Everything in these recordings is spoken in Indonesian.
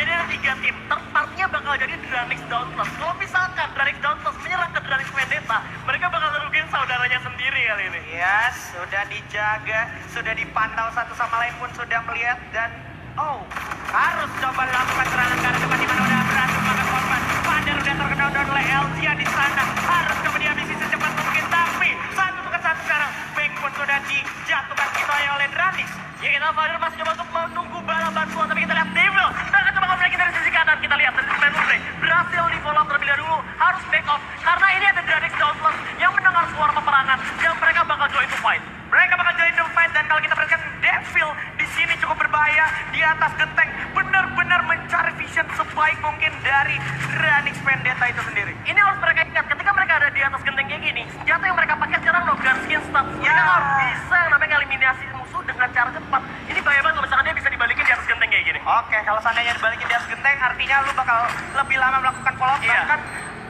Jadi ada 3 tim, tempatnya bakal jadi Dranix Dauntless. Kalau misalkan Dranix Dauntless menyerang ke Dranix Vendetta, mereka bakal ngerugiin saudaranya sendiri kali ini. Yes, sudah dijaga, sudah dipantau satu sama lain pun sudah melihat dan harus coba lakukan serangan ke arah depan di mana udah berhasil makan korban. Padahal udah terkenal oleh LGA di sana. Harus coba dihabisi secepat mungkin, tapi satu ke satu sekarang. Back pun sudah dijatuhkan gitu aja oleh Dranix. Ya kita Father masih coba untuk menunggu bala bantuan, tapi kita lihat Devil bakal coba nge-breaking dari sisi kanan. Kita lihat dari Super Mufre berhasil di follow up terlebih dahulu, harus back off karena ini ada Dranix Dauntless yang mendengar suara peperangan yang mereka bakal join to fight. Mereka bakal join the fight dan kalau kita perhatikan Devil di sini cukup berbahaya di atas genteng, benar-benar mencari vision sebaik mungkin dari Dranix Vendetta itu sendiri. Ini harus mereka ingat, ketika mereka ada di atas genteng kayak gini, senjata yang mereka pakai sekarang no gunskin stats. Mereka harus bisa yang namanya eliminasi musuh dengan cara cepat. Ini bahaya banget kalau misalkan dia bisa dibalikin di atas genteng kayak gini. Oke, kalau seandainya dibalikin di atas genteng, artinya lu bakal lebih lama melakukan follow up, bahkan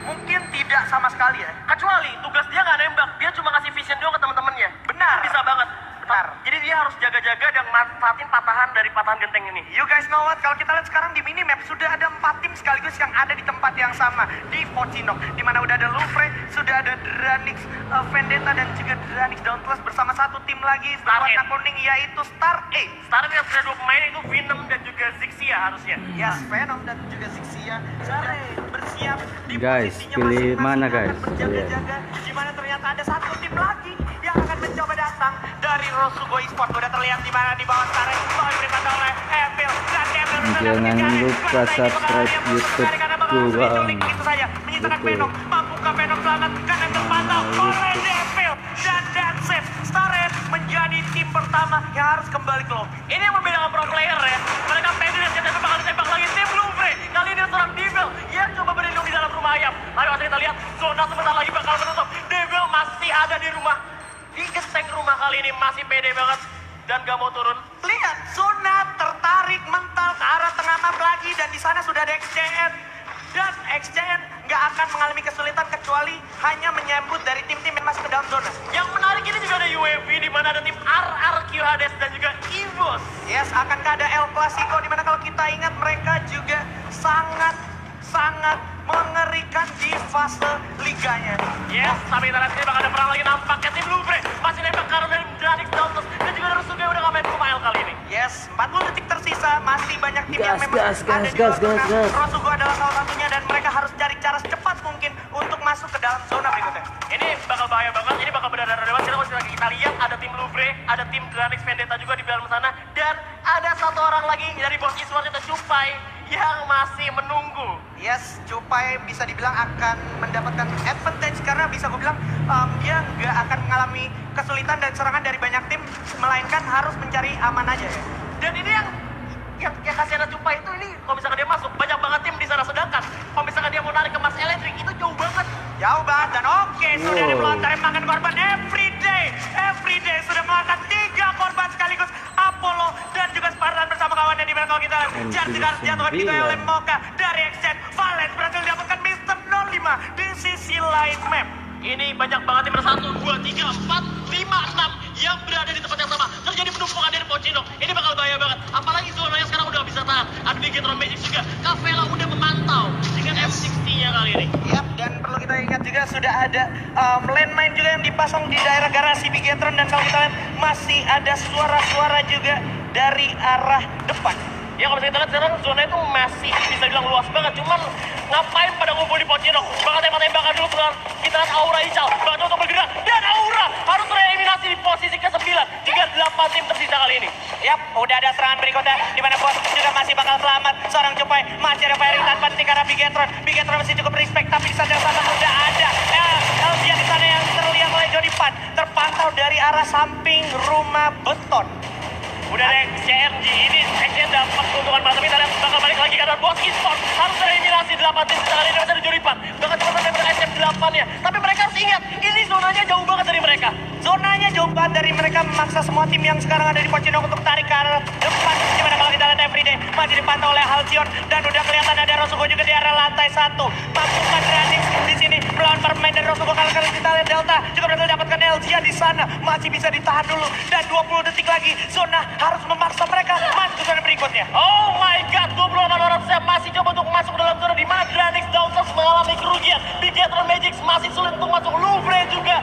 mungkin tidak sama sekali ya. Kecuali tugas dia nggak nembak, dia cuma ngasih vision doang ke teman-temannya. Benar. Bisa banget. Benar. Jadi dia harus jaga-jaga dan manfaatin patahan dari patahan genteng ini. You guys know what? Kalau kita lihat sekarang di minimap sudah ada 4 tim sekaligus yang ada di tempat yang sama di Pocinok, di mana udah ada Lufre, sudah ada Dranix Vendetta dan juga Dranix Dauntless bersama satu tim lagi berwarna kuning yaitu Star 8. Star yang sudah 2 pemain itu Venom dan juga Zixia harusnya. Yes, Venom dan juga Zixia sudah bersiap di Guys, posisinya pilih masing-masing mana, akan guys? berjaga-jaga, di mana ternyata ada satu tim lagi yang akan mencoba datang dari Rosugo Esports. Udah terlihat di mana di bawah sekarang bakal diberikan oleh Evil dan Evil Jangan lupa subscribe YouTube gua. Itu saja menyisakan Venom. Mampukah Venom selamat karena terpantau oleh Devil dan Danset. Starred menjadi tim pertama yang harus kembali ke lobby. Ini yang membedakan pro player ya. Mereka pede dan siap bakal ditembak lagi tim Lufre. Kali ini seorang Devil yang coba berlindung di dalam rumah ayam. Mari kita lihat zona sebentar lagi bakal menutup. Devil masih ada di rumah. Di genteng rumah kali ini masih pede banget dan gak mau turun. Lihat, zona tertarik mental ke arah tengah map lagi dan di sana sudah ada XCN. Dan XCN nggak akan mengalami kesulitan kecuali hanya menyambut dari tim-tim yang masuk ke dalam zona. Yang menarik ini juga ada UAV di mana ada tim RRQ Hades dan juga EVOS. Yes, akankah ada El Clasico di mana kalau kita ingat mereka juga sangat mengerikan di fase liganya. Yes, tapi kita lihat ini bakal ada perang lagi nampaknya tim Lufre. Masih nembak karena dari Dranix Dauntless dan juga dari Suge udah nggak main Kumail kali ini. Yes, 40 detik tersisa, masih banyak tim yang memang Gas, ada di luar zona. gas. Rosugo adalah salah satunya dan mereka harus cari cara secepat mungkin untuk masuk ke dalam zona berikutnya. Ini bakal bahaya banget, ini bakal benar-benar dewas. Karena kalau kita lihat ada tim Lufre, ada tim Dranix Vendetta juga di dalam sana. Dan ada satu orang lagi dari bos Esports itu Cupai yang masih menunggu. Yes, Cupai bisa dibilang akan mendapatkan advantage karena bisa gue bilang dia nggak akan mengalami kesulitan dan serangan dari banyak tim, melainkan harus mencari aman aja ya. Dan ini yang kasihan Cupai itu ini kalau misalkan dia masuk banyak banget tim di sana, sedangkan kalau misalkan dia mau narik ke Mas Electric itu jauh banget. Jauh banget dan oke, sudah ada pelontar makan korban everyday sudah melakukan 3 korban sekaligus. Apollo dan juga Spartan bersama kawannya di belakang kita. Jartikan jatuhkan gitu oleh Moka dari Extend. Valence berhasil didapatkan Mr. 05 di sisi lain map. Ini banyak banget tim, 1, 2, 3, 4, 5, 6 yang berada di tempat yang sama. Terjadi penumpukan dari Pocinok. Ini bakal bahaya banget. Apalagi zonanya sekarang udah bisa tahan. Ada Bigetron Magic juga. Kavela udah memantau dengan M60-nya kali ini. Yap, dan perlu kita ingat juga sudah ada landmine juga yang dipasang di daerah garasi Bigetron dan kalau kita lihat masih ada suara-suara juga dari arah depan. Ya kalau misalnya kita lihat sekarang zona itu masih bisa bilang luas banget. Cuman ngapain pada ngumpul di Pocinok? Bakal tembak-tembakan dulu sekarang. Kita lihat Aura Ical bantu untuk bergerak. Dan Aura harus tereliminasi di posisi ke-9 hingga 8 tim tersisa kali ini. Yap, udah ada serangan berikutnya di mana bos juga masih bakal selamat. Seorang Cupai masih ada firing tanpa henti karena Bigetron masih cukup respect, tapi di saat yang sama sudah ada Elvia di sana yang terlihat oleh Johnny Pan terpantau dari arah samping rumah beton. Udah ada CRG, ini XN dapat keuntungan banget, tapi kita lihat bakal balik lagi karena bos Esports harus tereliminasi 8 tim sisa kali ini. Masih ada Juripan, bakal cepat sampai ber SM 8-nya. Tapi mereka harus ingat, ini zonanya jauh banget dari mereka. Zonanya jauh banget dari mereka, memaksa semua tim yang sekarang ada di Pocinok untuk tarik ke arah depan. Gimana kalau kita lihat everyday masih di dipantau oleh Halcyon dan udah kelihatan ada Rosugo juga di area lantai 1. Pasukan Radix di sini melawan para pemain dan Rosugo. Kalau kita lihat Delta juga berhasil dapatkan Elzia di sana, masih bisa ditahan dulu dan 20 detik lagi Zona harus memaksa mereka masuk ke zona berikutnya. Oh my god, 28 orang saya masih coba untuk masuk dalam zona di mana Dranix Downstairs mengalami kerugian. Bigetron Magic masih sulit untuk masuk. Louvre juga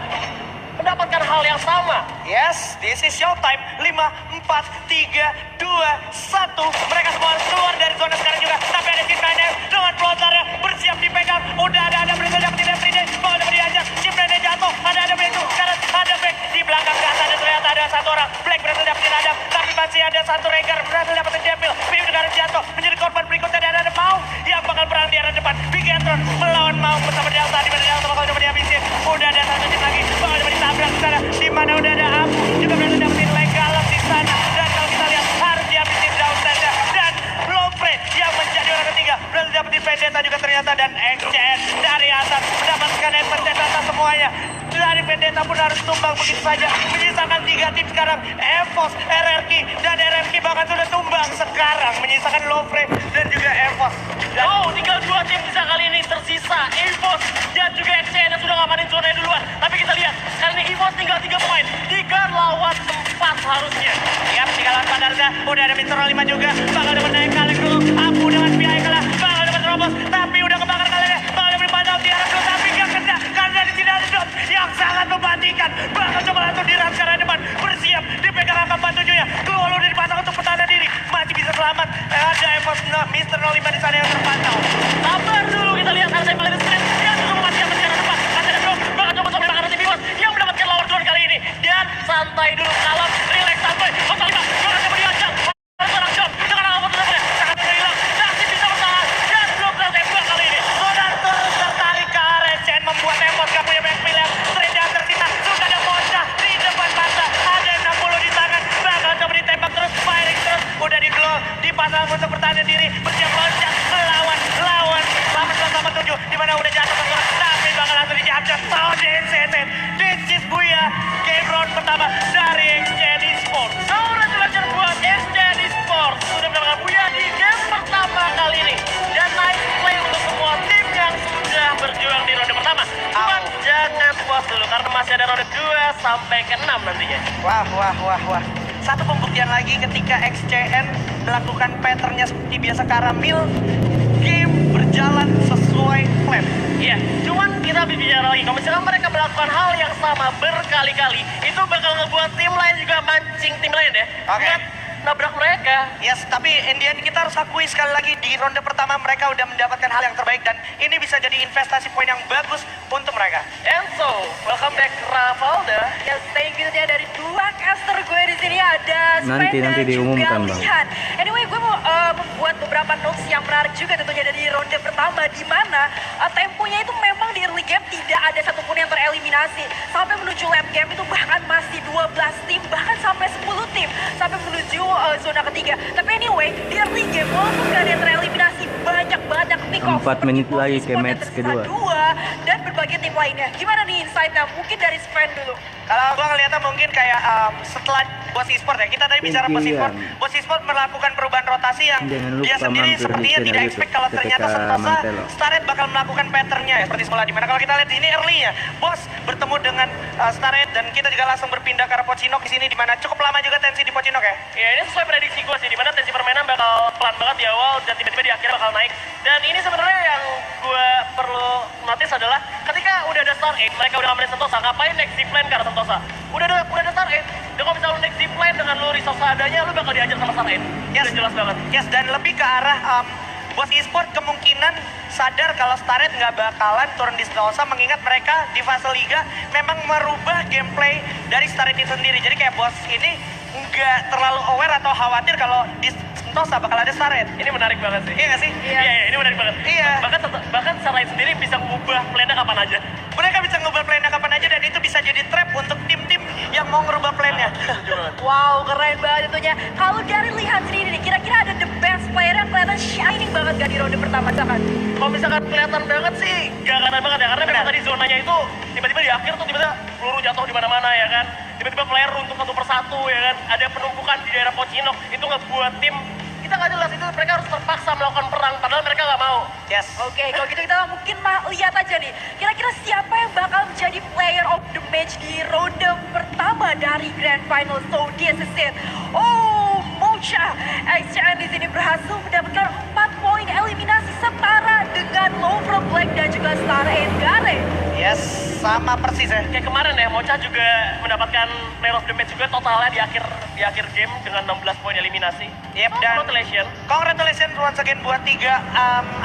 mendapatkan hal yang sama. Yes, this is showtime. 5, 4, 3, 2, 1. Mereka semua harus keluar dari zona sekarang juga. Tapi ada Chimney dengan floaternya bersiap dipegang. Udah ada berita dapetin everyday. Mau dapat diajak. Chimney jatuh. Ada itu. Sekarang ada Black di belakang kata dan ternyata ada satu orang. Black berhasil dapetin Adam. Tapi masih ada satu Rengar berhasil dapetin Devil. Bim juga harus jatuh. Menjadi korban berikutnya dan ada Mau yang bakal perang di arah depan. Bigetron melawan Mau bersama Delta. Di mana Delta bakal coba dihabisin. Udah ada satu tim lagi. Bakal coba ditabrak ke sana. Di mana udah ada Abu juga berhasil dapetin Legalak di sana. Dan kalau kita lihat harus dihabisin Downstairs dan Louvre yang menjadi orang ketiga berhasil dapetin Vendetta juga ternyata dan XCN dari atas mendapatkan advantage atas semuanya. Dari Vendetta pun harus tumbang begitu saja. Menyisakan 3 tim sekarang. EVOS, RRQ dan RRQ bahkan sudah tumbang sekarang. Menyisakan Louvre dan juga EVOS. Oh, tinggal 2 tim sisa kali ini tersisa. EVOS dan juga XCN yang sudah ngamanin zona duluan. Tapi kita lihat, kali ini EVOS tinggal 3 pemain. 3 lawan 4 harusnya. Yap, 3 lawan Pandarza. Udah ada Mr. 5 juga. Bakal dapat naik kalian dulu. Abu dengan PI kalah. Bakal dapat Robos. Tapi udah kebakar kalian. Bakal dapat dipantau tiara dulu. Tapi gak kena. Karena di sini ada Dot yang sangat mematikan. Bakal coba langsung diram ke arah depan. Bersiap. Dipegang angka 47-nya. Keluar udah dipantau untuk pertahanan diri. Masih bisa selamat. Ada EVOS Mr. 05 di sana yang terpantau. Sabar dulu, kita lihat harus yang paling sprint. Yang sudah mematikan di arah depan. Ada Bro, bakal coba sampai bakar tim EVOS yang mendapatkan lawan drone kali ini. Dan santai dulu, kalem, relax sampai. Bakal coba diajak. Seorang John dengan angka 47-nya. Sangat hilang. Masih bisa bertahan. Dan belum tembak kali ini. Sonar terus tertarik ke arah Chen membuat EVOS gak punya banyak pilihan. Straight yang tersisa. Sudah ada Monca di depan mata. Ada 60 di tangan. Bakal coba ditembak terus. Firing terus. Udah di blow. Dipasang untuk pertahanan diri. Bersiap loncat. Lawan. Selamat 97. Dimana udah jatuh ke seorang. Tapi bakal langsung dijabjat. Oh, this is Buya. Game round pertama dari XCD Sports. Congratulations buat XCD Sports. Sudah mendapatkan Buya di game pertama kali ini. Dan nice play untuk semua tim yang sudah berjuang di ronde pertama. Cuman jangan puas dulu karena masih ada ronde 2 sampai ke 6 nantinya. Wah. Satu pembuktian lagi ketika XCN melakukan patternnya seperti biasa Karamil. Game berjalan sesuai plan. Iya, cuman kita bicara lagi, kalau misalkan mereka melakukan hal yang sama berkali-kali, itu bakal ngebuat tim lain juga mancing tim lain ya. Oke. Buat nabrak mereka. Yes, tapi in the end kita harus akui sekali lagi di ronde pertama mereka udah mendapatkan hal yang terbaik dan ini bisa jadi investasi poin yang bagus untuk mereka. And so, welcome back Ravalda. Yes, thank you dia dari 2 caster gue di sini ada Nanti Spender diumumkan, juga Bang. Lihan. Anyway, gue mau membuat beberapa notes yang menarik juga tentunya dari ronde pertama di mana temponya itu memang di early game tidak ada satupun yang tereliminasi. Sampai menuju late game itu bahkan masih 12 tim, bahkan sampai 10 tim sampai menuju zona ketiga. Tapi anyway, di early game walaupun gak ada yang tereliminasi, banyak banget pick off. 4 menit lagi ke match kedua. Dan berbagai tim lainnya. Gimana nih insight-nya? Mungkin dari Sven dulu. Kalau gua ngeliatnya mungkin kayak setelah Bos Esport ya, kita tadi bicara Bos Esport. Bos Esport melakukan perubahan rotasi yang Jangan lupa dia sendiri mampir di sepertinya channel tidak YouTube expect kalau ternyata PTK Sentosa Mantelo. Starred bakal melakukan patternnya ya, seperti semula. Dimana kalau kita lihat di sini early-nya, Bos bertemu dengan Starred dan kita juga langsung berpindah ke arah Pocinok di sini, dimana cukup lama juga tensi di Pocinok ya. Ya ini sesuai prediksi gue sih, dimana tensi permainan bakal pelan banget di awal dan tiba-tiba di akhir bakal naik. Dan ini sebenarnya yang gue perlu notice adalah ketika udah ada Star 8, mereka udah ngamanin Sentosa, ngapain next zipline ke arah Sentosa? Udah ada Star 8, dan kalau misalnya lu next zipline dengan lu resource seadanya, lu bakal diajar sama Star 8. Udah jelas banget. Yes, dan lebih ke arah Bos Esport kemungkinan sadar kalau Starred nggak bakalan turun di Sentosa mengingat mereka di fase liga memang merubah gameplay dari Starred itu sendiri. Jadi kayak Bos ini nggak terlalu aware atau khawatir kalau di Sentosa bakal ada Starred. Ini menarik banget sih. Iya nggak sih? Iya, ini menarik banget. Iya. Bahkan Star 8 sendiri bisa ngubah plan-nya kapan aja. Mereka bisa ngubah plan-nya kapan aja dan itu bisa jadi trap untuk tim-tim yang mau ngerubah plan-nya. Wow, keren banget tentunya. Kalau dari lihat sendiri nih, kira-kira ada the best player yang kelihatan shining banget gak di ronde pertama, misalkan? Kalau misalkan kelihatan banget sih, gak kelihatan banget ya. Karena memang tadi zonanya itu tiba-tiba di akhir tuh tiba-tiba peluru jatuh di mana-mana ya kan. Tiba-tiba player runtuh satu persatu ya kan. Ada penumpukan di daerah Pocinok. Itu ngebuat tim, kita nggak jelas itu mereka harus terpaksa melakukan perang, padahal mereka nggak mau. Yes. Oke, kalau gitu kita mungkin lihat aja nih. Kira-kira siapa yang bakal menjadi player of the match di ronde pertama dari Grand Final Saudi Assassin. Oh, Mocha XCN di sini berhasil mendapatkan 4 poin eliminasi setara dengan Lovra Black dan juga Star Gare. Yes, sama persis ya. Kayak kemarin ya, Mocha juga mendapatkan player of the match juga totalnya di akhir game dengan 16 poin eliminasi. Yep, dan congratulations once again buat 3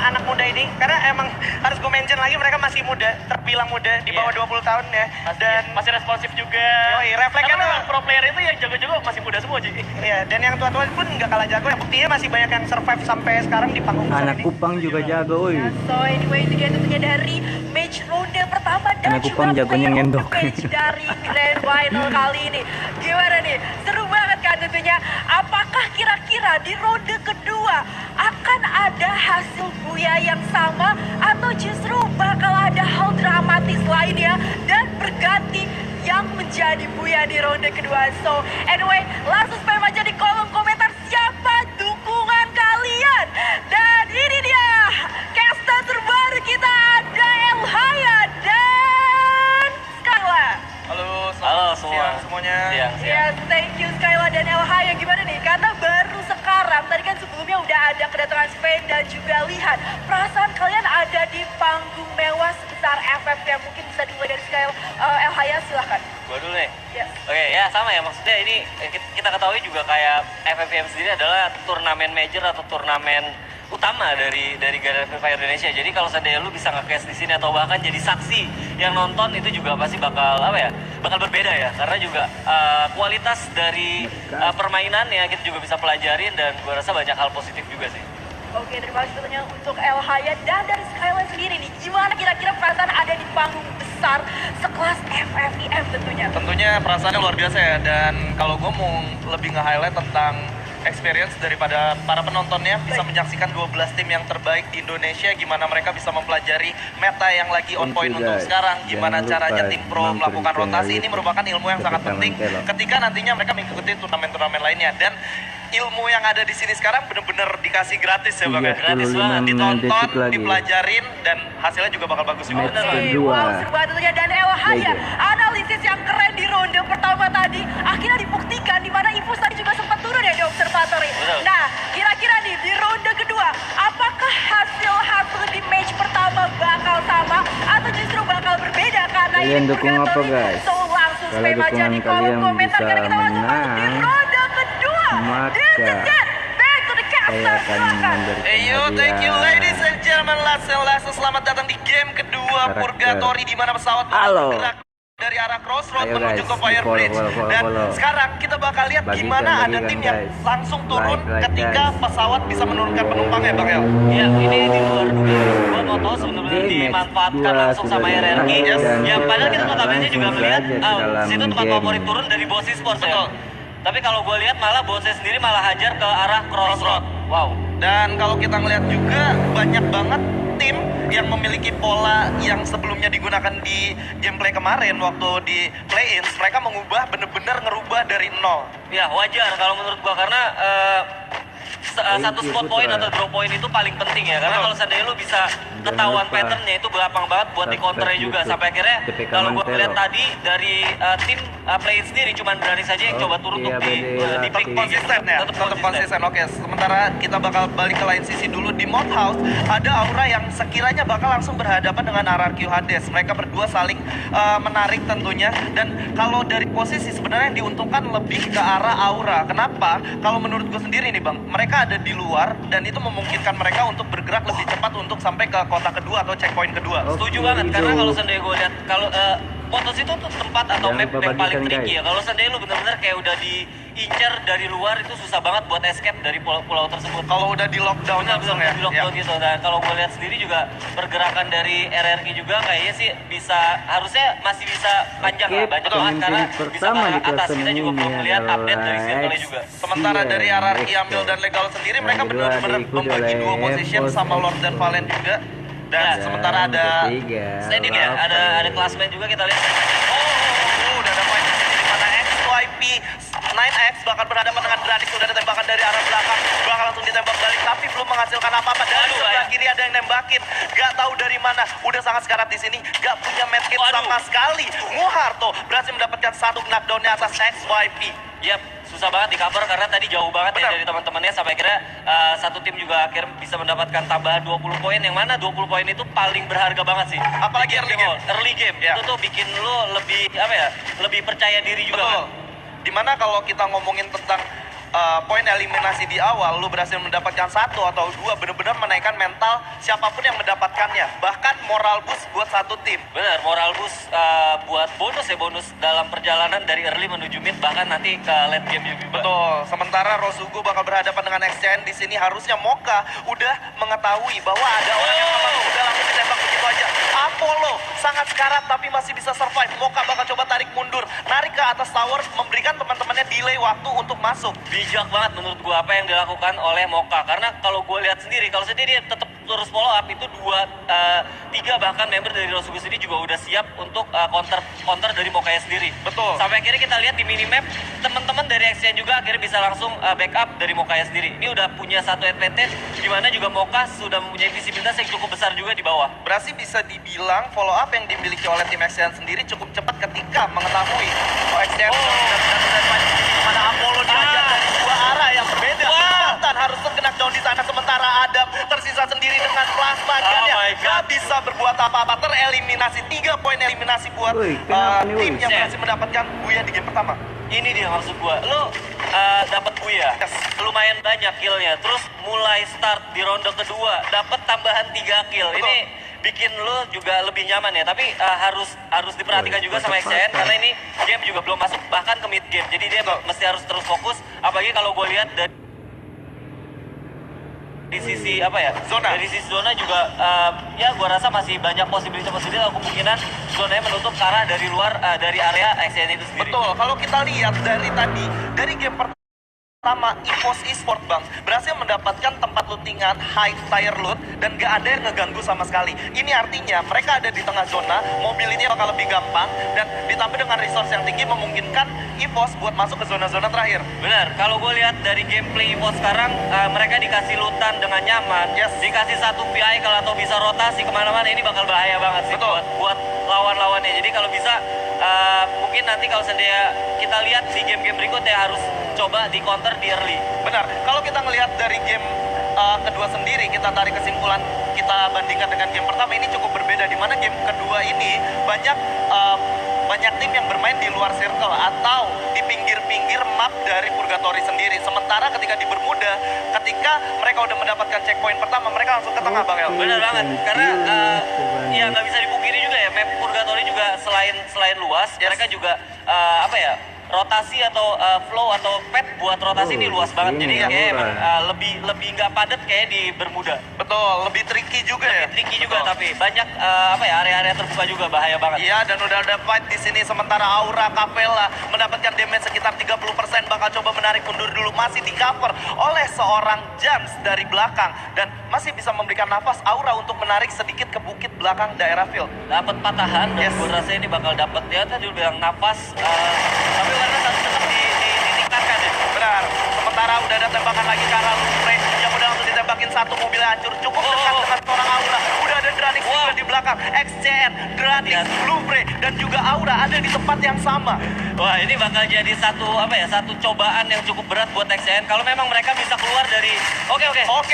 anak muda ini. Karena emang harus gue mention lagi mereka masih muda, terbilang muda di bawah 20 tahun ya. Dan masih responsif juga. Yoi, refleksnya karena tuh- memang pro player itu yang jago-jago masih muda semua, Ji. iya, dan yang tua-tua pun nggak kalah jago ya. Buktinya masih banyak yang survive sampai sekarang di panggung besar Anak ini. Kupang juga jago, woi. Nah, so anyway itu dia tentunya dari match ronde pertama dan Anak juga Kupang jagonya player of the ngendok. match dari Grand Final kali ini. Gimana nih? Seru banget kan tentunya. Apakah kira-kira di ronde kedua akan ada hasil buya yang sama atau justru bakal ada hal dramatis lainnya dan berganti yang menjadi buya di ronde kedua. So anyway, langsung spam aja di kolom komentar siapa dukungan kalian. Dan ini dia caster terbaru kita, ada Elhaya dan Skyla. Halo semua. siang semuanya. Yes, thank you Skyla dan Elhaya. Gimana nih? Karena baru sekarang, tadi kan sebelumnya udah ada kedatangan Spain dan juga lihat perasaan kalian ada di panggung mewah sebesar FFM. Mungkin bisa dimulai dari Skyla. Elhaya silahkan. Gue dulu nih. Yes. Oke, ya sama ya, maksudnya ini kita ketahui juga kayak FFM sendiri adalah turnamen major atau turnamen utama dari Garden Free Fire Indonesia. Jadi kalau seandainya lu bisa nge-cast di sini atau bahkan jadi saksi yang nonton, itu juga pasti bakal bakal berbeda ya, karena juga kualitas dari permainan ya kita juga bisa pelajarin, dan gue rasa banyak hal positif juga sih. Oke, terima kasih tentunya untuk Elhaya dan dari Skyline sendiri nih. Gimana kira-kira perasaan ada di panggung besar sekelas FFIM tentunya? Tentunya perasaannya luar biasa ya, dan kalau gue mau lebih nge-highlight tentang experience daripada para penontonnya, bisa menyaksikan 12 tim yang terbaik di Indonesia, gimana mereka bisa mempelajari meta yang lagi on point Thank you, untuk guys. sekarang, gimana Jangan caranya lupa tim pro melakukan mampir di rotasi. channel Ini merupakan ilmu yang sangat Ketika penting Mantelo. ketika nantinya mereka mengikuti turnamen-turnamen lainnya, dan ilmu yang ada di sini sekarang bener-bener dikasih gratis ya Bang ya. Gratis 35 banget, Ditonton, detik lagi. dipelajarin, dan hasilnya juga bakal bagus juga. Match Oke, kedua. wow, seru banget tentunya. Dan Elhaya, Iya. analisis yang keren di ronde pertama tadi akhirnya dibuktikan di mana Infus tadi juga sempat turun ya di observatory. Betul. Nah, kira-kira nih di ronde kedua, apakah hasil di match pertama bakal sama atau justru bakal berbeda karena Kalian ini dukung apa, purgatory? guys? So langsung Kalau spam aja dukungan di kolom kalian komentar bisa karena kita langsung masuk di menang, ronde kedua. maka This is it. Back to the saya caster, akan silakan. memberikan Hey yo, thank you hadiah. ladies and gentlemen, last and last, selamat datang di game kedua Karakter. Purgatory, di mana pesawat Halo. bergerak dari arah Crossroad Ayo, menuju guys, ke Fire follow, Bridge. follow, Dan follow. sekarang kita bakal lihat Bagikan, gimana ada bagikan, tim yang guys. langsung turun Like, ketika guys. pesawat bisa menurunkan penumpang ya Bang El. Iya, ini di luar dugaan. Gua mau tahu sebenarnya Oke, dimanfaatkan match langsung dua sama sudah RRQ. dilakukan, Yang padahal kita notabene langsung juga melihat saja ke dalam situ tempat game. favorit turun dari Boss Esports ya. Betul. Tapi kalau gue lihat malah Bossnya sendiri malah hajar ke arah Crossroad. Wow. Dan kalau kita ngeliat juga banyak banget tim yang memiliki pola yang sebelumnya digunakan di gameplay kemarin waktu di play-ins, mereka mengubah bener-bener ngerubah dari nol. Ya wajar kalau menurut gua, karena satu Thank you, spot point Putra. atau draw point itu paling penting ya, karena Betul. kalau seandainya lu bisa ketahuan lupa patternnya itu gampang banget buat di counternya juga, YouTube. sampai akhirnya DPK kalau gua Mantelo. lihat tadi dari tim play sendiri cuman berani saja yang coba turun Oke, untuk di Abadillah. pick Tetap konsisten ya, tetap konsisten. Oke, sementara kita bakal balik ke lain sisi dulu. Di Mod House ada aura yang sekiranya bakal langsung berhadapan dengan RRQ Hades. Mereka berdua saling menarik tentunya, dan kalau dari posisi sebenarnya yang diuntungkan lebih ke arah aura. Kenapa? Kalau menurut gue sendiri nih Bang, mereka ada di luar dan itu memungkinkan mereka untuk bergerak lebih cepat untuk sampai ke kota kedua atau checkpoint kedua. Oke, Setuju banget, karena itu. kalau seandainya gue lihat kalau Potos itu tuh tempat atau Jangan map lupa yang paling bagikan, tricky guys. ya. Kalau seandainya lu bener-bener kayak udah diincar dari luar, itu susah banget buat escape dari pulau tersebut. Kalau udah di lockdown langsung ya. Benar-benar di lockdown Ya. gitu. Dan kalau gue lihat sendiri juga pergerakan dari RRQ juga kayaknya sih harusnya masih bisa panjang Oke, lah, banyak pemimpin banget karena bisa pertama ke di atas. kelas Kita juga belum ini melihat adalah update dari circle-nya juga. Sementara Iya, dari RRQ Expo. Ambil dan Legal sendiri, Yang mereka kedua benar-benar diikuti membagi oleh dua position Evos sama Lord dan Expo. Valen juga. Dan Ya. sementara ada Ketiga, Standing ya, ada klasmen juga kita lihat. udah ada poin di sini di mana XYP 9X bakal berhadapan dengan Granix. Sudah ada tembakan dari arah belakang, bakal langsung ditembak balik, tapi belum menghasilkan apa-apa. Dari Aduh, sebelah ya. kiri ada yang nembakin, gak tahu dari mana. Udah sangat sekarat di sini, gak punya medkit Waduh. sama sekali. Muharto berhasil mendapatkan satu knockdown-nya atas XYP. Yap, susah banget di cover karena tadi jauh banget ya Benar. dari teman-temannya sampai akhirnya satu tim juga akhirnya bisa mendapatkan tambahan 20 poin yang mana 20 poin itu paling berharga banget sih. Apalagi Di early game. Early game Ya. itu tuh bikin lo lebih apa ya? Lebih percaya diri juga Betul. kan. Dimana kalau kita ngomongin tentang poin eliminasi di awal, lu berhasil mendapatkan satu atau dua, benar-benar menaikkan mental siapapun yang mendapatkannya. Bahkan moral boost buat satu tim. Benar, moral boost buat bonus dalam perjalanan dari early menuju mid bahkan nanti ke late game juga. Betul. Sementara Rosugo bakal berhadapan dengan XCN di sini. Harusnya Moka udah mengetahui bahwa ada orang yang akan udah langsung ditembak begitu aja. Apollo sangat sekarat tapi masih bisa survive. Moka bakal coba tarik mundur, narik ke atas tower, memberikan teman-temannya delay waktu untuk masuk. Bijak banget menurut gua apa yang dilakukan oleh Moka karena kalau gua lihat sendiri kalau sendiri dia tetap terus follow up itu 3 bahkan member dari Rosugo sendiri juga udah siap untuk counter dari Mokanya sendiri. Betul. Sampai akhirnya kita lihat di minimap teman-teman dari XCN juga akhirnya bisa langsung backup dari Mokanya sendiri. Ini udah punya satu advantage di mana juga Moka sudah mempunyai visibilitas yang cukup besar juga di bawah. Berarti bisa dibilang follow up yang dimiliki oleh tim XCN sendiri cukup cepat ketika mengetahui XCN sudah benar-benar di sini, kemana Apollo diajar dari dua arah yang berbeda. Dan harus terkena down di sana, sementara Adam tersisa sendiri dengan plasma gunnya. my God. Gak bisa berbuat apa-apa, tereliminasi. 3 poin eliminasi buat Woi, kenapa nih, tim woi? yang berhasil mendapatkan buya di game pertama. Ini dia maksud gua, lo dapat buya, Yes. lumayan banyak killnya, terus mulai start di ronde kedua dapat tambahan 3 kill. Betul. Ini bikin lo juga lebih nyaman ya, tapi harus diperhatikan juga sama XCN karena ini game juga belum masuk bahkan ke mid game, jadi dia Betul. mesti harus terus fokus. Apalagi kalau gue lihat dari sisi apa ya, Zona. dari sisi zona juga ya gue rasa masih banyak posibilitas atau kemungkinan zonanya menutup ke arah dari luar dari area XCN itu sendiri. Betul, kalau kita lihat dari tadi, dari game pertama EVOS Esport Bang berhasil mendapatkan tempat lootingan high tier loot dan gak ada yang ngeganggu sama sekali. Ini artinya mereka ada di tengah zona, mobility bakal lebih gampang dan ditambah dengan resource yang tinggi memungkinkan EVOS buat masuk ke zona-zona terakhir. Benar, kalau gue lihat dari gameplay EVOS sekarang, mereka dikasih lutan dengan nyaman, Yes. dikasih satu vehicle atau bisa rotasi kemana-mana, ini bakal bahaya banget sih Betul. buat lawan-lawannya. Jadi kalau bisa, mungkin nanti kalau seandainya kita lihat di game-game berikutnya harus coba di counter di early. Benar, kalau kita ngelihat dari game kedua sendiri, kita tarik kesimpulan, kita bandingkan dengan game pertama, ini cukup berbeda. Di mana game kedua ini banyak tim yang bermain di luar circle atau di pinggir-pinggir map dari Purgatory sendiri. Sementara ketika di Bermuda, ketika mereka udah mendapatkan checkpoint pertama, mereka langsung ke tengah, Bang El. Benar banget, karena ya nggak bisa dipungkiri juga ya, map Purgatory juga selain luas, mereka juga apa ya, rotasi atau flow atau pet buat rotasi ini luas banget. Jadi ini kayak murah. emang lebih nggak padat kayak di Bermuda. Betul, lebih tricky juga ya. Tricky juga Betul. tapi banyak apa ya, area-area terbuka juga bahaya banget. Iya, dan udah ada fight di sini. Sementara Aura Capella mendapatkan damage sekitar 30%, bakal coba menarik mundur dulu, masih di cover oleh seorang Jans dari belakang dan masih bisa memberikan nafas Aura untuk menarik sedikit ke bukit belakang daerah field. Dapat patahan dan Yes. gue rasa ini bakal dapat ya tadi lu bilang nafas tapi warna harus tetap ditingkatkan ya. Benar. Sementara udah ada tembakan lagi ke arah Lufre yang udah langsung ditembakin satu mobil hancur. Cukup dekat dengan seorang Aura. Udah ada Dranix juga di belakang. XCN, Dranix, Yes. Lufre dan juga Aura ada di tempat yang sama. Wah, ini bakal jadi satu cobaan yang cukup berat buat XCN kalau memang mereka bisa keluar dari Oke,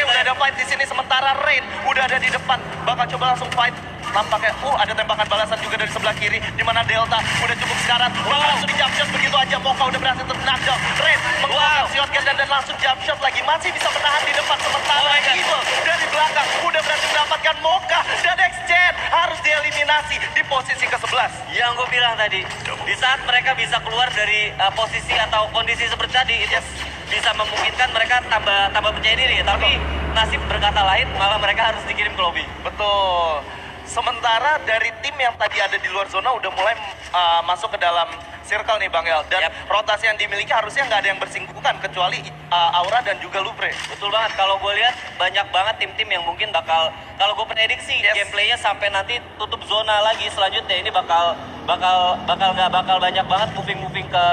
Udah ada fight di sini. Sementara Rain udah ada di depan. Bakal coba langsung fight. Nampaknya, ada tembakan balasan juga dari sebelah kiri, di mana Delta udah cukup sekarat. Bakal langsung di jump shot begitu aja. Moka udah berhasil knockdown. Rain mengeluarkan shotgun dan langsung jump shot lagi. Masih bisa bertahan di depan. Sementara Oh my God. Evil dari belakang udah berhasil mendapatkan Moka dan XCN harus dieliminasi di posisi ke-11. Yang gue bilang tadi, di saat mereka bisa keluar dari posisi atau kondisi seperti tadi, itu bisa memungkinkan mereka tambah percaya diri. Tapi nasib berkata lain, malah mereka harus dikirim ke lobby. Betul. Sementara dari tim yang tadi ada di luar zona udah mulai masuk ke dalam circle nih Bang El. Dan rotasi yang dimiliki harusnya nggak ada yang bersinggungan kecuali Aura dan juga Lufre. Betul banget, kalau gue lihat banyak banget tim-tim yang mungkin bakal, kalau gue prediksi gameplaynya sampai nanti tutup zona lagi selanjutnya ini bakal banyak banget moving ke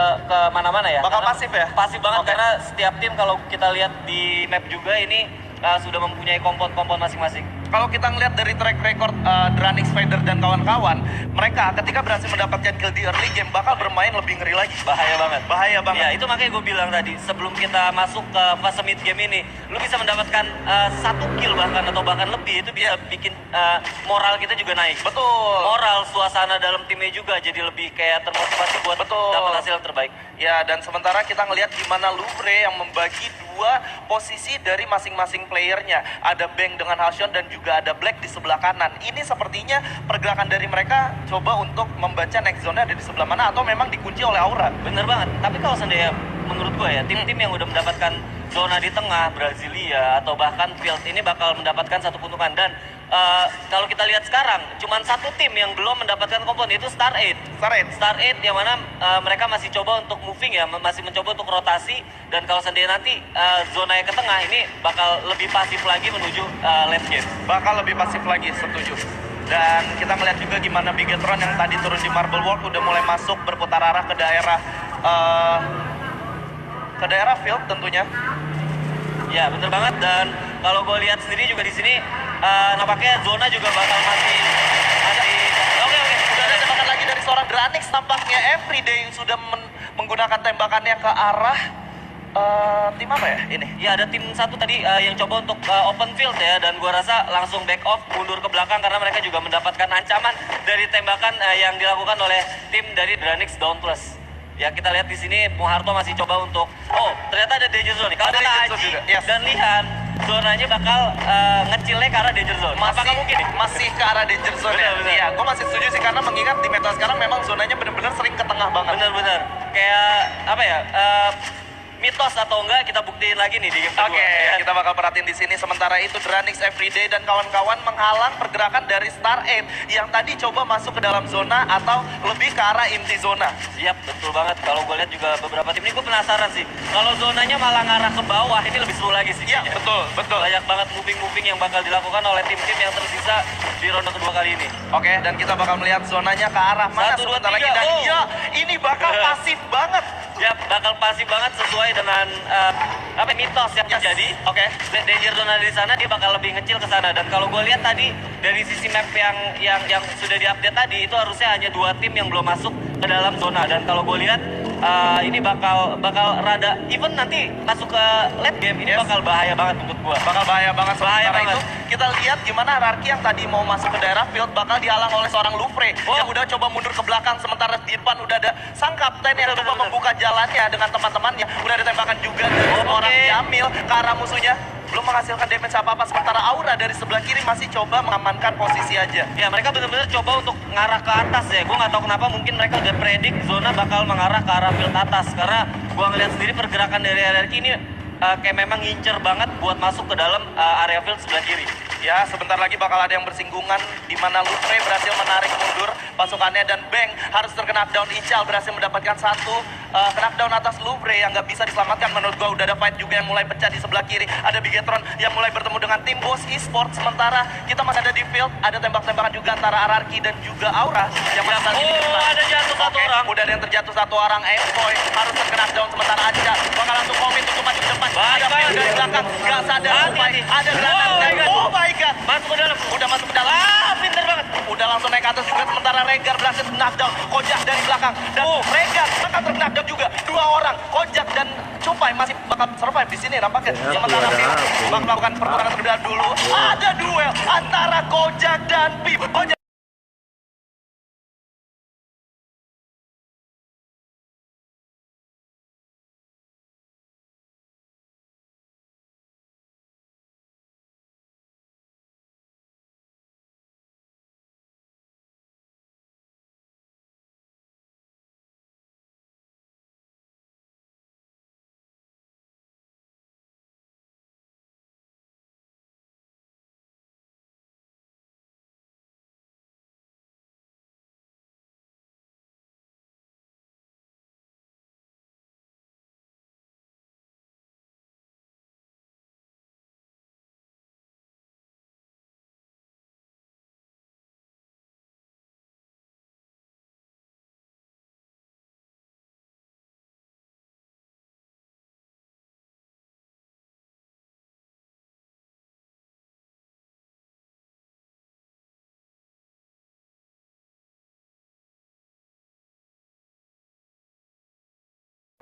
mana-mana ya. Bakal Karena pasif ya? Pasif banget Oke. karena setiap tim kalau kita lihat di map juga ini sudah mempunyai kompon-kompon masing-masing. Kalau kita ngeliat dari track record Dranix, Spider dan kawan-kawan, mereka ketika berhasil mendapatkan kill di early game bakal bermain lebih ngeri lagi. Bahaya banget. Bahaya banget. Ya, itu makanya gue bilang tadi, sebelum kita masuk ke fase mid game ini, lu bisa mendapatkan 1 kill bahkan atau bahkan lebih, itu bisa bikin moral kita juga naik. Betul. Moral, suasana dalam timnya juga jadi lebih kayak termotivasi buat Betul. dapat hasil yang terbaik. Ya, dan sementara kita ngelihat gimana Lufre yang membagi 2 posisi dari masing-masing playernya. Ada Bang dengan Halcyon dan juga ada Black di sebelah kanan. Ini sepertinya pergerakan dari mereka coba untuk membaca next zone ada di sebelah mana atau memang dikunci oleh Aura. Bener banget. Tapi kalau seandainya menurut gue ya, tim-tim yang udah mendapatkan zona di tengah, Brasilia atau bahkan Field ini bakal mendapatkan satu keuntungan. Dan kalau kita lihat sekarang, cuman satu tim yang belum mendapatkan kompon, itu Star 8. Star 8 yang mana mereka masih coba untuk moving ya, masih mencoba untuk rotasi. Dan kalau seandainya nanti zona yang ke tengah ini bakal lebih pasif lagi menuju late game. Bakal lebih pasif lagi, setuju. Dan kita ngeliat juga gimana Bigetron yang tadi turun di Marble World udah mulai masuk berputar arah ke daerah field tentunya. Ya bener banget. Dan kalau gue lihat sendiri juga di sini nampaknya zona juga bakal masih Oke. Sudah ada tembakan lagi dari seorang Dranix tampaknya Everyday sudah menggunakan tembakannya ke arah tim apa ya ini? Ya ada tim satu tadi yang coba untuk open field ya, dan gua rasa langsung back off, mundur ke belakang karena mereka juga mendapatkan ancaman dari tembakan yang dilakukan oleh tim dari Dranix Dauntless. Ya kita lihat di sini Muharto masih coba untuk ternyata ada danger zone. Kalau Ada kata danger zone Aji juga, yes. dan Lihan, zonanya bakal ngecilnya ke arah danger zone. Apakah mungkin? Masih ke arah danger zone ya? Benar. Iya, gue masih setuju sih karena mengingat di meta sekarang memang zonanya benar-benar sering ke tengah banget. Bener-bener kayak apa ya? Mitos atau enggak kita buktiin lagi nih di game kedua. Oke, ya. kita bakal perhatiin di sini. Sementara itu Dranix Everyday dan kawan-kawan menghalang pergerakan dari Star 8 yang tadi coba masuk ke dalam zona atau lebih ke arah inti zona. Iya betul banget. Kalau gue lihat juga beberapa tim ini gue penasaran sih. Kalau zonanya malah ngarah ke bawah ini lebih seru lagi sih. Iya, kayaknya. betul. Banyak banget moving yang bakal dilakukan oleh tim-tim yang tersisa di ronde kedua kali ini. Oke, dan kita bakal melihat zonanya ke arah mana 1, 2, sebentar lagi. 3. Dan Oh. iya, ini bakal pasif banget. Ya bakal pasif banget sesuai dengan mitos yang Yes. terjadi. Oke. Danger zona di sana dia bakal lebih kecil ke sana. Dan kalau gue lihat tadi dari sisi map yang sudah diupdate tadi itu harusnya hanya 2 tim yang belum masuk ke dalam zona. Dan kalau gue lihat ini bakal rada even nanti masuk ke late game ini Yes. bakal bahaya banget menurut gue. Bakal bahaya banget. Bahaya Sementara banget. itu kita lihat gimana Rarki yang tadi mau masuk ke daerah field bakal dihalang oleh seorang Lufre yang udah coba mundur ke belakang. Sementara di depan udah ada sang kapten yang coba Betul. membuka jalannya dengan teman-temannya. Udah ada tembakan juga dari seorang Jamil ke arah musuhnya. Belum menghasilkan damage apa-apa. Sementara Aura dari sebelah kiri masih coba mengamankan posisi aja. Ya mereka benar-benar coba untuk ngarah ke atas ya. Gue nggak tahu kenapa, mungkin mereka udah predik zona bakal mengarah ke arah field atas. Karena gue ngeliat sendiri pergerakan dari RRQ ini kayak memang ngincer banget buat masuk ke dalam area field sebelah kiri. Ya, sebentar lagi bakal ada yang bersinggungan di mana Lufre berhasil menarik mundur pasukannya dan Bang harus terkena down. Ical berhasil mendapatkan satu knockdown atas Lufre yang nggak bisa diselamatkan. Menurut gua udah ada fight juga yang mulai pecah di sebelah kiri. Ada Bigetron yang mulai bertemu dengan tim Boss Esports. Sementara kita masih ada di field, ada tembak-tembakan juga antara Ararki dan juga Aura yang masih saat ini di ada jatuh satu Oke, orang. udah ada yang terjatuh satu orang. Emboy harus terkena down. Sementara Aca bakal langsung komit untuk maju ke depan. Baik, Ada Phil baik. dari belakang, nggak sadar. Hati-hati. Ada granat. Oh my God. Oh my God. Masuk ke dalam. Udah masuk ke dalam. Pinter banget. Udah langsung naik ke atas juga. Sementara Regar berhasil knockdown Kojak dari belakang. Dan Regar bakal terknockdown juga. 2 orang, Kojak dan Cupai masih bakal survive di sini nampaknya. Ya, Sementara ada Pip apa? bakal melakukan pertukaran terlebih dahulu. Ada duel antara Kojak dan Pip. Kojak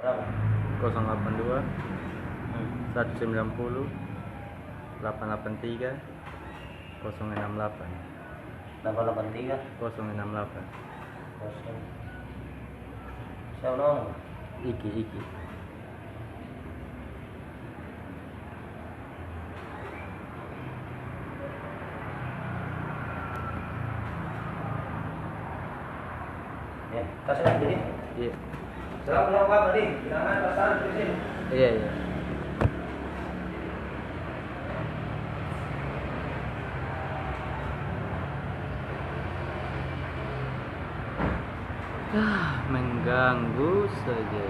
082 190 883 068 883 068 kosong. Siapa nama? Iki Ya, kasih lagi nih. iya Selamat malam tadi. Jangan pasal di sini. iya mengganggu saja.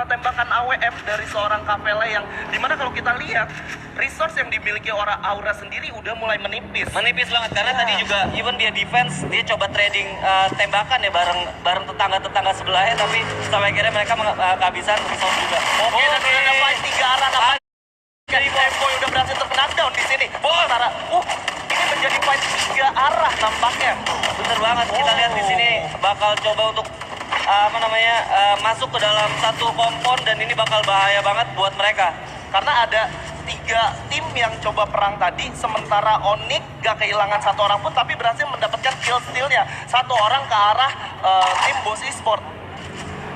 Tembakan AWM dari seorang Capella yang dimana kalau kita lihat resource yang dimiliki orang Aura sendiri udah mulai menipis. Menipis banget karena tadi juga even dia defense dia coba trading tembakan ya bareng tetangga sebelahnya, tapi sampai akhirnya mereka kehabisan resource juga. Oke, dan udah ada fight 3 arah namanya. Jadi Boy udah berhasil terknockdown di sini. Sementara ini menjadi fight 3 arah nampaknya. Bener banget, kita lihat di sini bakal coba untuk masuk ke dalam satu kompon, dan ini bakal bahaya banget buat mereka. Karena ada 3 tim yang coba perang tadi, sementara Onyx gak kehilangan 1 orang pun tapi berhasil mendapatkan kill steal-nya 1 orang ke arah tim Boss Esport.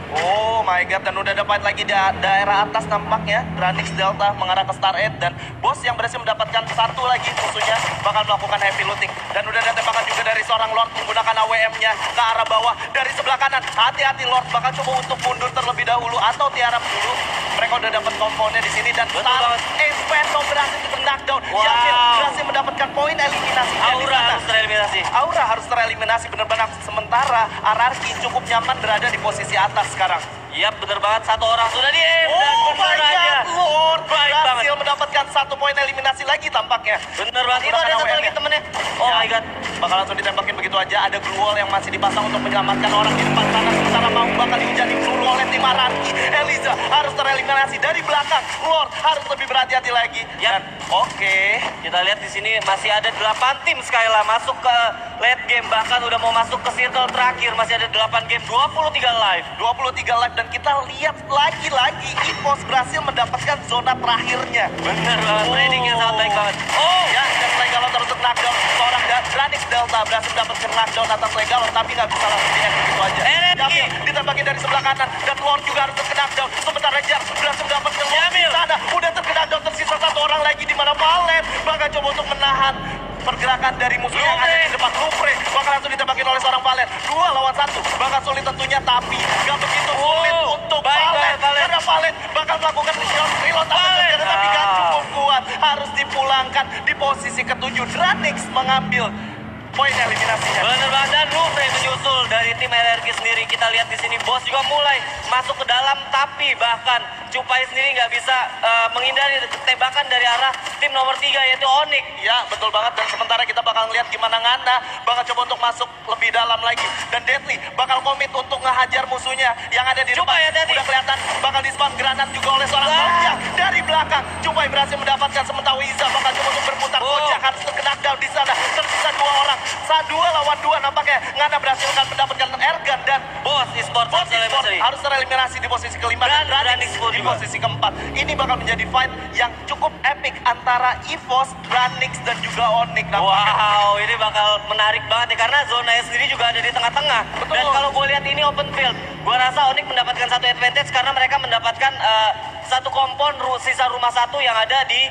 Oh my god, dan udah ada fight lagi di daerah atas nampaknya. Granix Delta mengarah ke Star 8 dan Boss yang berhasil mendapatkan 1 lagi musuhnya bakal melakukan heavy looting. Dan udah ada tembakan juga dari seorang Lord menggunakan AWM-nya ke arah bawah dari sebelah kanan. Hati-hati, Lord bakal coba untuk mundur terlebih dahulu atau tiarap dulu. Mereka udah dapat komponnya di sini dan Star Inferno berhasil di knockdown. Yakin berhasil mendapatkan poin eliminasi. Aura harus tereliminasi. Aura harus tereliminasi benar-benar. Sementara Ararki cukup nyaman berada di posisi atas sekarang. Iya bener banget, 1 orang sudah di aim dan Oh my bener aja. god, Lord Baik berhasil banget. mendapatkan 1 poin eliminasi lagi tampaknya. Bener banget, itu ada Menggunakan satu lagi AWM-nya. temennya. Oh my god. Bakal langsung ditembakin begitu aja. Ada glue wall yang masih dipasang untuk menyelamatkan orang di depan sana. Sementara mau bakal dihujani peluru oleh tim Ararki. Eliza harus tereliminasi dari belakang. Lord harus lebih berhati-hati lagi. Yap. Dan oke. Kita lihat di sini masih ada 8 tim Skyla masuk ke late game, bahkan udah mau masuk ke circle terakhir. Masih ada 8 game, 23 live. 23 live dan kita lihat lagi-lagi EVOS berhasil mendapatkan zona terakhirnya. Bener banget, trading yang sangat baik banget. Oh ya, dan Legalon terus knockdown. Seorang Granix Delta berhasil mendapatkan knockdown atas Legalon tapi nggak bisa langsung di begitu aja. Jamil ditembakin dari sebelah kanan dan Lord juga harus terknockdown. Sementara Jar berhasil mendapatkan Lord di sana. Udah terknockdown, tersisa 1 orang lagi di mana Valen bakal coba untuk menahan pergerakan dari musuh yang ada di depan. Lupre bakal langsung ditebakin oleh seorang Valen. 2 lawan 1 bakal sulit tentunya, tapi gak begitu sulit untuk Valen. Karena Valen bakal melakukan reload tapi gak cukup kuat. Harus dipulangkan di posisi ke-7. Dranix mengambil poin eliminasinya. Bener banget, dan Lufre menyusul dari tim RRQ sendiri. Kita lihat di sini Boss juga mulai masuk ke dalam, tapi bahkan Cupai sendiri nggak bisa menghindari tembakan dari arah tim nomor 3 yaitu Onyx. Ya, betul banget. Dan sementara kita bakal lihat gimana Ngana bakal coba untuk masuk lebih dalam lagi. Dan Deadly bakal komit untuk ngehajar musuhnya yang ada di depan. Cupai hati-hati. Udah kelihatan bakal di-spam granat juga oleh seorang Kojak dari belakang. Cupai berhasil mendapatkan, sementara Wiza bakal coba untuk berputar. Kojak harus knockdown di sana. Tersisa 2 orang. 2 lawan 2 nampaknya. Ngana berhasil mendapatkan airgun dan Boss Esport harus tereliminasi di posisi ke-5 dan Dranix di posisi ke-4. Ini bakal menjadi fight yang cukup epic antara EVOS, Dranix dan juga Onyx. Wow, ini bakal menarik banget ya, karena zonanya sendiri juga ada di tengah-tengah. Betul. Dan kalau gue lihat ini open field, gue rasa Onyx mendapatkan 1 advantage karena mereka mendapatkan 1 kompon sisa rumah 1 yang ada di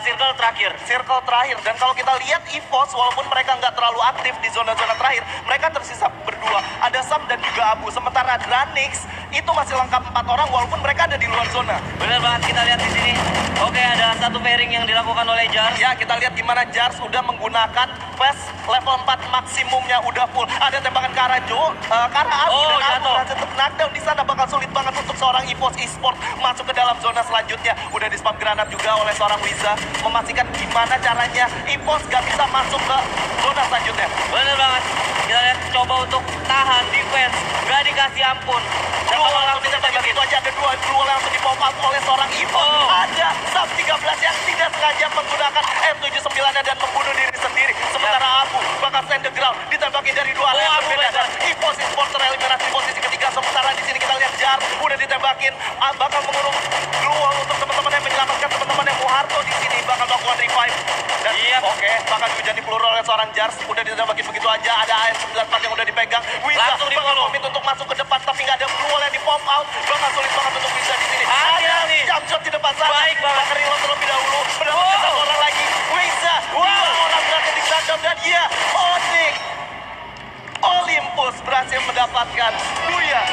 circle terakhir. Dan kalau kita lihat EVOS, walaupun mereka nggak terlalu aktif di zona-zona terakhir, mereka tersisa berdua. Ada Sam dan juga Abu. Sementara Dranix itu masih lengkap 4 orang walaupun mereka ada di luar zona. Bener banget, kita lihat di sini. Oke, ada 1 pairing yang dilakukan oleh Jars. Ya, kita lihat gimana Jars udah menggunakan fast level 4 maksimumnya udah full. Ada tembakan ke arah ke arah Abu Oh, dan Abu jatuh. berhasil knockdown di sana. Bakal sulit banget untuk seorang EVOS Esport masuk ke dalam zona selanjutnya. Udah di spam granat juga oleh seorang Wiza, memastikan gimana caranya EVOS gak bisa masuk ke zona selanjutnya. Bener banget. Kita lihat coba untuk bertahan, defense, gak dikasih ampun. Blue Wall langsung ditembak begitu aja, ada dua Blue Wall langsung di pop up oleh seorang Ivo. Ada sub 13 yang tidak sengaja menggunakan M79 dan membunuh diri sendiri. Sementara Abu bakal stand the ground, ditembaki dari dua arah yang berbeda. Dan Ivo si Sport tereliminasi posisi ketiga. Sementara di sini kita lihat Jar udah ditembakin, bakal mengurung Blue Wall untuk teman-teman yang menyelamatkan teman-teman yang Muharto di sini bakal melakukan revive. Dan oke, bakal juga di peluru oleh seorang Jars, udah ditembakin begitu aja. Ada AM94 yang udah dipegang. Wiza Langsung di bakal follow. komit untuk masuk ke depan, tapi nggak ada Blue Wall yang di pop out. Bakal sulit banget untuk Wiza di sini. Hati-hati. Ada jump shot di depan sana. Baik banget. Bakal reload terlebih dahulu. Mendapatkan satu orang lagi. Wiza, dua orang berhasil di shutdown. Dan ya, Onyx Olympus berhasil mendapatkan Booyah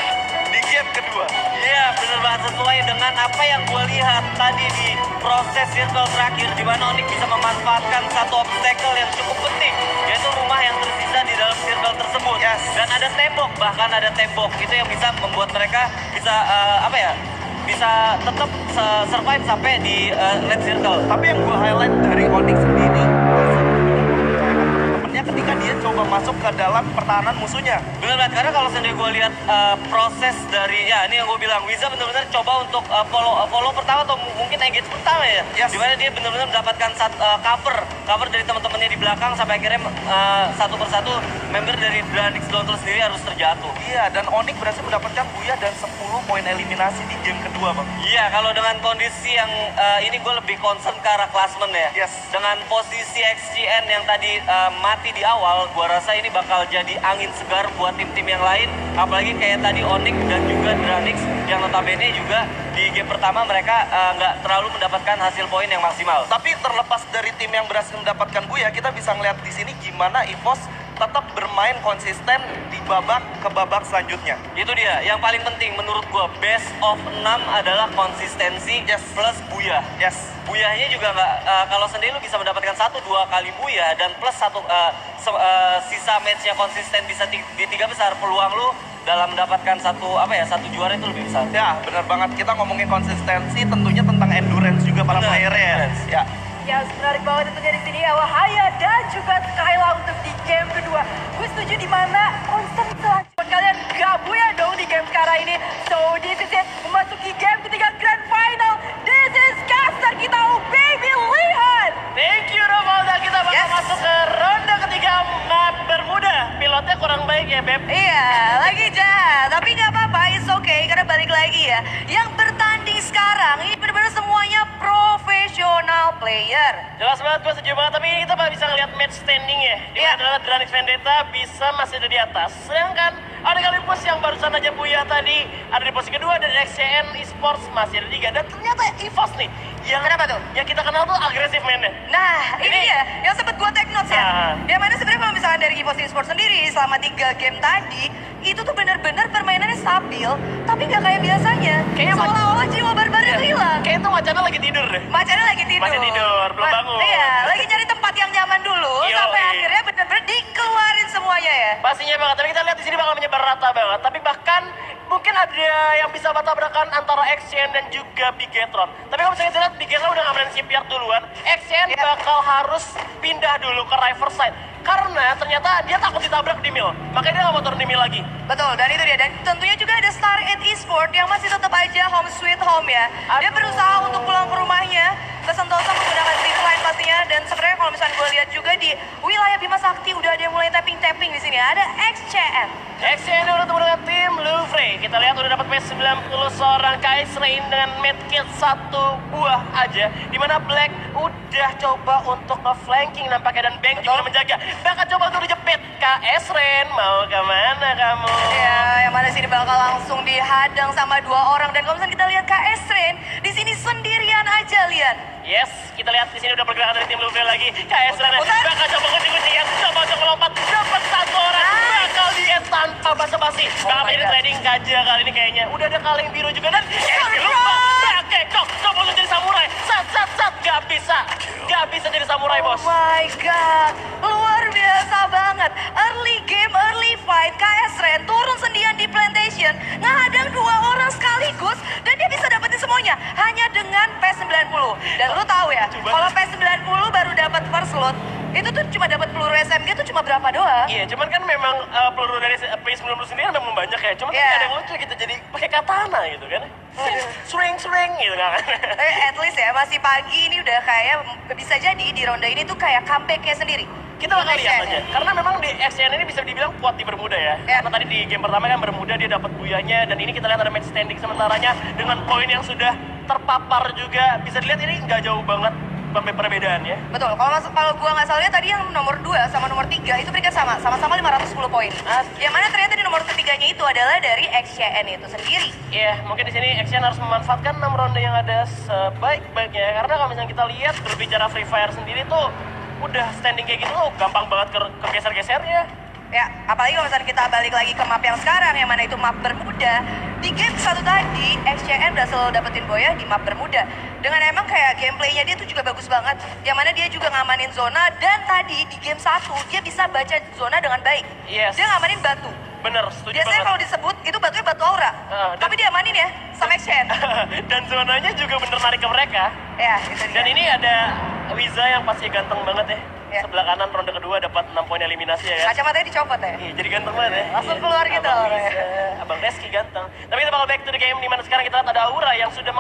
di game kedua. Iya, bener banget, sesuai dengan apa yang gue lihat tadi di proses circle terakhir, di mana Onyx bisa memanfaatkan satu obstacle yang cukup penting, yaitu rumah yang tersisa di dalam circle tersebut. Yes. Dan ada tembok, bahkan ada tembok itu yang bisa membuat mereka bisa bisa tetap survive sampai di red circle. Tapi yang gue highlight dari Onyx sendiri, temennya ketika dia coba masuk ke dalam pertahanan musuhnya. Bener banget, karena kalau sendiri gue lihat proses dari, ya ini yang gue bilang, Wiza bener-bener coba untuk follow pertama atau mungkin engage pertama ya. Yes. Dimana dia bener-bener mendapatkan cover dari teman-temannya di belakang sampai akhirnya satu persatu member dari Dranix Dauntless sendiri harus terjatuh. Iya, dan Onyx berhasil mendapatkan Booyah dan 10 poin eliminasi di game kedua, Bang. Iya, kalau dengan kondisi yang ini gue lebih concern ke arah klasmen ya. Yes. Dengan posisi XGN yang tadi mati di awal, gue rasa ini bakal jadi angin segar buat tim-tim yang lain. Apalagi kayak tadi Onyx dan juga Dranix yang notabene juga di game pertama mereka nggak terlalu mendapatkan hasil poin yang maksimal. Tapi terlepas dari tim yang berhasil mendapatkan Booyah, kita bisa ngeliat di sini gimana EVOS tetap bermain konsisten di babak ke babak selanjutnya. Itu dia, yang paling penting menurut gue, best of 6 adalah konsistensi plus Booyah. Yes. Booyahnya juga nggak, kalau sendiri lu bisa mendapatkan 1-2 kali Booyah dan plus sisa matchnya konsisten bisa di 3 besar, peluang lu dalam mendapatkan satu juara itu lebih besar. Ya, benar banget. Kita ngomongin konsistensi, tentunya tentang endurance juga para Benar, player ya. endurance. Ya. Ya, menarik banget tentunya di sini Wahaya dan juga Skyla untuk di game kedua. Gue setuju di mana concern selanjutnya kalian gak Booyah dong di game sekarang ini. So this is it, memasuki game ketiga grand final. This is caster kita, baby Lihan. Thank you Romalda, kita bakal masuk ke ronde ketiga map Bermuda. Pilotnya kurang baik ya Beb. Iya, lagi jahat. Tapi nggak apa-apa, it's okay. Karena balik lagi ya. Yang bertanding sekarang ini benar-benar semuanya profesional player. Jelas banget, gue setuju banget. Tapi ini kita bisa ngeliat match standing ya. Di mana adalah Dranix Vendetta bisa masih ada di atas. Sedangkan ada Olympus yang barusan aja Booyah tadi ada di posisi kedua, dan XCN Esports masih ada di 3. Dan ternyata EVOS nih, yang Kenapa tuh? Yang kita kenal tuh agresif mainnya. Nah, ini ya yang sempet gue take notes ya. Ah. Yang mana sebenarnya kalau misalkan dari EVOS Esports sendiri selama 3 game tadi itu tuh benar-benar permainannya stabil, tapi nggak kayak biasanya. Kayaknya seolah-olah jiwa barbarnya hilang. Kayaknya tuh Macannya lagi tidur deh. Macannya lagi tidur. Masih tidur, belum bangun. Iya, lagi cari tempat yang nyaman dulu Yoi. sampai akhirnya benar-benar dikeluarin semuanya ya. Pastinya banget, tapi kita lihat di sini bakal menyebar rata banget. Tapi bahkan mungkin ada yang bisa bertabrakan antara XCN dan juga Bigetron. Tapi kalau misalnya kita lihat Bigetron udah ngamanin shipyard duluan, XCN bakal harus pindah dulu ke Riverside. Karena ternyata dia takut ditabrak di mill, makanya dia nggak mau turun di mill lagi. Betul, dan itu dia. Dan tentunya juga ada Star 8 Esport yang masih tetap aja home sweet home ya. Dia Aduh. berusaha untuk pulang ke rumahnya ke Sentosa menggunakan zipline pastinya. Dan sebenarnya kalau misalnya gue lihat juga di wilayah Bima Sakti udah ada yang mulai tapping-tapping di sini. Ada XCN. XCN udah ketemu dengan tim Louvre. Kita lihat udah dapat match 90 seorang KS Rain dengan medkit 1 buah aja. Dimana Black udah coba untuk nge-flanking nampaknya, dan Bang juga udah menjaga. Bakal coba untuk dijepit. KS Rain mau kemana kamu? Ya, yang mana sini bakal langsung dihadang sama 2 orang. Dan kalau misalnya kita lihat KS Rain di sini sendirian aja, Lian. Yes, kita lihat di sini udah pergerakan dari tim Louvre lagi. KS Rain Putar. bakal coba kucing-kucingan, coba untuk melompat, dapat 1 orang. Bakal di-end tanpa basa-basi. Bakal my menjadi God. trading gajah kali ini kayaknya. Udah ada kaleng biru juga, dan lupa. Oke, coba untuk jadi samurai. Sat. Gak bisa jadi samurai, Oh bos. my god, luar biasa banget. Early game, early fight, KS Ren turun sendirian di plantation, ngehadang 2 orang sekaligus, dan dia bisa dapetin semuanya hanya dengan P90. Dan lu tahu ya, kalau P90 baru dapat first loot, itu tuh cuma dapat peluru SMG tuh cuma cuma berapa doang. Iya, cuman kan memang peluru dari P90 sendiri memang banyak ya. Cuman Iya. kan ada yang lucu gitu, jadi pakai katana gitu kan. Swing gitu kan. At least ya masih pagi ini udah kayak bisa jadi di ronde ini tuh kayak comeback-nya sendiri. Kita bakal lihat XCN aja. ya. Karena memang di XCN ini bisa dibilang kuat di Bermuda ya. Ya. Karena tadi di game pertama kan Bermuda dia dapat buyanya, dan ini kita lihat ada match standing sementaranya dengan poin yang sudah terpapar juga. Bisa dilihat ini nggak jauh banget perbedaannya. Betul, kalau gua nggak salah lihat tadi yang nomor 2 sama nomor 3 itu peringkat sama-sama 510 poin. Yang mana ternyata di nomor ketiganya itu adalah dari XCN itu sendiri. Iya, mungkin di sini Action harus memanfaatkan 6 ronde yang ada sebaik-baiknya. Karena kalau misalnya kita lihat berbicara Free Fire sendiri tuh udah standing kayak gitu tuh gampang banget kegeser-geser ya. Ya, apalagi kalau misalnya kita balik lagi ke map yang sekarang, yang mana itu map Bermuda. Di game satu tadi, XCN berhasil dapetin Boya di map Bermuda. Dengan emang kayak gameplaynya dia tuh juga bagus banget. Yang mana dia juga ngamanin zona, dan tadi di game 1 dia bisa baca zona dengan baik. Yes. Dia ngamanin batu. Bener, setuju Biasanya banget. kalau disebut, itu batunya batu aura. Dan- Tapi dia amanin ya, sama XCN. Dan zonanya juga bener narik ke mereka. Ya, itu dia. Dan ini ada Wiza yang pasti ganteng banget ya. Ya. Sebelah kanan ronde kedua dapat 6 poin eliminasi ya. Kacamatanya dicopot ya. Iya, jadi ganteng banget ya. Langsung Iya. keluar gitu Abang loh, Wiza, Abang Reski ganteng. Tapi kita bakal back to the game, dimana sekarang kita lihat ada Aura yang sudah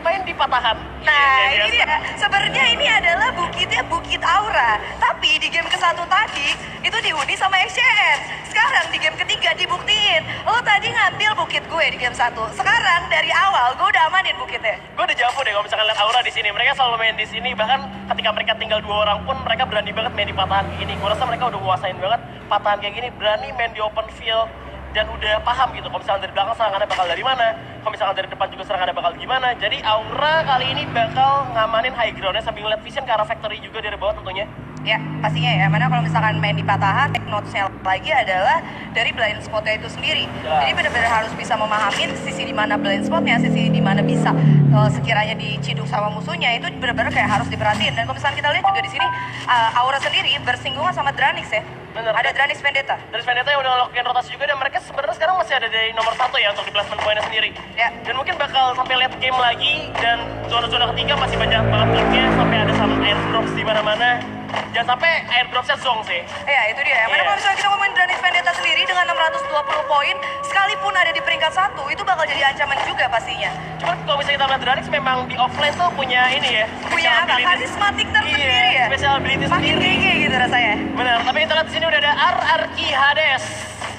main di patahan. Nah, Iya, ini dia. Sebenarnya ini adalah bukitnya Bukit Aura. Tapi di game ke-1 tadi, itu dihuni sama XCN. Sekarang di game ketiga dibuktiin. Lo tadi ngambil bukit gue di game 1. Sekarang dari awal gue udah amanin bukitnya. Gue udah jauh deh kalau misalkan lihat Aura di sini. Mereka selalu main di sini, bahkan ketika mereka tinggal 2 orang pun mereka berani banget main di patahan kayak gini. Gue rasa mereka udah nguasain banget patahan kayak gini, berani main di open field dan udah paham gitu. Kalau misalkan dari belakang serangannya bakal dari mana, kalau misalkan dari depan juga serangannya bakal gimana. Jadi Aura kali ini bakal ngamanin high groundnya sambil ngeliat vision ke arah factory juga dari bawah tentunya. Ya, pastinya ya. Mana kalau misalkan main di patahan, take notes-nya lagi adalah dari blind spot-nya itu sendiri. Ya. Jadi benar-benar harus bisa memahamin sisi di mana blind spot-nya, sisi di mana bisa sekiranya diciduk sama musuhnya, itu benar-benar kayak harus diperhatiin. Dan kalau misalkan kita lihat juga di sini, Aura sendiri bersinggungan sama Dranix ya. Bener. Ada Dranix Vendetta. Dari Vendetta yang udah ngelakuin rotasi juga, dan mereka sebenarnya sekarang masih ada di nomor 1 ya untuk di placement poinnya sendiri. Ya. Dan mungkin bakal sampai late game lagi, dan zona-zona ketiga masih banyak banget game sampai ada sama airdrops di mana-mana. Jangan sampai airdropnya zong sih. Ya, itu dia. Yang mana Iya. kalau misalnya kita ngomongin Dranix Vendetta sendiri dengan 620 poin, sekalipun ada di peringkat 1, itu bakal jadi ancaman juga pastinya. Cuman kalau misalnya kita lihat Dranix memang di offline tuh punya ini ya. Punya special apa? ability. Karismatik tersendiri Iya, ya. special ability Makin sendiri. gege gitu rasanya. Benar, tapi kita lihat di sini udah ada RRQ Hades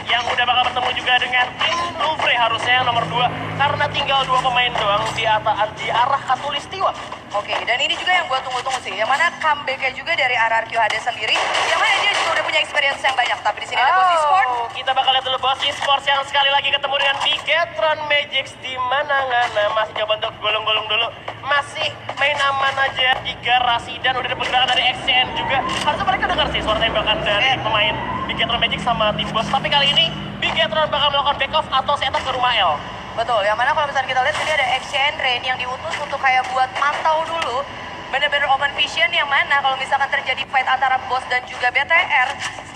yang udah bakal bertemu juga dengan Tim Louvre harusnya yang nomor 2, karena tinggal 2 pemain doang di arah Katulistiwa. Oke, dan ini juga yang gue tunggu-tunggu sih. Yang mana comeback-nya juga dari RRQ Hades sendiri. Yang mana dia juga udah punya experience yang banyak. Tapi di sini ada Boss Esports. Kita bakal lihat dulu Boss Esports yang sekali lagi ketemu dengan Bigetron Magic di mana ngana. Masih coba untuk golong-golong dulu. Masih main aman aja di garasi, dan udah ada pergerakan dari XCN juga. Harusnya mereka dengar sih suara tembakan dari pemain Bigetron Magic sama tim Boss. Tapi kali ini Bigetron bakal melakukan back off atau setup ke rumah L. Betul, yang mana kalau misalnya kita lihat ini ada XCN Rain yang diutus untuk kayak buat mantau dulu. Bener-bener open vision yang mana kalau misalkan terjadi fight antara Boss dan juga BTR,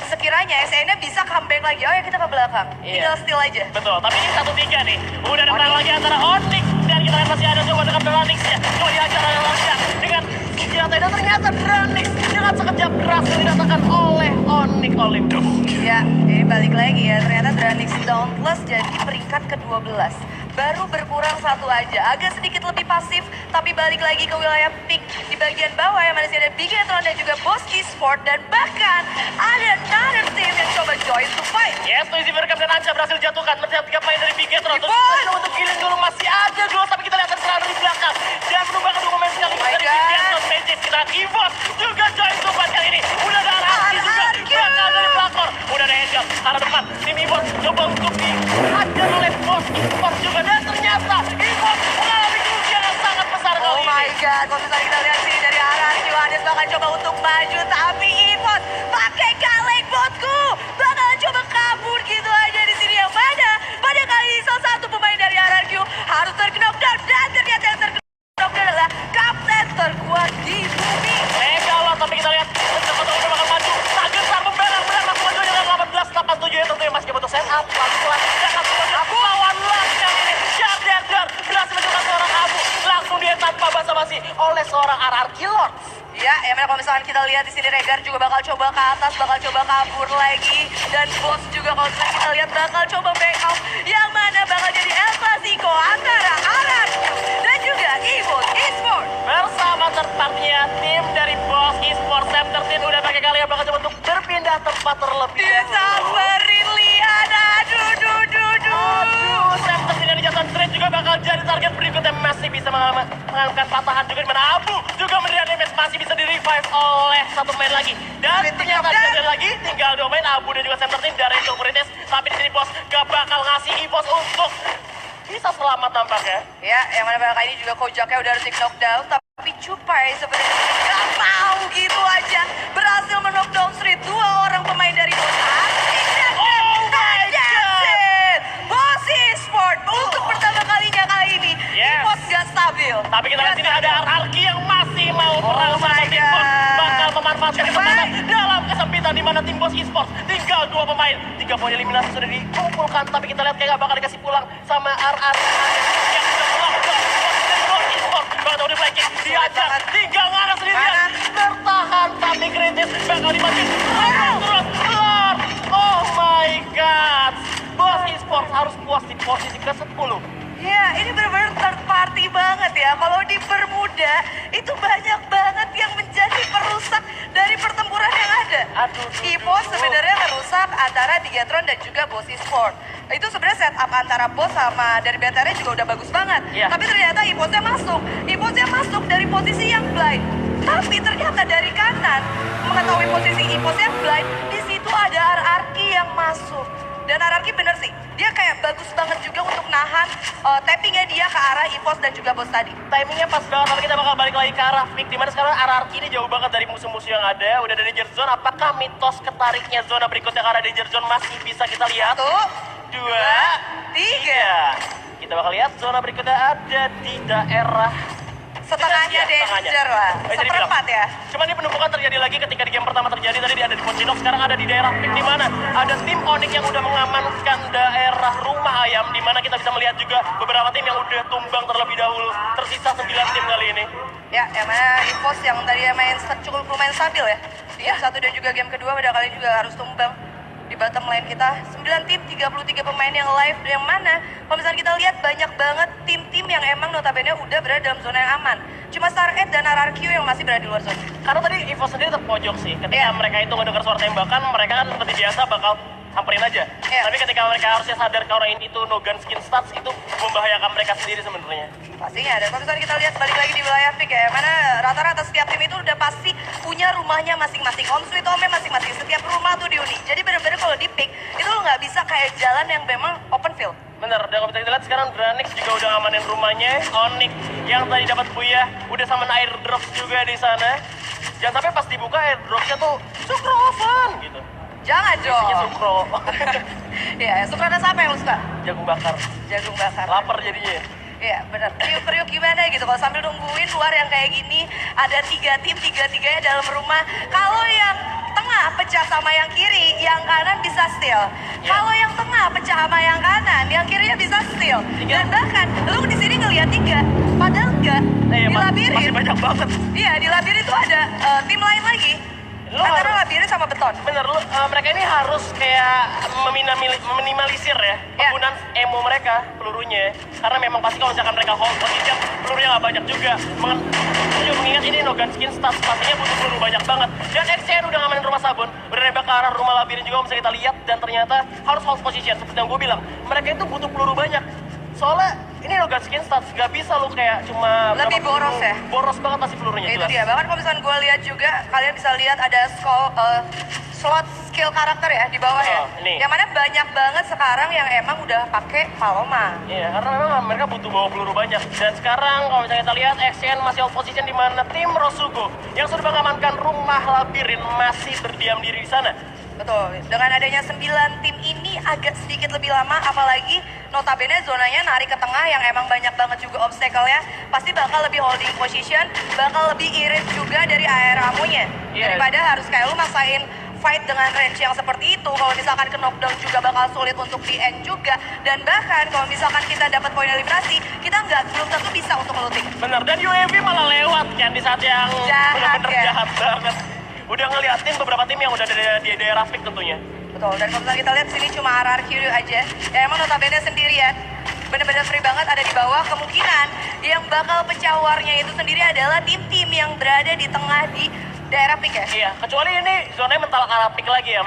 sekiranya XCN-nya bisa comeback lagi. Oh ya, kita ke belakang. Iya. Tinggal steal aja. Betul, tapi ini 1-3 nih. Udah ada perang lagi antara Onyx, dan kita lihat masih ada coba dekat Dranix ya. Coba dihajar oleh Lancar dengan senjata, dan ternyata Dranix dengan sekejap berhasil didatakan oleh Onyx Olympus. Ya, ini balik lagi ya. Ternyata Dranix Dauntless jadi peringkat ke-12. Baru berkurang 1 aja. Agak sedikit lebih pasif, tapi balik lagi ke wilayah peak di bagian bawah yang masih ada Bigetron dan juga Boss Esports, dan bahkan ada another team yang coba join to fight. Yes, Noisy Verkam dan Anca berhasil dijatuhkan. Melihat 3 pemain dari Bigetron. Terus Ibon! untuk killing dulu masih ada dulu, tapi kita lihat serangan dari belakang. Dan menumbangkan 2 pemain sekali Oh my dari God. Bigetron Magic. Kita lihat Ibon juga join to fight kali ini. Udah ada Araki juga. Araki! Bakal dari pelakor. Udah ada Angel. Arah depan. Tim Ibon coba untuk dihajar oleh Boss Esports juga. Dan ternyata Ibon mengalami kerugian yang sangat besar kali Oh ini. my god, kalau misalnya kita lihat sini dari RRQ Hades bakal coba untuk maju, tapi Ivon pakai kaleng botku bakal coba kabur gitu aja di sini, yang mana pada kali ini salah satu pemain dari RRQ harus terknockdown, dan ternyata yang terknockdown adalah kapten terkuat di bumi. Legal loh, tapi kita lihat cepat udah bakal maju. Tak gentar membelang, benar langsung maju dengan 18-87 ya tentunya masih butuh set up. Pelan-pelan dan langsung maju. Lawan lagi yang ini. Dar berhasil mencoba seorang Abu. Langsung dia tanpa basa-basi oleh seorang RRQ Lords. Ya, yang mana kalau misalkan kita lihat di sini Regar juga bakal coba ke atas, bakal coba kabur lagi, dan Boss juga kalau misalkan kita lihat bakal coba backup, yang mana bakal jadi El Clasico antara RRQ dan juga EVOS Esports. Bersama third party-nya tim dari Boss Esports, Sam 13 udah pakai kalian bakal coba untuk berpindah tempat terlebih dahulu. Disamperin Lian, Aduh, Sam 13 dari Jason Street juga bakal jadi target berikutnya, masih bisa mengalahkan patahan juga dimana Abu juga melihat damage, masih bisa di revive oleh satu main lagi. Dan ternyata ada lagi, tinggal 2 main Abu dan juga Sam 13 dari Sulfuritis. Tapi di sini Boss gak bakal ngasih EVOS untuk bisa selamat nampaknya. Ya, yang mana kali ini juga Kojaknya udah harus di knockdown, tapi Cupai sebenarnya gak mau gitu aja berhasil men-knockdown Street 2 orang pemain dari Boss. Oh my God! Boss Esports untuk pertama kalinya kali ini, Yes. EVOS gak stabil. Tapi kita lihat sini ada RRQ yang masih mau perang sama my tim Boss. God. Bakal memanfaatkan Cupai. kesempatan dalam kesempitan di mana tim Boss Esports tinggal 2 pemain. 3 poin eliminasi sudah dikumpulkan, tapi kita lihat kayak gak bakal dikasih pulang sama RRQ yang sudah melakukan Boss Esports. Bakal di flanking, diajak, tinggal ngarah sendirian. Bertahan, tapi kritis bakal dibanting. Terus, keluar. Oh my God. Boss Esports harus puas di posisi ke-10. Ya, ini benar-benar third party banget ya. Kalau dipermudah, itu banyak banget yang menjadi perusak dari pertempuran yang ada. Aduh. EVOS sebenarnya merusak antara Digatron dan juga Boss Esports. Itu sebenarnya setup antara Boss sama dari BTR juga udah bagus banget. Iya. Tapi ternyata EVOS-nya masuk. EVOS-nya masuk dari posisi yang blind. Tapi ternyata dari kanan, mengetahui posisi EVOS yang blind, di situ ada RRQ yang masuk. Dan RRQ bener sih, dia kayak bagus banget juga untuk nahan tappingnya dia ke arah EVOS dan juga Boss tadi. Timingnya pas banget, tapi kita bakal balik lagi ke arah Vic. Dimana sekarang RRQ ini jauh banget dari musuh-musuh yang ada. Udah ada danger zone, apakah mitos ketariknya zona berikutnya ke arah danger zone masih bisa kita lihat? 1, 2, 3. Kita bakal lihat zona berikutnya ada di daerah setengahnya danger lah, seperempat ya. Cuman ini penumpukan terjadi lagi ketika di game pertama terjadi. Tadi ada di Poncinok, sekarang ada di daerah Vic, di mana ada tim Onyx yang udah mengamankan daerah rumah ayam, di mana kita bisa melihat juga beberapa tim yang udah tumbang terlebih dahulu. Tersisa 9 tim kali ini. Ya, yang mana EVOS yang tadi main cukup lumayan stabil ya. Di game 1 dan juga game kedua pada kali juga harus tumbang. Di bottom line kita 9 tim, 33 pemain yang live, yang mana kalau misalnya kita lihat banyak banget tim-tim yang emang notabene udah berada dalam zona yang aman. Cuma Star8 dan RRQ yang masih berada di luar zona. Karena tadi EVOS sendiri terpojok sih. Ketika mereka itu mendengar suara tembakan, mereka kan seperti biasa bakal samperin aja. Tapi ketika mereka harusnya sadar kalau ini itu no gun skin stats, itu membahayakan mereka sendiri sebenarnya. Pastinya, dan kalau misalnya kita lihat balik lagi di wilayah Vic ya, mana rata-rata setiap tim itu udah pasti punya rumahnya masing-masing, home sweet home-nya masing-masing, setiap rumah tuh diuni. Jadi bener-bener kalau di pick, itu lo nggak bisa kayak jalan yang memang open field. Bener, dan kalau kita lihat sekarang Dranix juga udah ngamanin rumahnya. Onyx yang tadi dapat Buyah, udah sama airdrop juga di sana. Jangan sampai pas dibuka airdropnya tuh Sukro oven gitu. Jangan dong. Isinya Sukro. Ya, suka ada siapa yang lo suka? Jagung bakar. Jagung bakar. Lapar jadinya. Iya benar. Periuk gimana gitu kalau sambil nungguin luar yang kayak gini ada 3 tim, 3-3-nya dalam rumah. Kalau yang tengah pecah sama yang kiri, yang kanan bisa steal. Kalau yang tengah pecah sama yang kanan, yang kirinya bisa steal. Dan bahkan lu di sini ngeliat 3, padahal enggak. Di labirin. Masih banyak banget. Iya, di labirin itu ada tim lain lagi. Antara labirin sama beton. Bener, mereka ini harus kayak meminimalisir ya penggunaan ammo mereka, pelurunya. Karena memang pasti kalau misalkan mereka hold position, pelurunya nggak banyak juga. Mengingat ini no gun skin stats, pastinya butuh peluru banyak banget. Dan XCN udah ngamanin rumah sabun, udah nembak ke arah rumah labirin juga bisa kita lihat. Dan ternyata harus hold position, seperti yang gue bilang. Mereka itu butuh peluru banyak. Soalnya ini no gun skin stats, gak bisa lu kayak cuma lebih boros ya? Boros banget pasti pelurunya. Itu dia, bahkan kalau misalnya gue lihat juga, kalian bisa lihat ada slot skill karakter ya di bawah ya. Ini. Yang mana banyak banget sekarang yang emang udah pakai Paloma. Iya, karena memang mereka butuh bawa peluru banyak. Dan sekarang kalau misalnya kita lihat, XCN masih hold position di mana tim Rosugo yang sudah mengamankan rumah labirin masih berdiam diri di sana. Betul, dengan adanya 9 tim ini agak sedikit lebih lama, apalagi notabene zonanya narik ke tengah yang emang banyak banget juga obstacle-nya, pasti bakal lebih holding position, bakal lebih irit juga dari air amonya. Daripada harus kayak lu maksain fight dengan range yang seperti itu, kalau misalkan ke knockdown juga bakal sulit untuk di end juga. Dan bahkan kalau misalkan kita dapat poin eliminasi, kita belum tentu bisa untuk ngeluting. Bener, dan UAV malah lewat kan di saat yang Jahat, bener-bener ya. jahat banget. Udah ngeliatin beberapa tim yang udah ada di daerah pick tentunya. Betul, dan kalau misalnya kita lihat sini cuma RRQ aja. Ya emang notabene sendirian. Bener-bener free banget ada di bawah. Kemungkinan yang bakal pecah warnya itu sendiri adalah tim-tim yang berada di tengah di daerah pick ya. Iya, kecuali ini zonanya mental ke arah pick lagi ya.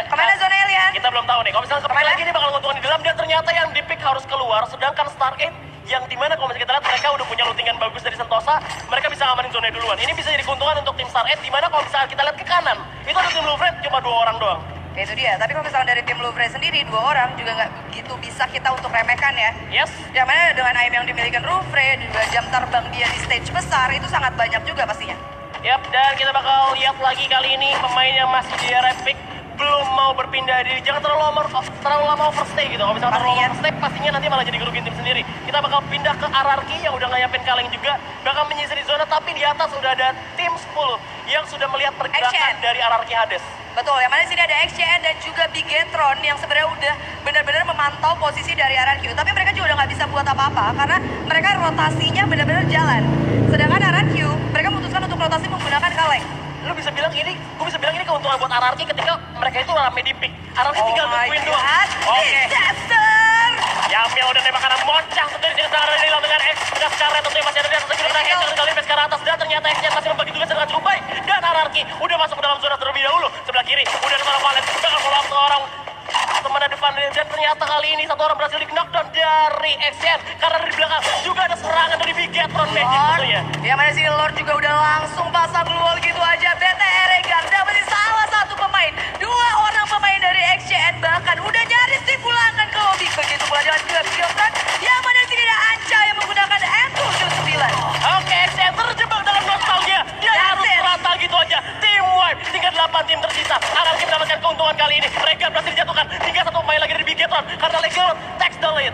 Kemana zona Elian? Kita belum tahu nih. Kalau misalnya ke pick Kemana? lagi ini bakal menguntungkan di dalam, dan ternyata yang di pick harus keluar. Sedangkan Star 8 yang dimana kalau misalnya kita lihat mereka udah punya lootingan bagus dari Sentosa, mereka bisa ngamanin zona duluan. Ini bisa jadi keuntungan untuk tim Star 8, dimana kalau misalnya kita lihat ke kanan, itu ada tim Louvre cuma 2 orang doang. Ya, itu dia, tapi kalau misalnya dari tim Louvre sendiri 2 orang juga nggak begitu bisa kita untuk remehkan ya. Yes. Yang mana dengan aim yang dimiliki Louvre, juga jam terbang dia di stage besar, itu sangat banyak juga pastinya. Yap, dan kita bakal lihat lagi kali ini pemain yang masih di area pick belum mau berpindah diri. Jangan terlalu lama overstay gitu. Kalau misalnya terlalu lama overstay, pastinya nanti malah jadi kerugian tim sendiri. Kita bakal pindah ke Ararki yang udah ngeyampin kaleng juga, bakal menyisir di zona, tapi di atas udah ada tim 10 yang sudah melihat pergerakan Action. dari Ararki Hades. Betul, yang mana di sini ada XCN dan juga Bigetron yang sebenarnya udah benar-benar memantau posisi dari RRQ. Tapi mereka juga udah nggak bisa buat apa-apa karena mereka rotasinya benar-benar jalan. Sedangkan RRQ, mereka memutuskan untuk rotasi menggunakan kaleng. Gue bisa bilang ini keuntungan buat Ararki ketika mereka itu rame di pick. Ararki tinggal nungguin doang. Oke. Disaster! Yamil udah nembak kanan moncang tentu di sekitar arah hilang dengan X. Dengan Scarlet tentunya masih ada di atas lagi dengan X. Kali ini ke atas dan ternyata X masih membagi tugas dengan cukup baik. Dan Ararki udah masuk ke dalam zona terlebih dahulu. Sebelah kiri udah ada seorang Valet. Dengan follow up seorang teman depan, dan ternyata kali ini 1 orang berhasil di knockdown dari XN karena dari belakang juga ada serangan dari Bigetron Magic tentunya. Yang mana sini Lord juga udah langsung pasang wall gitu aja. BTR Regar dapetin salah satu pemain. 2 orang pemain dari XCN bahkan udah nyaris dipulangkan ke lobby. Begitu pula dengan Bigetron yang mana sini ada Anca yang menggunakan M79. Oke, XN terjebak dalam nostalgia. Dia harus rata gitu aja. Tim wipe, tinggal 8 tim tersisa. Ararki mendapatkan keuntungan kali ini. Regar berhasil dijatuhkan. Tinggal 1 pemain lagi dari Bigetron karena Legal takes the lead.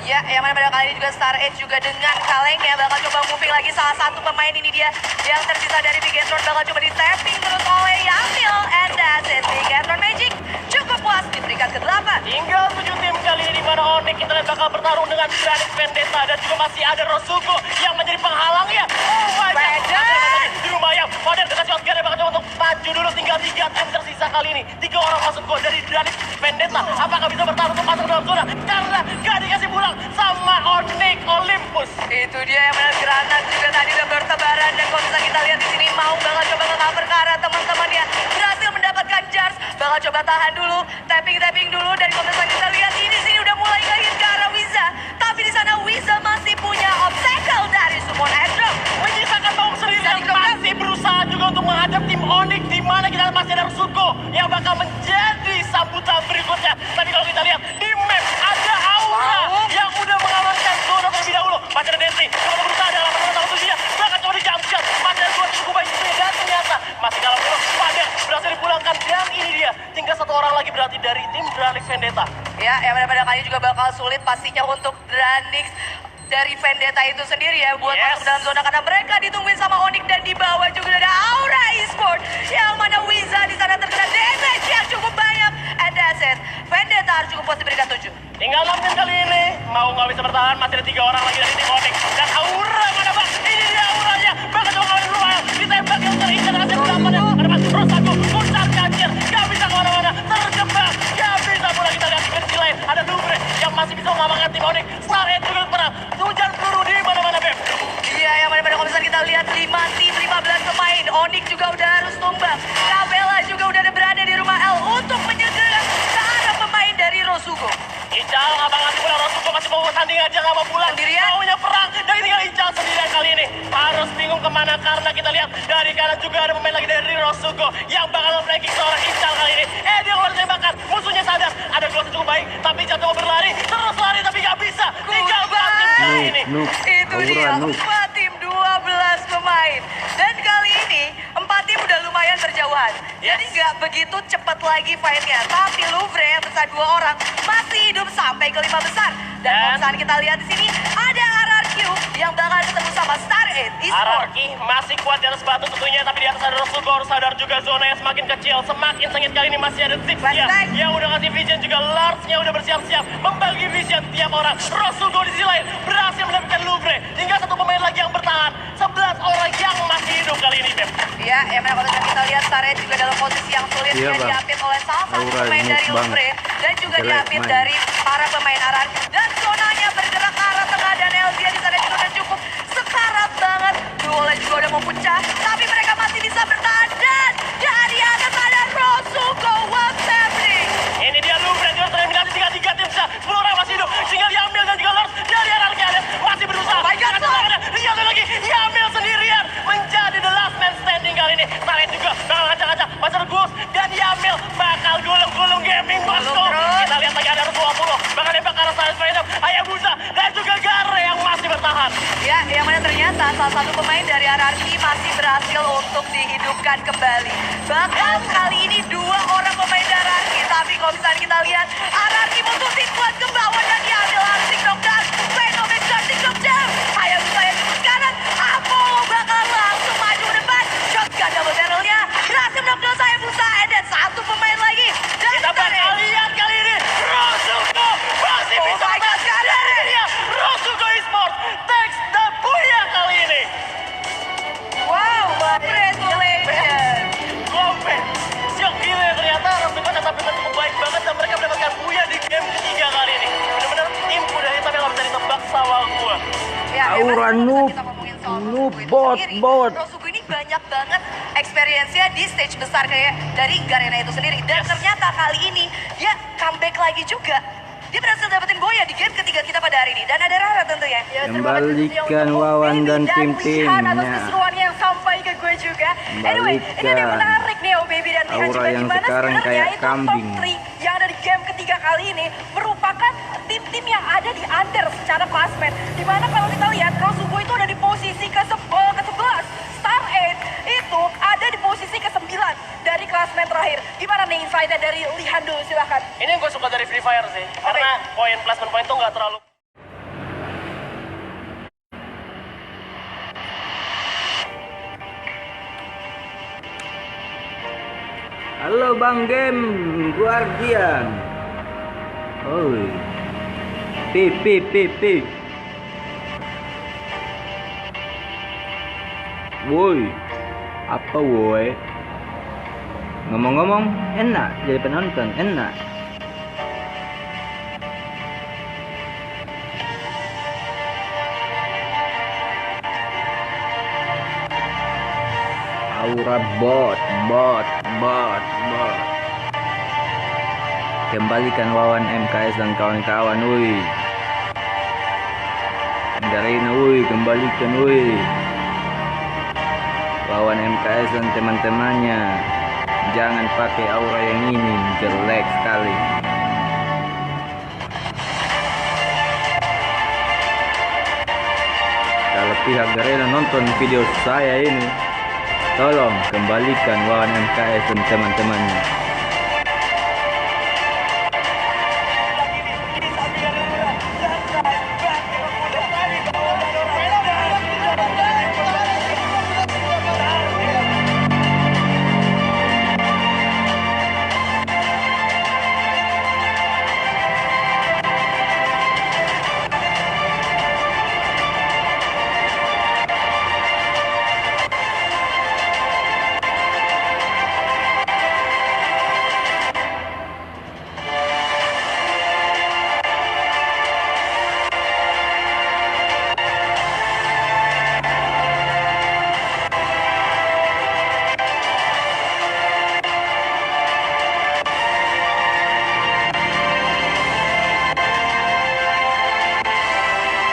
Iya, yang mana pada kali ini juga Star Edge juga dengan kalengnya bakal coba moving lagi salah satu pemain ini dia yang tersisa dari Bigetron bakal coba di-tapping terus oleh Yamil, and that's it. Bigetron Magic cukup puas di peringkat ke-8. Tinggal 7 tim kali ini, di mana Onyx kita lihat bakal bertarung dengan Granit Vendetta, dan juga masih ada Rosugo yang menjadi penghalangnya. Oh my god. Di rumah yang Fader dengan shotgun yang bakal coba untuk maju dulu. Tinggal 3 tim tersisa kali ini. 3 orang masuk gol dari Granit Vendetta. Apakah bisa bertarung untuk masuk dalam zona? Karena gak dikasih pulang sama Onyx Olympus. Itu dia yang mana granat juga tadi udah bertebaran, dan kalau bisa kita lihat di sini mau bakal coba nge-cover ke arah teman-temannya. Berhasil mendapatkan Jars, bakal coba tahan dulu, tapping dulu, dan kalau misalnya kita lihat ini sini udah mulai ngehit ke arah Wiza. Tapi di sana Wiza masih punya obstacle dari Summon Airdrop. Menyisakan Bawang Sendiri yang masih berusaha juga untuk menghadap tim Onyx, di mana kita masih ada Rosugo yang bakal menjadi sambutan berikutnya. Tapi kalau kita lihat di map ada Aura yang udah mengamankan zona terlebih dahulu. Masih ada Dentri, coba berusaha dalam 8-7-nya, bahkan coba di jump shot. Masih ada 2 cukup baik juga, dan ternyata masih kalah terus. Padahal berhasil dipulangkan, dan ini dia tinggal 1 orang lagi berarti dari tim Granit Vendetta. Ya, yang pada kali juga bakal sulit pastinya untuk Dranix dari Vendetta itu sendiri ya buat masuk dalam zona, karena mereka ditungguin sama Onyx, dan di bawah juga ada Aura Esport yang mana Wiza di sana terkena damage yang cukup banyak, and that's it. Vendetta harus cukup puas di peringkat 7. Tinggal 6 tim kali ini, mau nggak bisa bertahan, masih ada 3 orang lagi dari tim Onyx. Dan Aura mana bang? Ini dia Auranya, bakal coba ngawin dulu, ditembak yang terincar dengan selamatnya. Ada mas Rosago, putar kancir, nggak bisa kemana-mana, terjebak, nggak bisa pula. Kita lihat di sisi lain, ada Louvre yang masih bisa mengamankan tim Onyx. Star Edge juga pernah, hujan peluru di mana-mana, Beb. Iya, yang mana kalau misalnya kita lihat 5 tim, 15 pemain, Onyx juga udah harus tumbang. Kabela juga udah ada berada di rumah L untuk menyegera ke arah pemain dari Rosugo. Ical nggak bakal ngasih pulang, Rosugo masih mau tanding aja, nggak mau pulang. Sendirian? Maunya perang, dan tinggal Ical sendirian kali ini. Harus bingung kemana, karena kita lihat dari kanan juga ada pemain lagi dari Rosugo yang bakal nge-flanking seorang Ical kali ini. Dia keluar tembakan, musuhnya sadar, ada close cukup baik, tapi Ical coba berlari, terus lari tapi nggak bisa. Tinggal 4 tim kali ini. Itu dia, 4 tim, 12 pemain. Dan kali ini 4 tim udah lumayan berjauhan. Jadi nggak begitu cepat lagi fight-nya. Tapi Louvre yang besar 2 orang masih hidup sampai ke 5 besar. Dan kalau misalnya kita lihat di sini ada RRQ yang bakal ketemu sama Star 8 Esports. Ararki masih kuat di atas batu tentunya, tapi di atas ada Rosugo, harus sadar juga zona yang semakin kecil, semakin sengit kali ini masih ada Six ya, yang udah ngasih vision juga, Lords-nya udah bersiap-siap membagi vision tiap orang. Rosugo di sisi lain berhasil mendapatkan Louvre, hingga satu pemain lagi yang bertahan, 11 orang yang masih hidup kali ini, Beb. Ya, yang mana kalau kita lihat Star 8 juga dalam posisi yang sulit, Iya, dia Bang. diapit oleh salah satu Aura pemain dari smooth Louvre dan juga Jelek diapit main. dari para pemain Ararki. Dan zonanya bergerak ke arah tengah dan LG di sana juga udah cukup sekarat banget. Duelnya juga udah mau pecah, tapi mereka masih bisa bertahan dan dari atas ada Rosugo. What's happening? Ini dia Louvre, dia harus tereliminasi 3-3 tim sisa, 10 orang masih hidup, tinggal diambil dan juga Lords dari Ararki ada masih berusaha. Oh my God, Lihat lagi, diambil sendirian, menjadi the last man standing kali ini. Saren juga bakal ngacak-ngacak, masih ada Gus dan diambil, bakal gulung-gulung gaming bosku. terus. Kita lihat lagi ada 20, bakal nembak ke arah Saren Freedom, Hayabusa dan juga Gare yang masih bertahan. Ya, yang mana ternyata salah satu pemain dari Ararki masih berhasil untuk dihidupkan kembali. Bahkan kali ini 2 orang pemain dari Ararki, tapi kalau misalnya kita lihat Ararki mutusin buat ke bawah dan diambil Arctic Knockdown. Fenomix Arctic Knockdown. Hayabusa yang cukup kanan, Apollo bakal langsung maju ke depan. Shotgun double barrelnya berhasil knockdown Hayabusa, and then satu pemain lagi. Dan Kita bakal lihat kali ini Rosugo masih Oh bisa my God, bertahan. Gare! Ini dia Rosugo Esports takes the Booyah kali ini. wow, congratulations. Gope, siok gila ya ternyata Rosugo tetap dengan cukup baik banget dan mereka mendapatkan Booyah di game ketiga kali ini. Benar-benar tim kuda hitam yang gak bisa ditebak sama gua. Ya, Aura memang kalau noob, kita ngomongin soal noob, Rosugo itu bot, sendiri, bot. Rosugo ini banyak banget experience-nya di stage besar kayak dari Garena itu sendiri. Dan ternyata kali ini dia comeback lagi juga. Dia berhasil dapetin Booyah di game ketiga kita pada hari ini. Dan ada Rara tentunya. Ya, terima kasih tentunya Kembalikan untuk Wawan Baby dan Lihan tim-timnya. atas keseruannya yang sampai ke gue juga. Anyway, ini ada yang Kembalikan menarik nih, Baby dan Lihan Aura juga. yang Gimana sekarang sebenarnya kayak itu kambing. top 3 yang ada di game ketiga kali ini merupakan tim-tim yang ada di under secara klasmen. Dimana kalau kita lihat Rosugo itu ada di posisi ke-11, Star 8 itu ada di posisi ke-9 dari klasmen terakhir. Gimana nih insight-nya dari Lihan dulu, silahkan. Ini yang gue suka dari Free Fire sih, karena poin placement poin tuh nggak terlalu. Halo Bang Game Guardian. Oi. Pi. Woi. Apa woi? Ngomong-ngomong, enak jadi penonton, enak. Aura bot. Kembalikan Wawan MKS dan kawan-kawan, woi. Garena, woi, kembalikan, woi. Wawan MKS dan teman-temannya. Jangan pakai aura yang ini, jelek sekali. Kalau pihak Garena nonton video saya ini, tolong kembalikan Wawan MKS dan teman-temannya.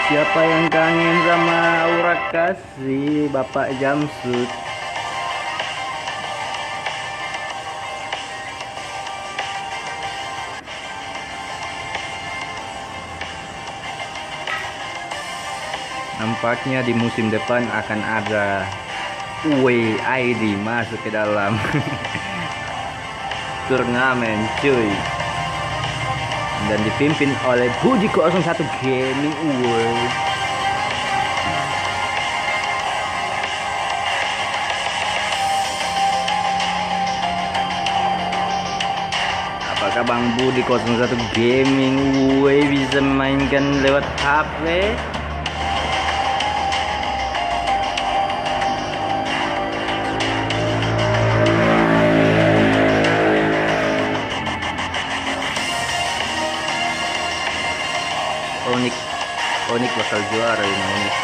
Siapa yang kangen sama Aura Kasih, Bapak Jamsud? Nampaknya di musim depan akan ada WID masuk ke dalam turnamen, cuy. Dan dipimpin oleh Buji 01 Gaming. Abang Budi 01 Gaming. Woi, bisa mainkan lewat HP. Onyx bakal juara ini, Onyx.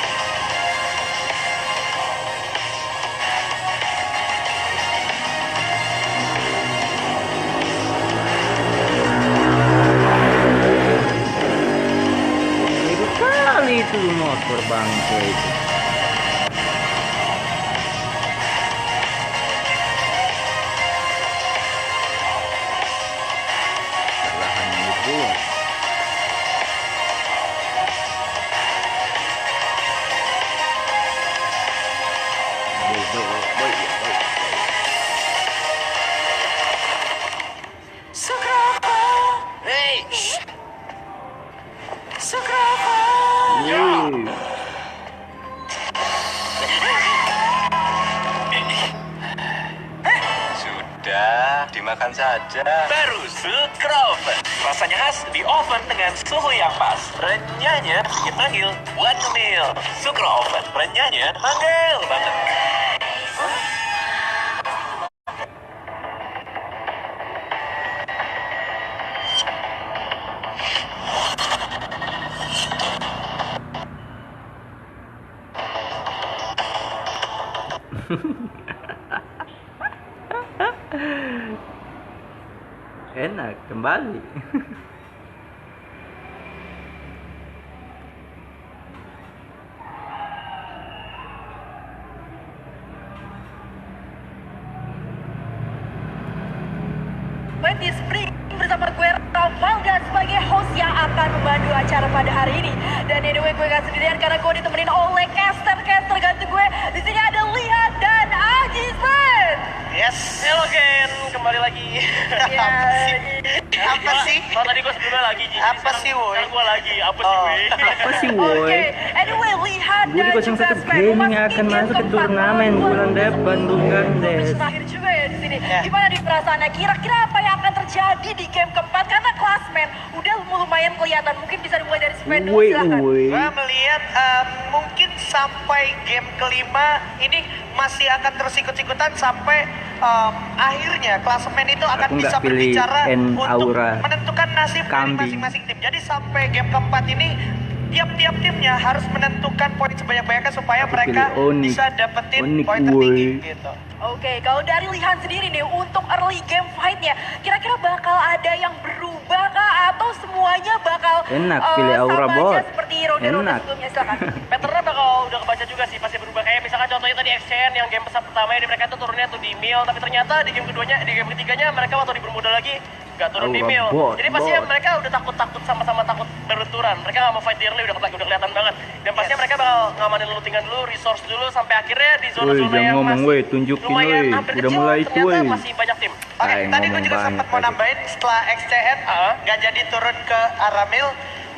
Itu kali itu motor bangke itu. Kesalahan itu. Sudah, dimakan saja. Baru Sukroven. Rasanya khas di oven dengan suhu yang pas. Renyahnya bikin manggil buat ngemil. Sukroven, renyahnya manggil banget. Enak kembali. Di Spring bersama gue Rafael dan sebagai host yang akan membantu acara pada hari ini. Dan anyway gue gak sendirian karena gue ditemenin oleh caster ganti gue. Di sini ada Lihat dan Ajisen. Yes. Hello Ken, kembali lagi. Ya, Apa sih? Oh tadi gue sebelumnya lagi Ji. Apa sih, woi? Sekarang gue lagi, apa sih woi? Apa sih, Oke, woi? anyway Lihat Budi dan juga 01 Sven Gaming memasuki akan game masuk ke keempat turnamen lawan bulan depan, bukan match Des. terakhir juga ya di sini. Ya. Gimana nih perasaannya? Kira-kira apa yang akan terjadi di game keempat? Karena klasmen udah lumayan kelihatan. Mungkin bisa dimulai dari Sven dulu, Woi, silakan. woi. Gua melihat mungkin sampai game kelima ini masih akan terus ikut-ikutan sampai akhirnya klasemen itu akan Aku nggak bisa pilih berbicara N untuk Aura menentukan nasib dari kambing. masing-masing tim. Jadi sampai game keempat ini tiap-tiap timnya harus menentukan poin sebanyak-banyaknya supaya Aku mereka pilih Onyx. bisa dapetin Onyx, poin tertinggi woi. gitu. Oke, kalau dari Lihan sendiri nih untuk early game fight-nya, kira-kira bakal ada yang berubah kah atau semuanya bakal Enak, pilih Aura sama bot. aja seperti ronde-ronde Enak. sebelumnya? Silakan. Patternnya bakal udah kebaca juga sih, pasti berubah. Kayak misalkan contohnya tadi XCN yang game pertama di mereka tuh turunnya tuh di mil, tapi ternyata di game keduanya, di game ketiganya mereka waktu dipermudah lagi nggak turun di Aura mil. bot, Jadi pasti bot. mereka udah takut sama-sama takut berbenturan. Mereka nggak mau fight di early, udah kelihatan banget. Dan pastinya mereka bakal ngamanin lootingan dulu, resource dulu sampai akhirnya di Woi, zona-zona jangan yang ngomong, masih woi, tunjukin, lumayan woi. hampir Udah kecil, mulai itu, ternyata woi. masih banyak tim. Oke, Ay, tadi gue ngomong juga banget sempat mau tadi. nambahin setelah XCN nggak jadi turun ke arah mil,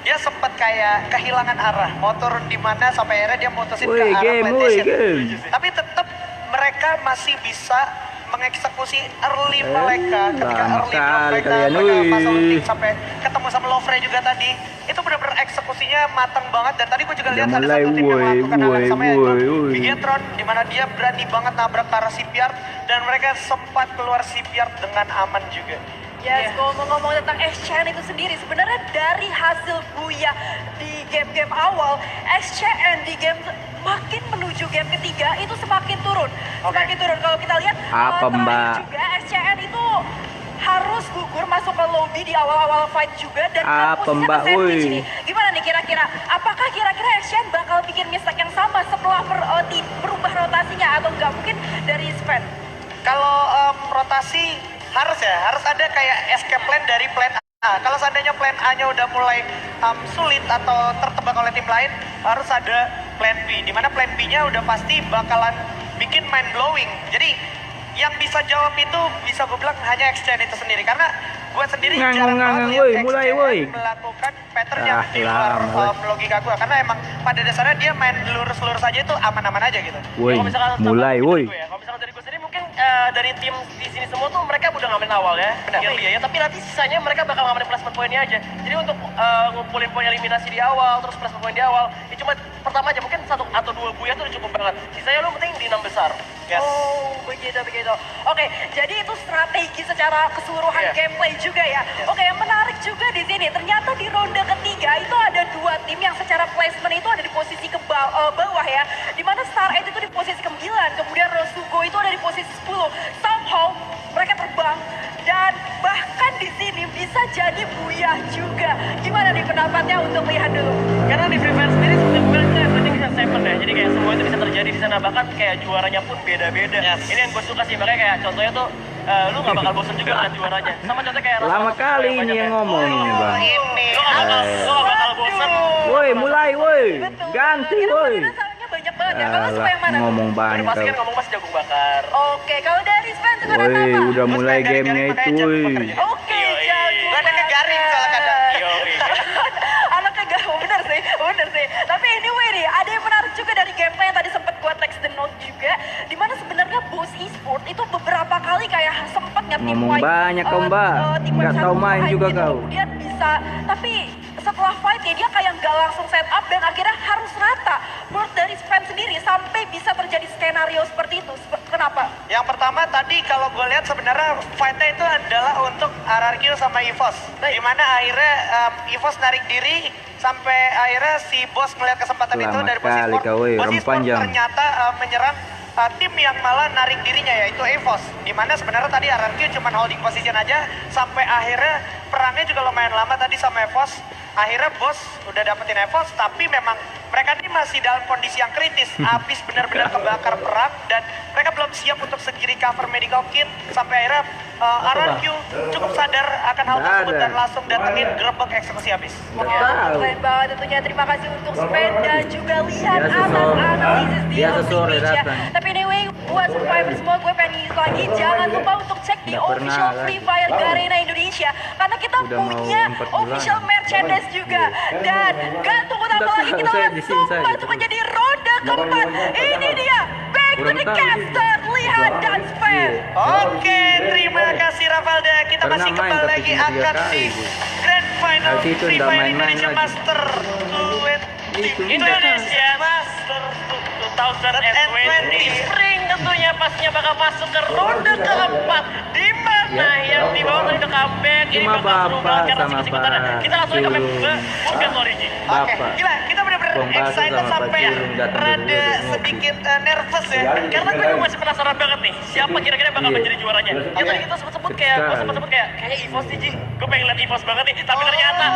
dia sempat kayak kehilangan arah. Mau turun di mana sampai akhirnya dia mutusin ke Woi, arah game, woi, plantation. game. Tapi tetap mereka masih bisa mengeksekusi early mereka ketika lama early kali mereka kalian, pasang woi. looting sampai ketemu sama Lovre juga tadi. Itu benar-benar eksekusinya matang banget dan tadi gue juga Udah lihat ada mulai, satu tim yang woi, melakukan hal yang sama woi, yaitu woi. Bigetron di mana dia berani banget nabrak ke arah shipyard dan mereka sempat keluar shipyard dengan aman juga. Yes, ngomong-ngomong tentang SCN itu sendiri, sebenarnya dari hasil Buya di game-game awal, SCN di game makin menuju game ketiga itu semakin turun. Semakin turun. Kalau kita lihat Apa, terakhir Mbak? juga SCN itu harus gugur masuk ke lobby di awal-awal fight juga dan Apa, posisinya Mbak? ke sandwich Woi. ini. Gimana nih kira-kira? Apakah kira-kira SCN bakal bikin mistake yang sama setelah berubah rotasinya atau enggak? Mungkin dari Sven. Kalau rotasi harus ada kayak escape plan dari plan A. Kalau seandainya plan A-nya udah mulai sulit atau tertebak oleh tim lain, harus ada plan B. Dimana plan B-nya udah pasti bakalan bikin mind blowing. Jadi yang bisa jawab itu bisa gue bilang hanya XCN itu sendiri. Karena gue sendiri jarang banget lihat woi, mulai, woi. XCN melakukan pattern yang Ah, di luar lama, logika gue. Karena emang pada dasarnya dia main lurus-lurus aja itu aman-aman aja gitu. Woi, Kalau misalkan mulai, contoh woi. dari gue ya, kalau misalkan dari gue sendiri mungkin dari tim di sini semua tuh mereka udah ngamain awal ya, ya. Tapi nanti sisanya mereka bakal ngamain placement poinnya aja. Jadi untuk ngumpulin poin eliminasi di awal, terus placement poin di awal, ya cuma pertama aja mungkin 1 atau 2 buya tuh udah cukup banget. Sisanya lu penting di 6 besar. Yes. Oh, begitu. Oke, jadi itu strategi secara keseluruhan gameplay juga ya. Oke, yang menarik juga di sini, ternyata di ronde ketiga itu ada 2 tim yang secara placement itu ada di posisi bawah ya. Dimana Star 8 itu di posisi 9, kemudian Rosugo itu ada di posisi 10. Somehow mereka terbang dan bahkan di sini bisa jadi buyah juga. Gimana nih pendapatnya untuk lihat dulu? Karena di Free Fire sendiri sebenarnya gue itu everything is seven ya. Jadi kayak semua itu bisa terjadi di sana, bahkan kayak juaranya pun beda-beda. Ini yang gue suka sih, makanya kayak contohnya tuh lu gak bakal bosan juga kan juaranya. Sama contohnya kayak Lama kali ini yang ngomong ini, Bang. Lu gak bakal bosan. Woi, mulai woi. Betul. Ganti Kita woi. penasarannya banyak banget ya. Kalau suka yang mana? Ngomong Udah banyak pasti kau. kan ngomong mas jagung bakar. Oke, kalau dari Sven suka rasa Woi, apa? udah mulai gamenya itu woi. Oke, jago. Gua ada kegaring soalnya kadang. Anaknya gak, bener sih. Tapi anyway nih, ada yang menarik juga dari gameplay yang tadi sempat gua text the note juga. Dimana sebenarnya Boss Esport itu beberapa kali kayak sempat nge-team Ngomong wipe, banyak kau, Mbak. team Nggak wipe tahu satu main fight juga gitu. kau. Kemudian bisa, tapi setelah fight ya dia kayak nggak langsung set up dan akhirnya harus rata. Menurut dari Sven sendiri sampai bisa terjadi skenario seperti itu. Kenapa? Yang pertama tadi kalau gue lihat sebenarnya fight-nya itu adalah untuk RRQ sama EVOS. Baik. Dimana akhirnya EVOS narik diri sampai akhirnya si bos melihat kesempatan itu Lama dari Boss kali Esport. kau, weh, Boss rem Esport panjang. ternyata menyerang tim yang malah narik dirinya yaitu EVOS. Dimana sebenarnya tadi RRQ cuma holding position aja sampai akhirnya perangnya juga lumayan lama tadi sama EVOS. Akhirnya bos udah dapetin EVOS, tapi memang mereka ini masih dalam kondisi yang kritis. Habis benar-benar kebakar perang dan mereka belum siap untuk segi recover medical kit. Sampai akhirnya RRQ cukup sadar akan hal Nggak tersebut ada. dan langsung datengin gerbek eksekusi habis. Nggak Wah, tahu. keren banget tentunya. Terima kasih untuk Sven dan juga lihat Biasa atas sore. analisis di Biasa sore Indonesia. datang. Tapi anyway, buat Survivor semua gue pengen ingat lagi, jangan lupa untuk cek di Nggak official pernah Free lagi. Fire Garena Indonesia. Karena kita Udah mau punya 4 bulan. official merchandise juga. Dan gak tunggu apa lagi, kita Saya di sini langsung saja. masuk menjadi ronde keempat. Ini dia, back to Kurang the tahu. caster, Lihat dan Sven. Oke, terima kasih Ravalda. Kita Pernah masih main kembali tapi lagi cuma 3 akan kali, si Bu. Grand Final Nanti itu Free nggak Fire main-main Indonesia lagi. Master 20. Indonesia Master 2020 Spring tentunya pastinya bakal masuk ke ronde keempat, di mana yang di bawah tadi udah comeback. Ini Cuma bakal seru Bapak banget karena sama singkat-singkatan. Pak Kita langsung ke map Julung. Bukan Origin. Oke, Bapak. gila, kita bener-bener Pembahasan excited sama Pak sampai Julung datang rada dulu, ngopi. sedikit nervous ya. Karena gue juga masih penasaran banget nih, siapa kira-kira bakal Iya. menjadi juaranya. Ya tadi kita sebut-sebut kayak, gue sebut-sebut kayaknya EVOS nih Ji. Gue pengen liat EVOS banget nih, tapi ternyata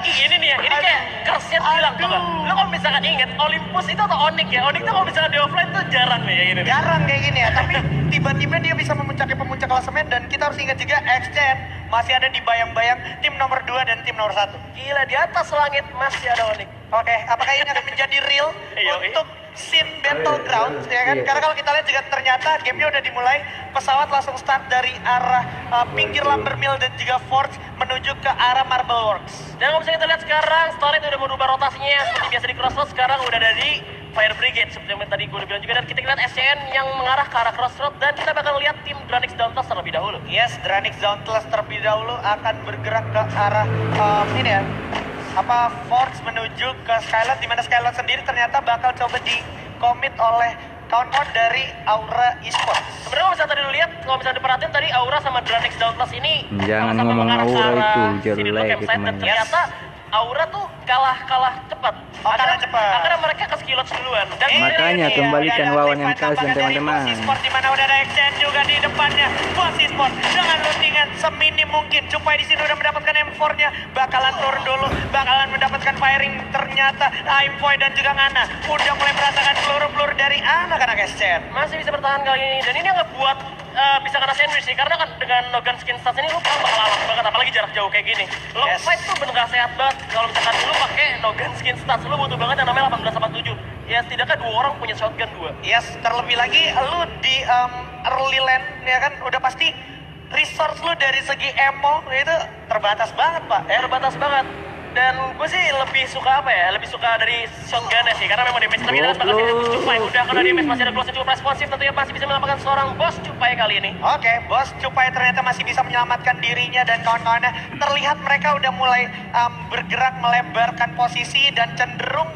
ini nih ya, ini kayak kersnya hilang tuh kan. Lo kalau misalkan inget, Olympus itu atau Onyx ya, Onyx tuh kalau misalkan di offline tuh jarang nih kayak gini nih. Jarang kayak gini ya, tapi tiba-tiba dia bisa memuncaki pemuncak klasemen dan kita harus ingat juga X-Chen masih ada di bayang-bayang tim nomor 2 dan tim nomor 1. Gila, di atas langit masih ada Onyx. Oke, apakah ini akan menjadi real Iya, untuk scene battleground ya kan? Iya. Karena kalau kita lihat juga ternyata gamenya udah dimulai, pesawat langsung start dari arah pinggir Lumber Mill dan juga Forge menuju ke arah Marble Works. Dan kalau misalnya kita lihat sekarang, Starlight udah merubah rotasinya seperti biasa di Crossroads, sekarang udah ada di Fire Brigade seperti yang tadi gue udah bilang juga. Dan kita lihat SCN yang mengarah ke arah Crossroads dan kita bakal lihat tim Dranix Dauntless terlebih dahulu. Yes, Dranix Dauntless terlebih dahulu akan bergerak ke arah ini ya, Forge menuju ke Skylot, di mana Skylot sendiri ternyata bakal coba di-commit oleh kawan-kawan dari Aura Esports. Sebenarnya kalau misalnya tadi lu lihat, kalau misalnya diperhatiin tadi Aura sama Dranix Dauntless ini Jangan sama-sama ngomong mengarah ke Aura arah itu, sini dulu jelek campsite, dan teman. ternyata Aura tuh kalah cepat. Oh, kalah cepat. Akhirnya mereka ke Skilot duluan. Dan Makanya kembalikan wawan MKS dan teman-teman. Boss Esport di mana udah ada X-Chen juga di depannya. Boss Esport dengan lootingan seminim mungkin. Cupai di sini udah mendapatkan M4-nya, bakalan turun dulu, bakalan mendapatkan firing. Ternyata Aimfoy dan juga Ngana udah mulai merasakan peluru-peluru dari anak-anak X-Chen. masih bisa bertahan kali ini, dan ini yang ngebuat bisa kena sandwich sih, karena kan dengan Nogan skin stats ini lu bakal alas banget, apalagi jarak jauh kayak gini. Long Yes. fight tuh bener gak sehat banget kalau misalkan lu pakai Nogan skin stats, lu butuh banget yang namanya 1887. Ya setidaknya 2 orang punya shotgun 2. Yes, terlebih lagi lu di early lane ya kan udah pasti resource lu dari segi ammo itu terbatas banget, Pak. Terbatas banget. Dan gue sih lebih suka apa ya? Lebih suka dari shotgun sih, karena memang damage tapi bakal sih Bos Cupai. Udah kena damage, masih ada close cukup responsif, tentunya masih bisa menyelamatkan seorang Bos Cupai kali ini. Oke, Bos Cupai ternyata masih bisa menyelamatkan dirinya dan kawan-kawannya. Terlihat mereka udah mulai bergerak melebarkan posisi dan cenderung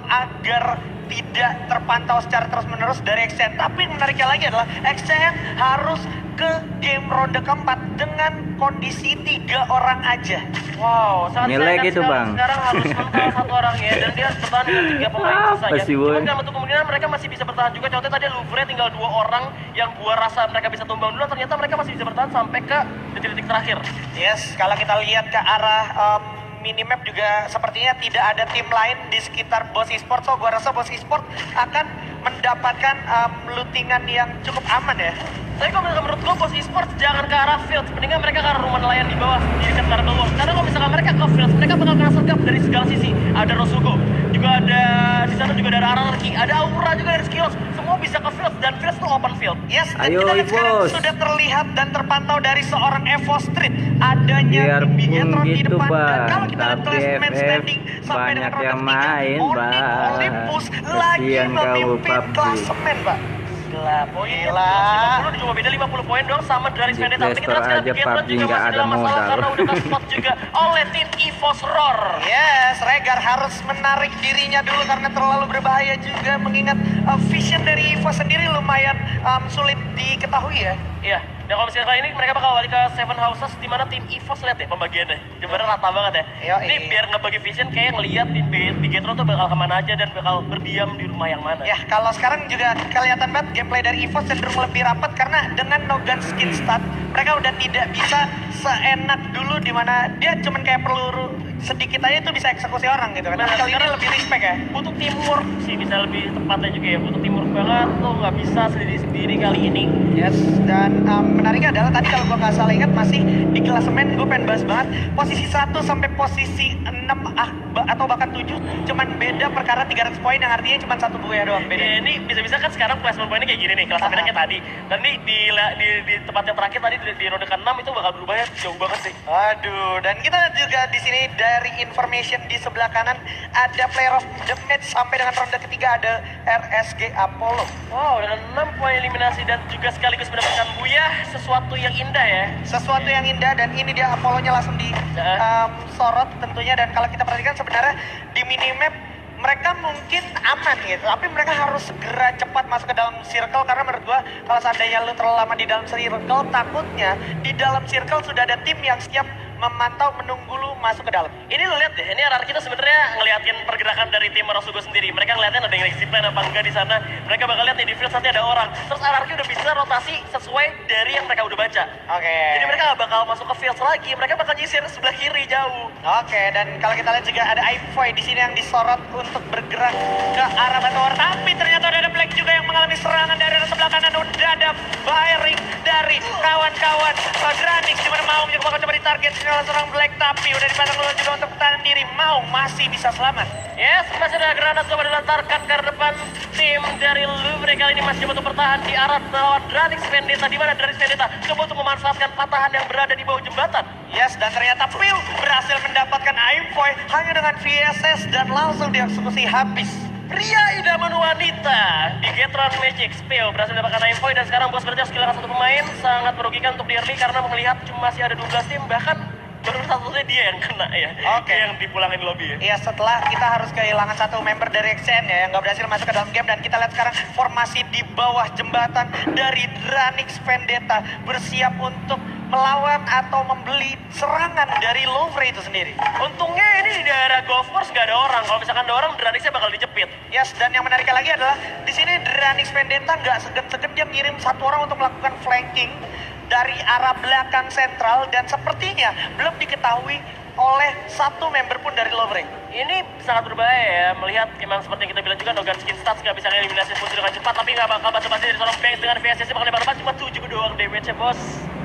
agar tidak terpantau secara terus-menerus dari XCN. Tapi yang menariknya lagi adalah XCN harus ke game ronde keempat dengan kondisi 3 orang aja. Wow, sangat Nilai sayang gitu, sekali. Bang. Sekarang harus mental 1 orang ya, dan dia harus bertahan dengan 3 pemain Apa saja. sih, Boy? Cuman dalam bentuk kemungkinan mereka masih bisa bertahan juga. Contohnya tadi Louvre tinggal 2 orang yang gua rasa mereka bisa tumbang dulu, ternyata mereka masih bisa bertahan sampai ke detik-detik terakhir. Yes, kalau kita lihat ke arah minimap juga sepertinya tidak ada tim lain di sekitar Boss Esports. So gua rasa Boss Esports akan mendapatkan lootingan yang cukup aman ya. Tapi kalau misalkan menurut gue Boss Esports jangan ke arah field, mendingan mereka ke arah rumah nelayan di bawah di dekat Marble World. Karena kalau misalkan mereka ke field, mereka bakal kena sergap dari segala sisi. Ada Rosugo, juga ada di sana juga ada Araraki, ada Aura juga dari Skills. Semua bisa ke field dan field itu open field. Yes, dan Ayo, kita lihat sekarang Evos. sudah terlihat dan terpantau dari seorang Evo Street adanya Biarpun Bigetron di gitu, depan. Dan Bang, kalau kita lihat tapi classman FF standing sampai dengan banyak ronde yang 3, main, Onyx Bang. Olympus lagi Kasian kau, memimpin PUBG. klasemen, Pak. Gila, poinnya Gila. 50, cuma beda 50 poin doang sama dari Di Vendetta. Tapi kita lihat Play sekarang Store Bigetron aja juga PUBG masih nggak dalam ada masalah modal. karena udah ke-spot juga oleh tim EVOS Roar. Yes, Regar harus menarik dirinya dulu karena terlalu berbahaya juga mengingat vision dari Evo sendiri lumayan sulit diketahui ya. Iya, dan kalau misalnya kali ini mereka bakal balik ke Seven Houses di mana tim EVOS lihat ya pembagiannya. Jembaran rata banget ya. Yoi. Ini biar ngebagi vision kayak ngelihat tim Bigetron tuh bakal kemana aja dan bakal berdiam di rumah yang mana. Ya, kalau sekarang juga kelihatan banget gameplay dari EVO cenderung lebih rapat karena dengan no gun skin stat mereka udah tidak bisa seenak dulu di mana dia cuman kayak peluru sedikit aja itu bisa eksekusi orang gitu kan. Nah, Tapi kali ini sekarang lebih respect ya. butuh teamwork sih, bisa lebih tepatnya juga ya. Butuh teamwork banget, lo nggak bisa sendiri-sendiri kali ini. Yes, dan menariknya adalah tadi kalau gua nggak salah ingat masih di klasemen gue pengen bahas banget posisi 1 sampai posisi 6 atau bahkan 7 cuman beda perkara 300 poin yang artinya cuma 1 buaya doang beda. Ya, ini bisa-bisa kan sekarang placement poinnya kayak gini nih, kelas kayak tadi. Dan nih di tempat yang terakhir tadi di ronde ke-6 itu bakal berubahnya jauh banget sih. Waduh, dan kita juga di sini dari information di sebelah kanan ada player of the match sampai dengan ronde ketiga ada RSG Apollo. Wow, dengan 6 poin eliminasi dan juga sekaligus mendapatkan buyah, sesuatu yang indah ya. Sesuatu yang indah dan ini dia Apollo-nya langsung di sorot tentunya. Dan kalau kita perhatikan sebenarnya di minimap mereka mungkin aman gitu, tapi mereka harus segera cepat masuk ke dalam circle karena menurut gua kalau seandainya lu terlalu lama di dalam circle takutnya di dalam circle sudah ada tim yang siap memantau menunggu lu masuk ke dalam. Ini lo lihat deh, ini RRQ kita sebenarnya ngeliatin pergerakan dari tim Rosugo sendiri. Mereka ngeliatin ada yang disiplin apa enggak di sana. Mereka bakal lihat nih di field nanti ada orang. Terus RRQ udah bisa rotasi sesuai dari yang mereka udah baca. Oke. Jadi mereka gak bakal masuk ke field lagi, mereka bakal nyisir sebelah kiri jauh. Oke, dan kalau kita lihat juga ada Ivoy di sini yang disorot untuk bergerak ke arah Batuar. Tapi ternyata ada Black juga yang mengalami serangan dari arah sebelah kanan. Udah ada firing dari kawan-kawan Granix. Dimana Maung juga bakal coba ditarget oleh seorang Black, tapi udah dipasang dulu juga untuk pertahanan diri. Maung masih bisa selamat. Yes, masih ada granat coba dilantarkan ke depan tim dari Louvre. Kali ini masih butuh bertahan di arah lawan Dranix Vendetta. Di mana Dranix Vendetta coba untuk memanfaatkan patahan yang berada di bawah jembatan. Yes, dan ternyata Phil berhasil mendapatkan Aimfoy hanya dengan VSS dan langsung dieksekusi habis. Pria idaman wanita di Bigetron Magic Spill berhasil mendapatkan Aimfoy dan sekarang bos berarti harus kehilangan 1 pemain. Sangat merugikan untuk Dearly karena melihat cuma masih ada 12 tim, bahkan baru satu-satunya dia yang kena ya. Oke. Yang dipulangin lobby ya. Iya, setelah kita harus kehilangan 1 member dari XCN ya yang nggak berhasil masuk ke dalam game. Dan kita lihat sekarang formasi di bawah jembatan dari Dranix Vendetta bersiap untuk melawan atau membeli serangan dari Louvre itu sendiri. Untungnya ini di daerah Golf Course gak ada orang. Kalau misalkan ada orang, Dranixnya bakal dijepit. Yes, dan yang menariknya lagi adalah di sini Dranix Vendetta nggak segan-segan dia ngirim 1 orang untuk melakukan flanking dari arah belakang sentral dan sepertinya belum diketahui oleh 1 member pun dari Louvre. Ini sangat berbahaya ya, melihat memang seperti yang kita bilang juga Nogan Skin Stats gak bisa eliminasi musuh dengan cepat, tapi gak bakal basa-basi dari seorang Banks dengan VSS bakal lebar cuma 7 doang damage-nya bos.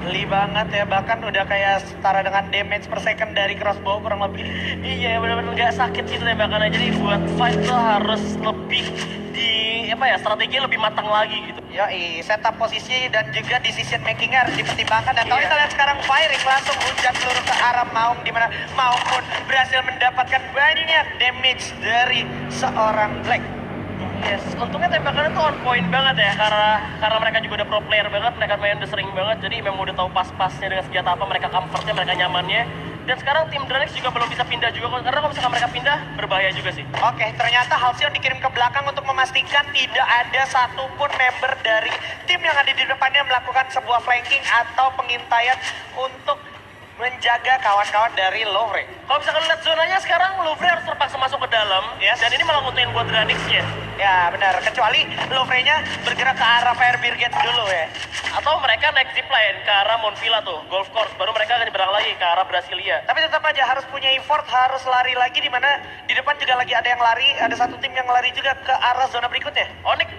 Geli banget ya, bahkan udah kayak setara dengan damage per second dari crossbow kurang lebih. Iya, benar-benar gak sakit sih tembakannya, jadi buat fight tuh harus lebih di apa ya, strateginya lebih matang lagi gitu. Yoi, setup posisi dan juga decision makingnya harus dipertimbangkan. Dan kalau kita lihat sekarang firing langsung hujan peluru ke arah Maung, di mana Maung pun berhasil mendapatkan banyak damage dari seorang Black. Yes, untungnya tembakannya tuh on point banget ya, karena mereka juga udah pro player banget, mereka main udah sering banget, jadi memang udah tahu pas-pasnya dengan senjata apa, mereka comfortnya, mereka nyamannya. Dan sekarang tim Dranix juga belum bisa pindah juga, karena kalau misalkan mereka pindah, berbahaya juga sih. Oke, ternyata Halcyon dikirim ke belakang untuk memastikan tidak ada satupun member dari tim yang ada di depannya melakukan sebuah flanking atau pengintaian untuk menjaga kawan-kawan dari Louvre. Kalau misalkan lihat zonanya sekarang, Louvre harus terpaksa masuk ke dalam, dan ini malah ngutuin buat Dranix-nya. Ya benar, kecuali Louvre-nya bergerak ke arah Fire Brigade dulu ya. Atau mereka naik zipline ke arah Monvilla tuh, golf course, baru mereka akan nyebrang lagi ke arah Brasilia. Tapi tetap aja harus punya effort, harus lari lagi, di mana di depan juga lagi ada yang lari, ada satu tim yang lari juga ke arah zona berikutnya. Onyx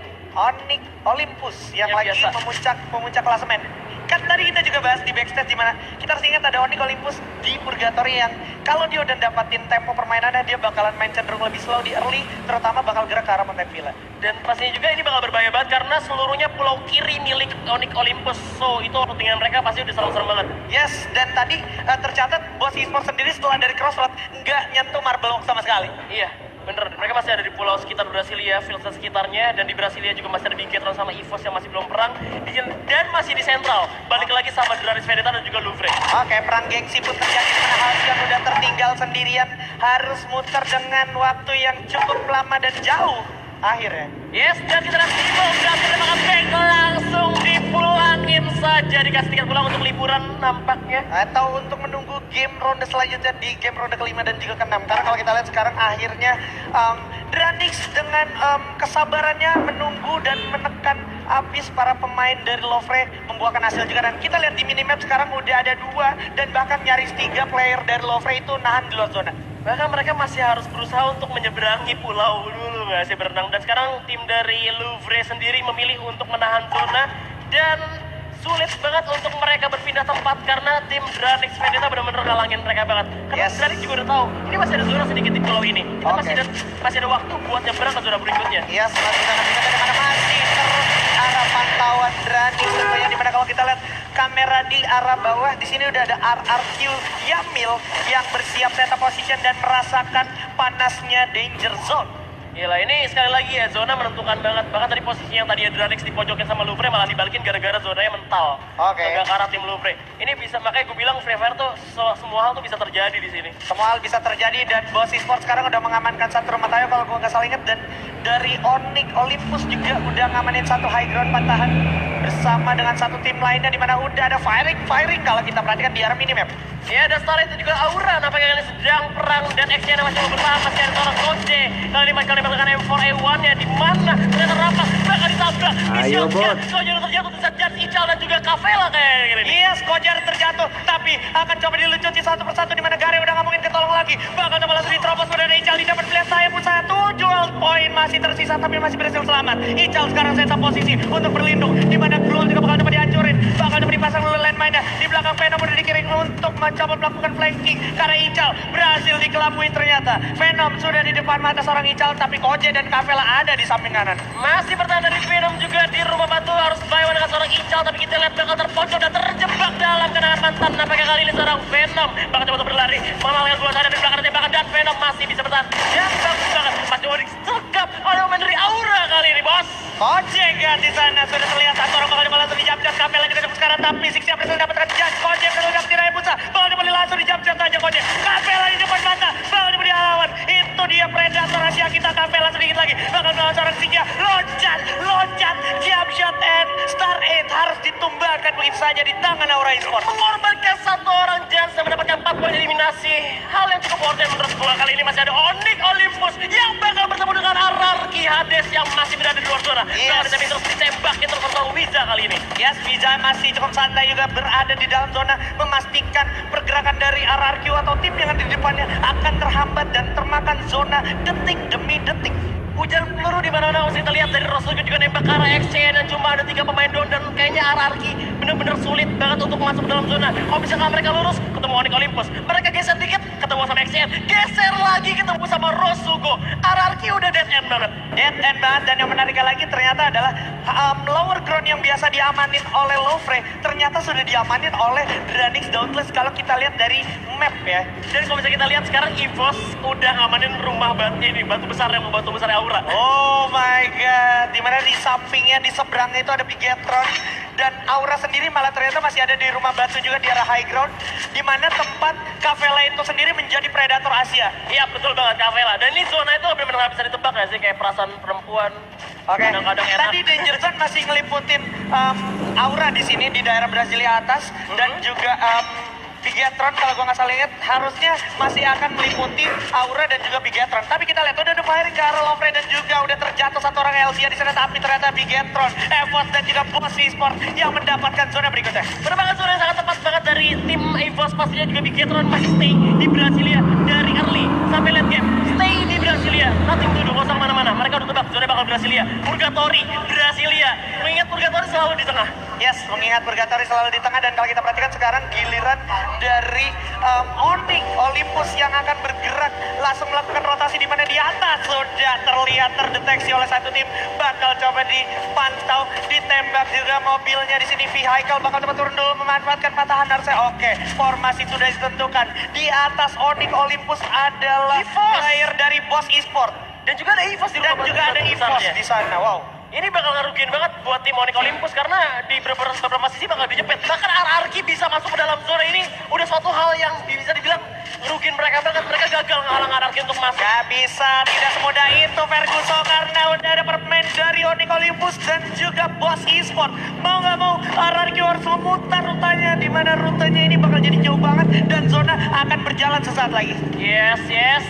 Olympus yang lagi biasa. memuncak klasemen. Kan tadi kita juga bahas di backstage, di mana kita harus ingat ada Onyx Olympus di Purgatory yang kalau dia udah dapatin tempo permainannya, dia bakalan main cenderung lebih slow di early, terutama bakal gerak ke arah Mountain Villa. Dan pastinya juga ini bakal berbahaya banget karena seluruhnya pulau kiri milik Onyx Olympus. So itu pertandingan mereka pasti udah serem-serem banget. Yes, dan tadi tercatat Boss Esports sendiri setelah dari Crossroad nggak nyentuh Marble Walk sama sekali. Iya, bener. Mereka masih ada di pulau sekitar Brasilia, Filsa sekitarnya, dan di Brasilia juga masih ada Bigetron sama EVOS yang masih belum perang, dan masih di Central. Balik lagi sama Dranix Vendetta dan juga Louvre. Oke, perang gengsi pun terjadi, mana Halcyon udah tertinggal sendirian, harus muter dengan waktu yang cukup lama dan jauh. Akhirnya. Yes, dan kita lihat Timo berhasil mendapatkan bank langsung dipulangin saja, dikasih tiket pulang untuk liburan nampaknya. Atau untuk menunggu game ronde selanjutnya di game ronde kelima dan juga keenam. Karena kalau kita lihat sekarang akhirnya Dranix dengan kesabarannya menunggu dan menekan habis para pemain dari Louvre membuahkan hasil juga. Dan kita lihat di minimap sekarang udah ada 2 dan bahkan nyaris 3 player dari Louvre itu nahan di luar zona. Bahkan mereka masih harus berusaha untuk menyeberangi pulau dulu, nggak sih berenang. Dan sekarang tim dari Louvre sendiri memilih untuk menahan zona, dan sulit banget untuk mereka berpindah tempat karena tim Dranix Vendetta benar-benar ngalangin mereka banget. Karena Dranix juga udah tahu, ini masih ada zona sedikit di pulau ini. Kita masih ada waktu buat nyebrang ke zona berikutnya. Yes, masih terus arah pantauan Dranix tentunya, dimana kalau kita lihat kamera di arah bawah, di sini udah ada RRQ Yamil yang bersiap setup position dan merasakan panasnya danger zone. Gila, ini sekali lagi ya, zona menentukan banget. Bahkan tadi posisinya yang tadinya Dranix dipojokin sama Louvre malah dibalikin gara-gara zonanya mental. Agak ke arah tim Louvre. Ini bisa, makanya gue bilang Free Fire tuh semua hal tuh bisa terjadi di sini. Semua hal bisa terjadi, dan Boss Esports sekarang udah mengamankan satu rumah tayo kalau gue nggak salah inget. Dan dari Onyx Olympus juga udah ngamanin satu high ground pantahan bersama dengan satu tim lainnya, di mana udah ada firing kalau kita perhatikan di arah minimap. Ya, dan setelah itu juga Aura nampaknya sedang perang, dan X-nya masih bertahan, masih ada seorang Koje. Kali ini mereka mendapatkan M4A1-nya, di mana ternyata Rapas bakal ditabrak. Ayo, bot. Koje terjatuh di saat Ical dan juga Kavela kayak gini. Yes, Kojar terjatuh, tapi akan coba dilucuti satu persatu, di mana Gare udah nggak mungkin ketolong lagi. Bakal coba langsung diterobos, udah ada Ical, didapat melihat saya pun saya 7 health point masih tersisa, tapi masih berhasil selamat. Ical sekarang setup posisi untuk berlindung, di mana Glow juga bakal coba dihancurin, bakal coba dipasang dulu landmine-nya. Di belakang Venom udah dikirim untuk mencoba melakukan flanking, karena Ical berhasil dikelabui ternyata. Venom sudah di depan mata seorang Ical, tapi Koje dan Kavela ada di samping kanan. Masih bertahan dari Venom juga di rumah batu, harus buy one dengan seorang Ical, tapi kita lihat bakal terpojok dan terjebak dalam kenangan mantan. Nampaknya kali ini seorang Venom bakal coba untuk berlari, mengalahkan bola sadar di belakang tembakan, dan Venom masih bisa bertahan. Yang bagus banget, masih Onyx tegap oleh pemain dari Aura kali ini, bos. Koje di sana sudah terlihat satu orang bakal coba langsung dijam-jam. Kavela juga dapat sekarang, tapi Sixia berhasil mendapatkan judge. Koje perlu dapat tiranya Pusa, bakal coba langsung dijam-jam saja Koje. Kavela di depan mata, bakal coba dilawan. Itu dia predator rahasia kita, Kavela sedikit lagi bakal melawan seorang Sixia. Loncat, jump shot and star 8 harus ditumbangkan begitu saja di tangan Aura Esports. Mengorbankan satu orang Jans dan mendapatkan 4 poin eliminasi. Hal yang cukup urgent menurut gue. Kali ini masih ada Onyx Olympus yang bakal bertemu dengan RRQ Hades yang masih berada di luar zona. Bakal terus ditembakin terus sama Wiza kali ini. Yes, Wiza masih cukup santai juga berada di dalam zona, memastikan pergerakan dari RRQ atau tim yang ada di depannya akan terhambat dan termakan zona detik demi detik. Hujan peluru di mana-mana masih terlihat dari Rasul juga nembak ke arah XCN, dan cuma ada 3 pemain down, dan kayaknya RRQ bener-bener sulit banget untuk masuk dalam zona. Kalau misalkan mereka lurus, ketemu Onyx Olympus. Mereka geser dikit, ketemu sama XCN. Geser lagi, ketemu sama Rosugo. RRQ Ini udah dead end banget. Dead end banget, dan yang menariknya lagi ternyata adalah lower ground yang biasa diamanin oleh Lofre ternyata sudah diamanin oleh Dranix Dauntless kalau kita lihat dari map ya. Dan kalau bisa kita lihat sekarang EVOS udah ngamanin rumah batu ini, batu besar Aura. Oh my god, dimana di sampingnya, di seberangnya itu ada Bigetron. Dan Aura sendiri malah ternyata masih ada di rumah batu juga di arah high ground, dimana tempat Kavela itu sendiri menjadi predator Asia. Iya betul banget Kavela. Dan ini zona itu benar-benar bisa ditebak ya sih, kayak perasaan perempuan. Oke, Kadang-kadang enak. tadi Danger Zone masih ngeliputin Aura di sini di daerah Brasilia atas dan juga Bigetron kalau gua nggak salah ingat harusnya masih akan meliputi Aura dan juga Bigetron. Tapi kita lihat udah ada firing ke arah Lofre dan juga udah terjatuh satu orang LCA di sana, tapi ternyata Bigetron, EVOS dan juga Boss Esports yang mendapatkan zona berikutnya. Benar banget, zona yang sangat tepat banget dari tim EVOS, pastinya juga Bigetron masih stay di Brasilia dari early sampai late game. Stay di Brasilia, nothing to do, gak usah mana-mana. Mereka udah tebak zona bakal Brasilia. Purgatory, Brasilia. Mengingat Purgatory selalu di tengah. Yes, mengingat Purgatory selalu di tengah, dan kalau kita perhatikan sekarang giliran dari Onyx Olympus yang akan bergerak langsung melakukan rotasi di mana di atas sudah terlihat terdeteksi oleh satu tim, bakal coba dipantau, ditembak juga mobilnya di sini. Vehicle bakal coba turun dulu memanfaatkan patahan harusnya. Oke, formasi sudah ditentukan. Di atas Onyx Olympus adalah player dari Boss Esports Dan juga ada EVOS di dan rumah juga ada batu EVOS besarnya. di sana. Wow. Ini bakal ngerugiin banget buat tim Onyx Olympus karena di beberapa sisi bakal dijepit. Bahkan RRQ bisa masuk ke dalam zona ini udah suatu hal yang bisa dibilang ngerugiin mereka banget. Mereka gagal ngehalang RRQ untuk masuk. Gak bisa, tidak semudah itu Ferguson, karena udah ada permain dari Onyx Olympus dan juga Boss Esports. Mau gak mau RRQ harus memutar rutanya, di mana rutenya ini bakal jadi jauh banget dan zona akan berjalan sesaat lagi. Yes.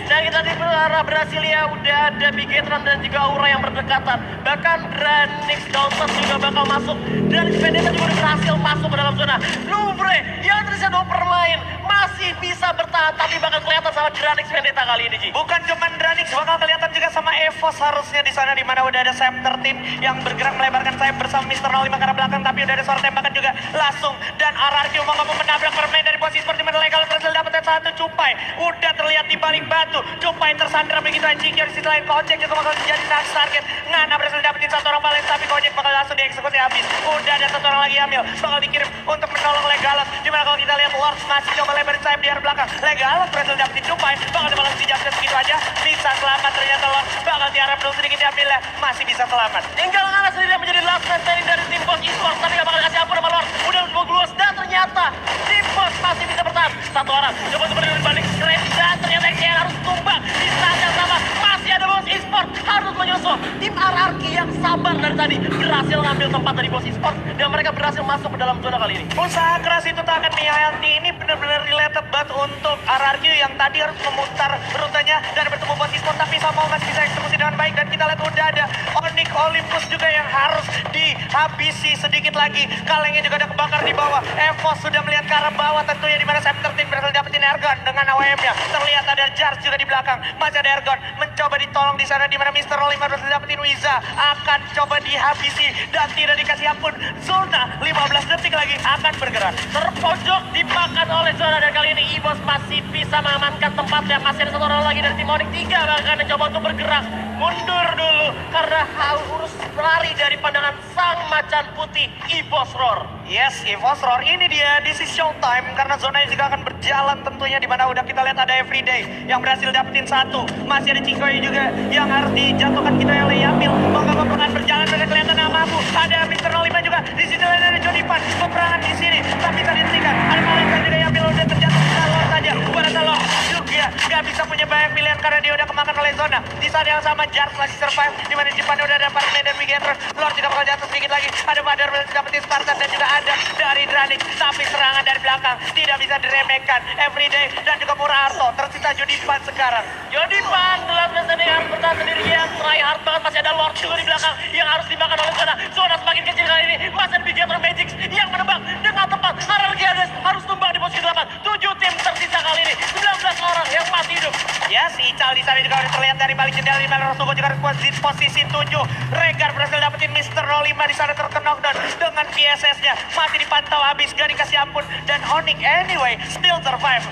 Dan kita di arah Brasilia udah ada Bigetron dan juga Aura yang berdekatan. Bahkan Dranix Dauntless juga bakal masuk. Dan Vendetta juga udah berhasil masuk ke dalam zona. Louvre yang terisa 2 permain masih bisa bertahan, tapi bakal kelihatan sama Dranix Vendetta kali ini, Ji. Bukan cuma Dranix, bakal kelihatan juga sama EVOS harusnya di sana, di mana udah ada Sam 13 yang bergerak melebarkan sayap bersama Mr. 05 ke arah belakang, tapi udah ada suara tembakan juga langsung, dan RRQ mau menabrak permain dari posisi seperti mana legal berhasil dapetin satu. Cupai udah terlihat di balik batu, Cupai tersandra begitu anjing. Di sisi lain Kojek juga bakal jadi next target. Ngana berhasil dapetin satu orang paling, tapi Kojek bakal langsung dieksekusi habis. Udah ada satu orang lagi ambil, bakal dikirim untuk menolong Legalos, dimana kalau kita lihat Lord masih coba lebarin sayap di arah belakang. Legalos berhasil dapetin Cupai, bakal dibalas dijabkan segitu aja, bisa selamat. Ternyata Lord bakal diarah dulu sedikit diambilnya, masih bisa selamat. Tinggal Ngana sendiri yang menjadi last man standing dari tim Boss Esports, tapi gak bakal kasih ampun sama Lord. Udah gluas, dan ternyata tim Boss masih bisa bertahan. Satu orang coba balik keren, dan ternyata XCN harus tumbang. Di saat yang sama masih ada Boss Esports harus menyusul. Tim RRQ yang sabar dari tadi berhasil ngambil tempat dari Boss Esports, dan mereka berhasil masuk ke dalam zona kali ini. Usaha keras itu tak akan menyayati. Ini benar-benar related banget untuk RRQ yang tadi harus memutar rutenya dan bertemu Boss Esports, tapi sama masih bisa eksekusi dengan baik. Dan kita lihat udah ada Onyx Olympus juga yang harus dihabisi sedikit lagi. Kalengnya juga ada kebakar di bawah. EVOS sudah melihat ke arah bawah tentunya, di mana Sam 13 berhasil dapetin airgun dengan AWM-nya. Terlihat ada Jars juga di belakang. Masih ada airgun mencoba ditolong di sana, di mana Mr. 05 berhasil dapetin Wiza. Akan coba dihabisi dan tidak dikasih ampun. Zona 15 detik lagi akan bergerak. Terpojok dimakan oleh zona, dan kali ini EVOS masih bisa mengamankan tempatnya. Masih ada satu orang lagi dari tim Onyx, 3 bahkan yang coba untuk bergerak. Mundur dulu karena harus lari dari pandangan sang macan putih EVOS Roar. Yes, EVOS Roar ini dia, this is showtime, karena zonanya juga akan berjalan tentunya, di mana udah kita lihat ada Everyday yang berhasil dapetin satu. Masih ada Cikoy juga yang harus dijatuhkan kita oleh Yamil. Moga peperangan berjalan, dan kelihatan nama Abu. Ada Mr. 05 juga, di sini ada Johnny Pan. Peperangan di sini, tapi bisa dihentikan. Ada Malaikat juga, Yamil udah terjatuh di Salor saja. Pada Salor juga gak bisa punya banyak pilihan karena dia udah kemakan oleh zona. Di saat yang sama Jars masih survive, di mana di depan udah ada Parkman dan Wigetron. Lord juga bakal jatuh sedikit lagi. Ada Padar berhasil dapetin Spartan, dan juga ada dari Dranix, tapi serangan dari belakang tidak bisa diremehkan. Everyday dan juga Murarto, tersisa Jodipan sekarang. Jodipan dalam sendiri harus bertahan sendirian, try hard banget. Masih ada Lord juga di belakang yang harus dimakan oleh zona. Zona semakin kecil kali ini. Masih ada Bigetron Magix yang menebak dengan tepat. Aralgiades harus tumbang di posisi 8. 7 tim tersisa kali ini, 19 orang yang masih hidup. Ya, si Ical di sana juga udah terlihat dari balik jendela, di mana Rosugo juga harus di posisi 7. Regar berhasil dapetin Mr. 05 di sana terkena knockdown dengan PSS-nya. Masih dipantau habis, gak dikasih ampun, dan Onyx anyway still survive.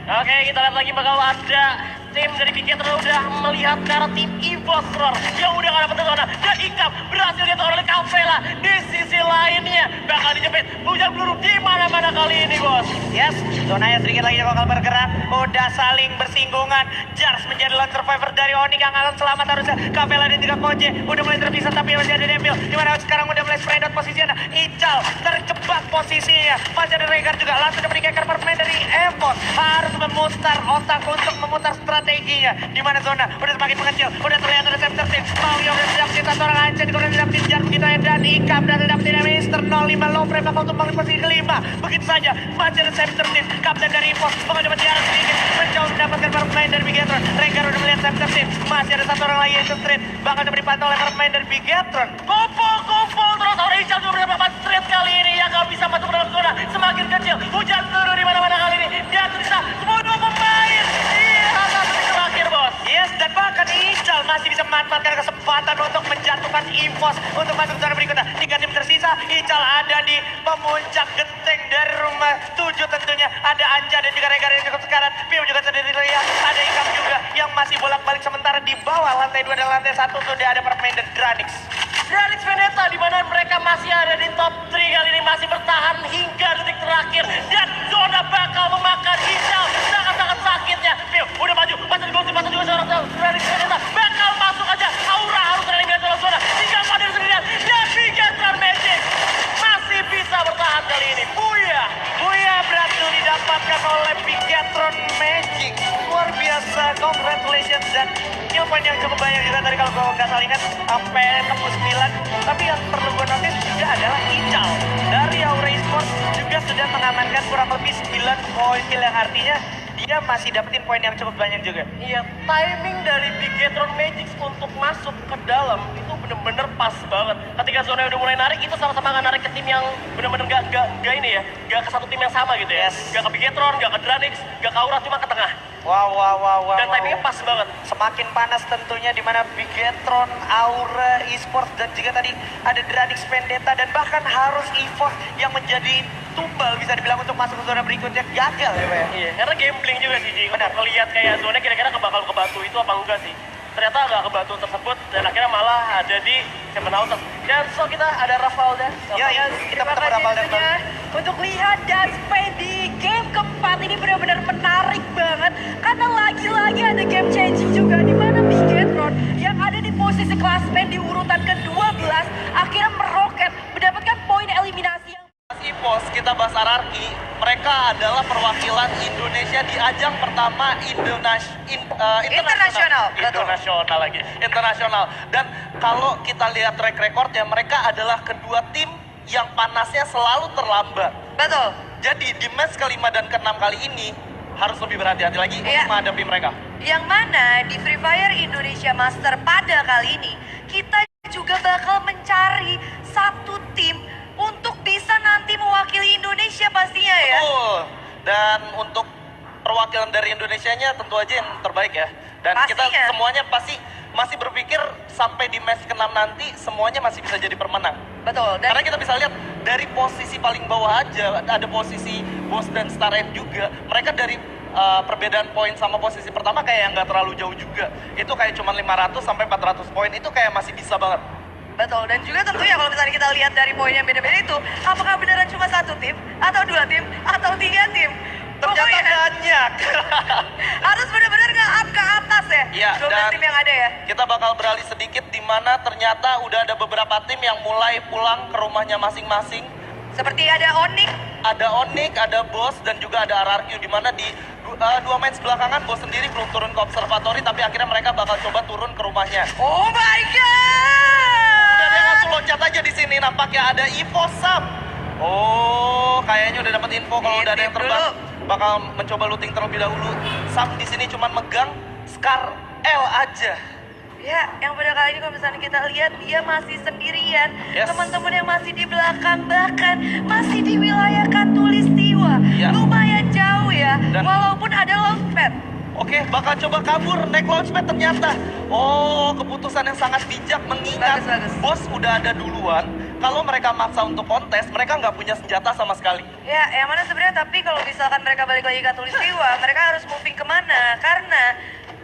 Oke, kita lihat lagi bakal ada tim dari Bigetron udah melihat ke arah tim EVOS Roar yang udah gak dapet zona. Dan Ikam berhasil diatur oleh Kavela. Di sisi lainnya bakal dijepit hujan peluru di mana-mana kali ini, bos. Yes, zonanya sedikit lagi bakal bergerak. Udah saling bersinggungan. Jars menjadi lone survivor dari Onyx yang akan selamat harusnya. Kavela dan juga Koje udah mulai terpisah tapi masih ada Devil. Dimana sekarang udah mulai spread out posisinya. Ical terjebak posisinya. Masih ada Rhaegar juga langsung diberikan karpet pemain dari EVOS. Harus memutar otak untuk memutar strateginya. Dimana zona udah semakin mengecil. Udah terlihat ada Scepter Team. Mau yang udah dapetin satu orang aja. Kemudian dapetin Jar begitu ya. Dan Ikam dan dapetin Mister 05 low frame bakal untuk posisi kelima. Begitu saja. Masih ada Scepter Team. Kapten dari EVOS bakal dapat jarak sedikit. Mencoba mendapatkan para pemain dari Bigetron. Rhaegar udah melihat Scepter Team. Masih ada satu orang lagi yaitu Street. Bakal dapat dipantau oleh para pemain dari Bigetron. Kumpul terus. Orang Ical juga berdapat Street kali ini yang gak bisa masuk ke dalam zona. Semakin kecil. Hujan turun di mana-mana kali ini. Dan tersisa semua dua pemain. Iya, satu detik terakhir, bos. Yes, dan bahkan Ical masih bisa memanfaatkan kesempatan untuk menjatuhkan EVOS untuk masuk zona berikutnya. 3 tim tersisa, Ical ada di pemuncak genteng dari rumah 7 tentunya. Ada Anja dan juga Rhaegar yang cukup sekarat. Pio juga sudah dilihat. Ada Ikam juga yang masih bolak-balik sementara di bawah lantai 2 dan lantai 1 sudah ada pemain dari Dranix. Dranix Vendetta di mana mereka masih ada di top 3 kali ini masih bertahan hingga detik terakhir dan zona bakal memakan Ical sangat-sangat sakitnya. Pio udah maju, masih digosip pasang juga seorang Dranix Vendetta bakal masuk aja. Aura harus tereliminasi dalam zona. Tinggal Padir sendirian dan Bigetron Magic masih bisa bertahan kali ini. Buya berhasil didapatkan oleh Bigetron Magic. Luar biasa, congratulations dan kill point yang cukup banyak juga tadi kalau gue nggak salah ingat sampai tembus 9. Tapi yang perlu gue notice juga adalah Ical dari Aura Esports juga sudah mengamankan kurang lebih 9 poin kill yang artinya dia masih dapetin poin yang cukup banyak juga. Iya, timing dari Bigetron Magic untuk masuk ke dalam itu bener-bener pas banget. Ketika zona udah mulai narik, itu sama-sama nggak narik ke tim yang bener-bener gak ini ya, gak ke satu tim yang sama gitu ya. Yes. Gak ke Bigetron, gak ke Dranix, gak ke Aura, cuma ke tengah. Wow. Dan timingnya pas banget. Semakin panas tentunya di mana Bigetron, Aura Esports dan juga tadi ada Dranix Vendetta dan bahkan harus EVOS yang menjadi tumbal bisa dibilang untuk masuk ke zona berikutnya gagal ya Pak ya? Iya, karena gambling juga sih, Ji. Benar. Ngelihat kayak zona kira-kira bakal kebantu itu apa enggak sih. Ternyata nggak kebantu tersebut dan akhirnya malah ada di Seven Houses. Dan so kita ada Rafalda. Ya, kita bertemu Rafalda tentunya untuk lihat dan spend di game keempat ini benar-benar menarik banget karena lagi-lagi ada game changing juga di mana Bigetron yang ada di posisi klasmen di urutan ke-12 akhirnya meroket mendapatkan poin eliminasi yang EVOS, kita bahas RRQ, mereka adalah perwakilan Indonesia di ajang pertama internasional. Internasional lagi, internasional. Dan kalau kita lihat track recordnya, mereka adalah kedua tim yang panasnya selalu terlambat. betul. Jadi di match kelima dan keenam kali ini harus lebih berhati-hati lagi Iya. untuk menghadapi mereka. Yang mana di Free Fire Indonesia Master pada kali ini kita juga bakal mencari satu tim untuk bisa nanti mewakili Indonesia pastinya ya. Betul. Dan untuk perwakilan dari Indonesianya tentu aja yang terbaik ya. Dan kita Pastinya. semuanya pasti masih berpikir sampai di match ke-6 nanti semuanya masih bisa jadi pemenang. Betul. Dan Karena kita bisa lihat dari posisi paling bawah aja ada posisi Boss dan Star End juga. Mereka dari perbedaan poin sama posisi pertama kayak nggak terlalu jauh juga. Itu kayak cuma 500 sampai 400 poin itu kayak masih bisa banget. betul, dan juga tentunya kalau misalnya kita lihat dari poin yang beda-beda itu, apakah beneran cuma satu tim, atau 2 tim, atau 3 tim? Ternyata Pokoknya banyak. harus benar-benar nge-up ke atas ya, Iya, 12 dan tim yang ada ya. kita bakal beralih sedikit di mana ternyata udah ada beberapa tim yang mulai pulang ke rumahnya masing-masing. Seperti ada Onyx, Ada Onyx, ada Boss, dan juga ada RRQ di mana di dua match belakangan Boss sendiri belum turun ke observatory tapi akhirnya mereka bakal coba turun ke rumahnya. oh my god! Udah dia langsung loncat aja di sini nampaknya ada EVOS Sam. Oh, kayaknya udah dapat info kalau udah ada yang terbang. Bakal mencoba looting terlebih dahulu. Sam di sini cuma megang Scar L aja. Ya, yang pada kali ini kalau misalnya kita lihat dia masih sendirian. Yes. Teman-teman yang masih di belakang bahkan masih di wilayah Katulistiwa. Ya. Lumayan jauh ya, Dan- walaupun ada launchpad. Oke, bakal coba kabur naik launchpad ternyata. Oh, keputusan yang sangat bijak mengingat Bagus. Bos udah ada duluan. Kalau mereka maksa untuk kontes, mereka nggak punya senjata sama sekali. Ya, yang mana sebenarnya tapi kalau misalkan mereka balik lagi ke Katulistiwa, mereka harus moving kemana? Karena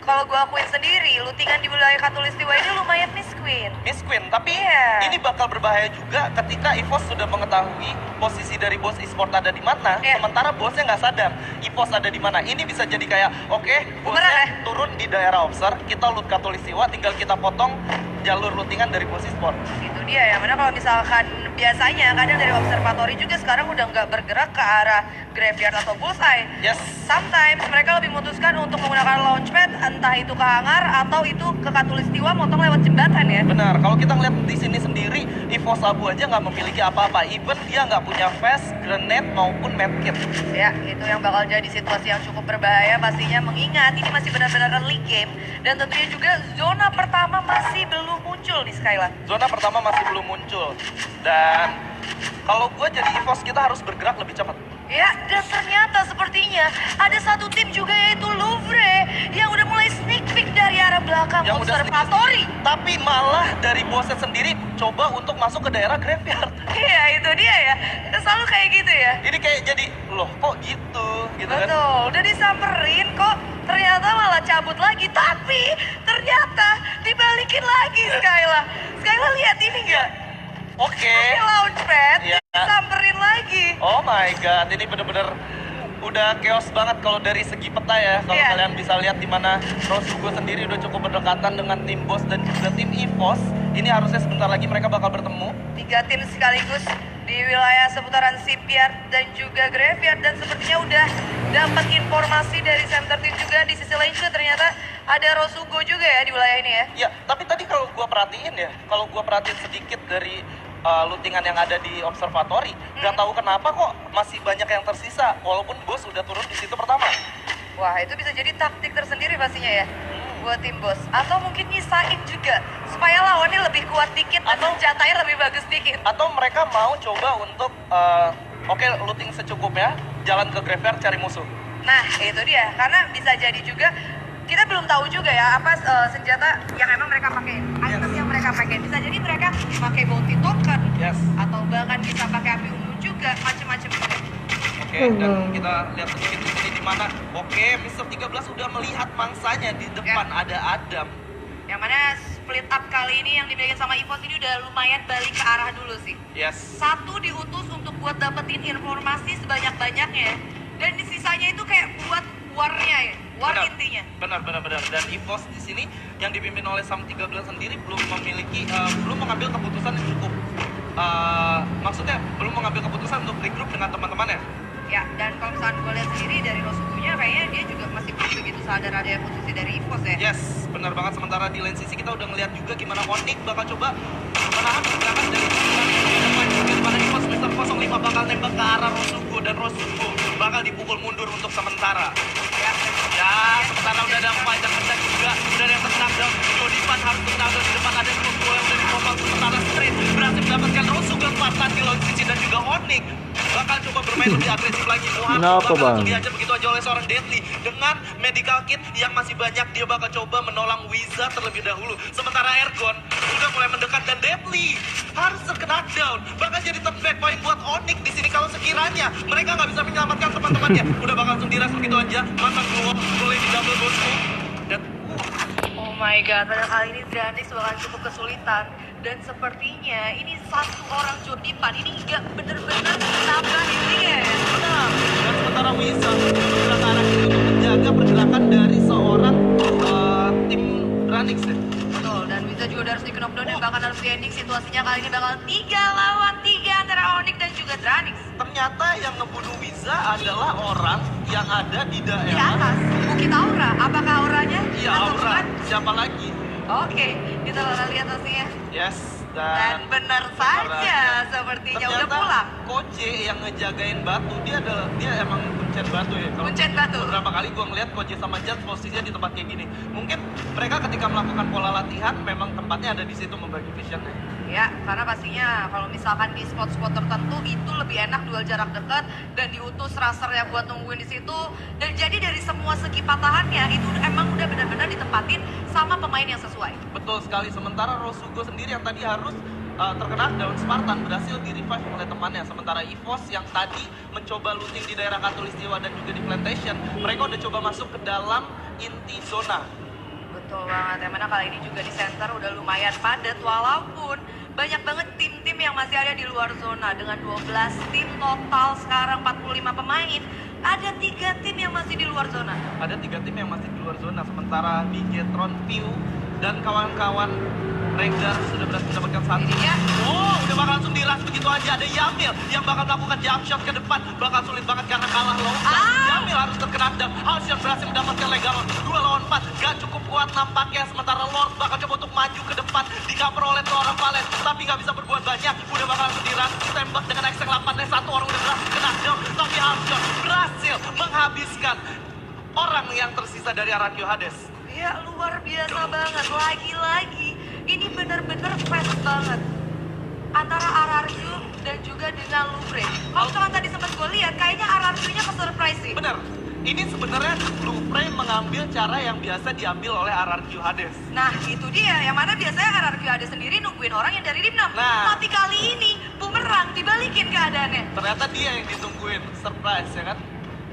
kalau gue akuin sendiri, lootingan di wilayah Katulistiwa ini lumayan misqueen. Miss Queen, tapi Iya. ini bakal berbahaya juga ketika EVOS sudah mengetahui posisi dari bos e-sport ada di mana, Iya. sementara bosnya nggak sadar EVOS ada di mana. Ini bisa jadi kayak, oke, Bumerang, bosnya turun di daerah Obser, kita loot Katulistiwa, tinggal kita potong jalur lootingan dari bos e-sport. Itu dia ya, mana kalau misalkan biasanya kadang dari observatory juga sekarang udah nggak bergerak ke arah graveyard atau bullseye. Yes. Sometimes mereka lebih memutuskan untuk menggunakan launchpad, entah itu ke hangar atau itu ke Katulistiwa motong lewat jembatan ya. Benar, kalau kita ngeliat di sini sendiri, EVOS Abu aja nggak memiliki apa-apa. Even dia nggak punya fast, grenade, maupun medkit. Ya, itu yang bakal jadi situasi yang cukup berbahaya pastinya, mengingat ini masih benar-benar early game dan tentunya juga zona pertama masih belum muncul di Skyla. Zona pertama masih belum muncul. Dan kalau gue jadi EVOS, kita harus bergerak lebih cepat. Ya, dan ternyata sepertinya ada satu tim juga yaitu Louvre yang udah mulai sneak peek dari arah belakang Yang udah observatory. Tapi malah dari bosnya sendiri coba untuk masuk ke daerah graveyard. Iya, itu dia ya. Selalu kayak gitu ya. Ini kayak jadi, loh kok gitu kan? Betul, udah disamperin kok ternyata malah cabut lagi. Tapi ternyata dibalikin lagi Skyla. Skyla lihat ini nggak? Oke. Pakai launchpad, Iya. disamperin lagi. Oh my god, ini bener-bener udah chaos banget kalau dari segi peta ya. Kalau Iya. kalian bisa lihat di mana Rosugo sendiri udah cukup berdekatan dengan tim boss dan juga tim EVOS. Ini harusnya sebentar lagi mereka bakal bertemu. 3 tim sekaligus di wilayah seputaran shipyard dan juga graveyard, dan sepertinya udah dapat informasi dari center team juga. Di sisi lain juga ternyata ada Rosugo juga ya di wilayah ini ya. Ya, tapi tadi kalau gua perhatiin ya, kalau gua perhatiin sedikit dari lootingan yang ada di observatory, nggak tahu kenapa kok masih banyak yang tersisa walaupun bos udah turun di situ pertama. Wah, itu bisa jadi taktik tersendiri pastinya ya buat tim bos. Atau mungkin nyisain juga supaya lawannya lebih kuat dikit dan Atau- senjatanya lebih bagus dikit. Atau mereka mau coba untuk oke, looting secukupnya, jalan ke graveyard cari musuh. Nah, itu dia. Karena bisa jadi juga kita belum tahu juga ya apa senjata yang emang mereka pakai, item yang mereka pakai. Bisa jadi mereka pakai bounty token Yes. atau bahkan bisa pakai api unggun juga, macam-macam. Oke, dan kita lihat sedikit di sini di mana. Oke, Mr. 13 udah melihat mangsanya di depan ada Adam. Yang mana split up kali ini yang dimiliki sama EVOS ini udah lumayan balik ke arah dulu sih. Yes. Satu diutus untuk buat dapetin informasi sebanyak-banyaknya, dan di sisanya itu kayak buat warnya ya, war Benar. intinya. Benar. Dan EVOS di sini yang dipimpin oleh Sam 13 sendiri belum memiliki, belum mengambil keputusan yang cukup. Maksudnya belum mengambil keputusan untuk regroup dengan teman-temannya. Ya, dan kalau misalnya gue lihat sendiri dari Rosugunya kayaknya dia juga masih belum begitu sadar ada posisi dari EVOS ya. Yes, benar banget. Sementara di lain sisi kita udah ngeliat juga gimana Onyx bakal coba menahan pergerakan dari bagaimana EVOS Mr. 05 bakal nembak ke arah Rosugo, dan Rosugo bakal dipukul mundur untuk sementara. Ya, sementara udah ada pajak pecah juga, udah ada yang terkendang. Jodipan harus terkendang di depan, ada Rosugo yang udah dipotong. Sementara Street berhasil mendapatkan Rosugo Spartan di lawan sisi, dan juga Onyx bakal coba bermain lebih agresif lagi. Kenapa, bakal Bang? langsung dihajar begitu aja oleh seorang Deadly dengan medical kit yang masih banyak. Dia bakal coba menolong Wizard terlebih dahulu. Sementara Ergon udah mulai mendekat, dan Deadly harus terkena down. Bakal jadi turn back point buat Onyx di sini kalau sekiranya mereka nggak bisa menyelamatkan teman-temannya. Udah bakal langsung diras begitu aja. Mantan Glow boleh di double bosku. Dan Oh my god, pada kali ini Dranix bakal cukup kesulitan. Dan sepertinya ini satu orang Jodipan ini nggak bener-bener nambah ini ya. benar. Dan sementara Wizard bergerak ke arah kiri untuk menjaga pergerakan dari seorang tim Ranix ya. Betul, dan Wiza juga udah harus di knockdown dan bahkan harus di ending. Situasinya kali ini bakal 3 lawan 3 antara Onyx dan juga Dranix. Ternyata yang ngebunuh Wiza adalah orang yang ada di Di daerah. atas, Bukit Aura. Apakah auranya? Iya, Aura. Siapa lagi? Oke, kita bakal lihat hasilnya. Yes, Dan benar saja, sepertinya udah ternyata pulang. Koje yang ngejagain batu, dia emang kuncen batu ya. Kalau Kuncen batu. Beberapa kali gua ngeliat Koje sama Jan posisinya di tempat kayak gini. Mungkin mereka ketika melakukan pola latihan memang tempatnya ada di situ membagi visionnya. Ya, karena pastinya kalau misalkan di spot-spot tertentu itu lebih enak duel jarak dekat dan diutus raser yang buat nungguin di situ. Dan jadi dari semua segi patahannya itu emang udah benar-benar ditempatin sama pemain yang sesuai. Betul sekali. Sementara Rosugo sendiri yang tadi harus terkena down Spartan berhasil di-revive oleh temannya. Sementara EVOS yang tadi mencoba looting di daerah Katulistiwa dan juga di Plantation, mereka udah coba masuk ke dalam inti zona. betul banget. Yang mana kali ini juga di center udah lumayan padat walaupun banyak banget tim-tim yang masih ada di luar zona. Dengan 12 tim total sekarang 45 pemain, ada 3 tim yang masih di luar zona. Ada 3 tim yang masih di luar zona, sementara Bigetron, View, dan kawan-kawan Rengar sudah berhasil mendapatkan satu. Ini dia. Oh, udah bakal langsung diras begitu aja. Ada Yamil yang bakal melakukan jump shot ke depan. Bakal sulit banget karena kalah low. Yamil harus terkena down. Halcyon berhasil mendapatkan Legalon. 2 lawan 4. Gak cukup kuat nampaknya. Sementara Lord bakal coba untuk maju ke depan. Di-cover oleh seorang Valen. Tapi gak bisa berbuat banyak. Udah bakal langsung diras. Tembak dengan X8. Satu orang udah berhasil kena down. Tapi Halcyon berhasil menghabiskan orang yang tersisa dari RRQ Hades. Ya luar biasa banget. Lagi-lagi ini bener-bener fast banget antara RRQ dan juga dengan Lufre. Kalau misalkan tadi sempat gue lihat, kayaknya RRQ-nya ke-surprise sih. Bener, ini sebenarnya Lufre mengambil cara yang biasa diambil oleh RRQ Hades. Nah itu dia, yang mana biasanya RRQ Hades sendiri nungguin orang yang dari Rimnam. Nah. Tapi kali ini bumerang dibalikin keadaannya. Ternyata dia yang ditungguin, surprise ya kan?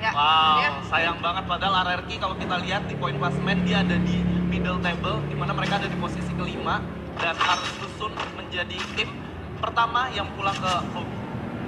Ya, Wow, dia. sayang banget padahal RRQ kalau kita lihat di poin klasemen dia ada di middle table, di mana mereka ada di posisi kelima dan harus susun menjadi tim pertama yang pulang ke home.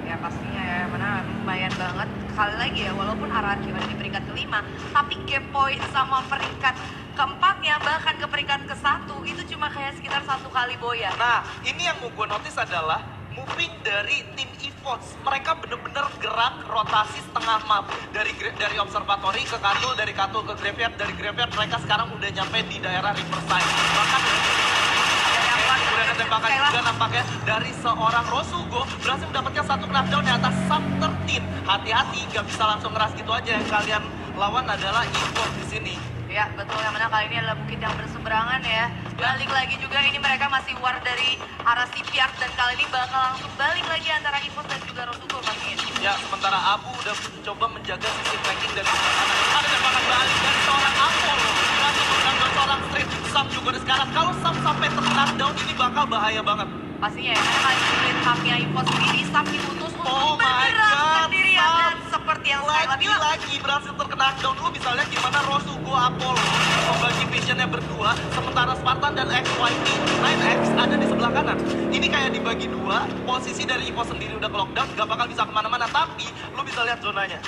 Ya pastinya ya, mana lumayan banget. Sekali lagi ya, walaupun RRQ ada di peringkat kelima, tapi gap point sama peringkat keempatnya, bahkan ke peringkat ke-1 itu cuma kayak sekitar 1 kali boya. Nah, ini yang mau gue notice adalah moving dari tim esports. Mereka bener-bener gerak rotasi setengah map dari observatory ke Katul, dari Katul ke Graveyard, dari Graveyard mereka sekarang udah nyampe di daerah Riverside. Bahkan udah ada tembakan juga nampaknya dari seorang Rosugo berhasil mendapatkan 1 knockdown di atas sub 13. Hati-hati, gak bisa langsung ngeras gitu aja. Yang kalian lawan adalah esports di sini. Ya betul, yang mana kali ini adalah bukit yang berseberangan ya. Balik lagi juga ini mereka masih war dari arah Sipiak dan kali ini bakal langsung balik lagi antara Evos dan juga Rosugo pastinya. Ya, sementara Abu udah coba menjaga sisi flanking dan sisi kanan. Ada tembakan balik dari seorang Apollo. Berhasil menangkap seorang Street. Sam juga ada sekarang. Kalau Sam sampai terknockdown ini bakal bahaya banget. Pastinya ya, karena kali ini split half-nya Evos sendiri, Sam diputus untuk Oh my bergerak God, sendirian. Sam. Dan seperti yang Skyla bilang, Lagi berhasil terkena knockdown. Lu bisa lihat gimana Rosugo Apollo membagi visionnya berdua, sementara Spartan dan XYP 9X ada di sebelah kanan. Ini kayak dibagi dua, posisi dari Evo sendiri udah ke lockdown, gak bakal bisa kemana-mana, tapi lu bisa lihat zonanya.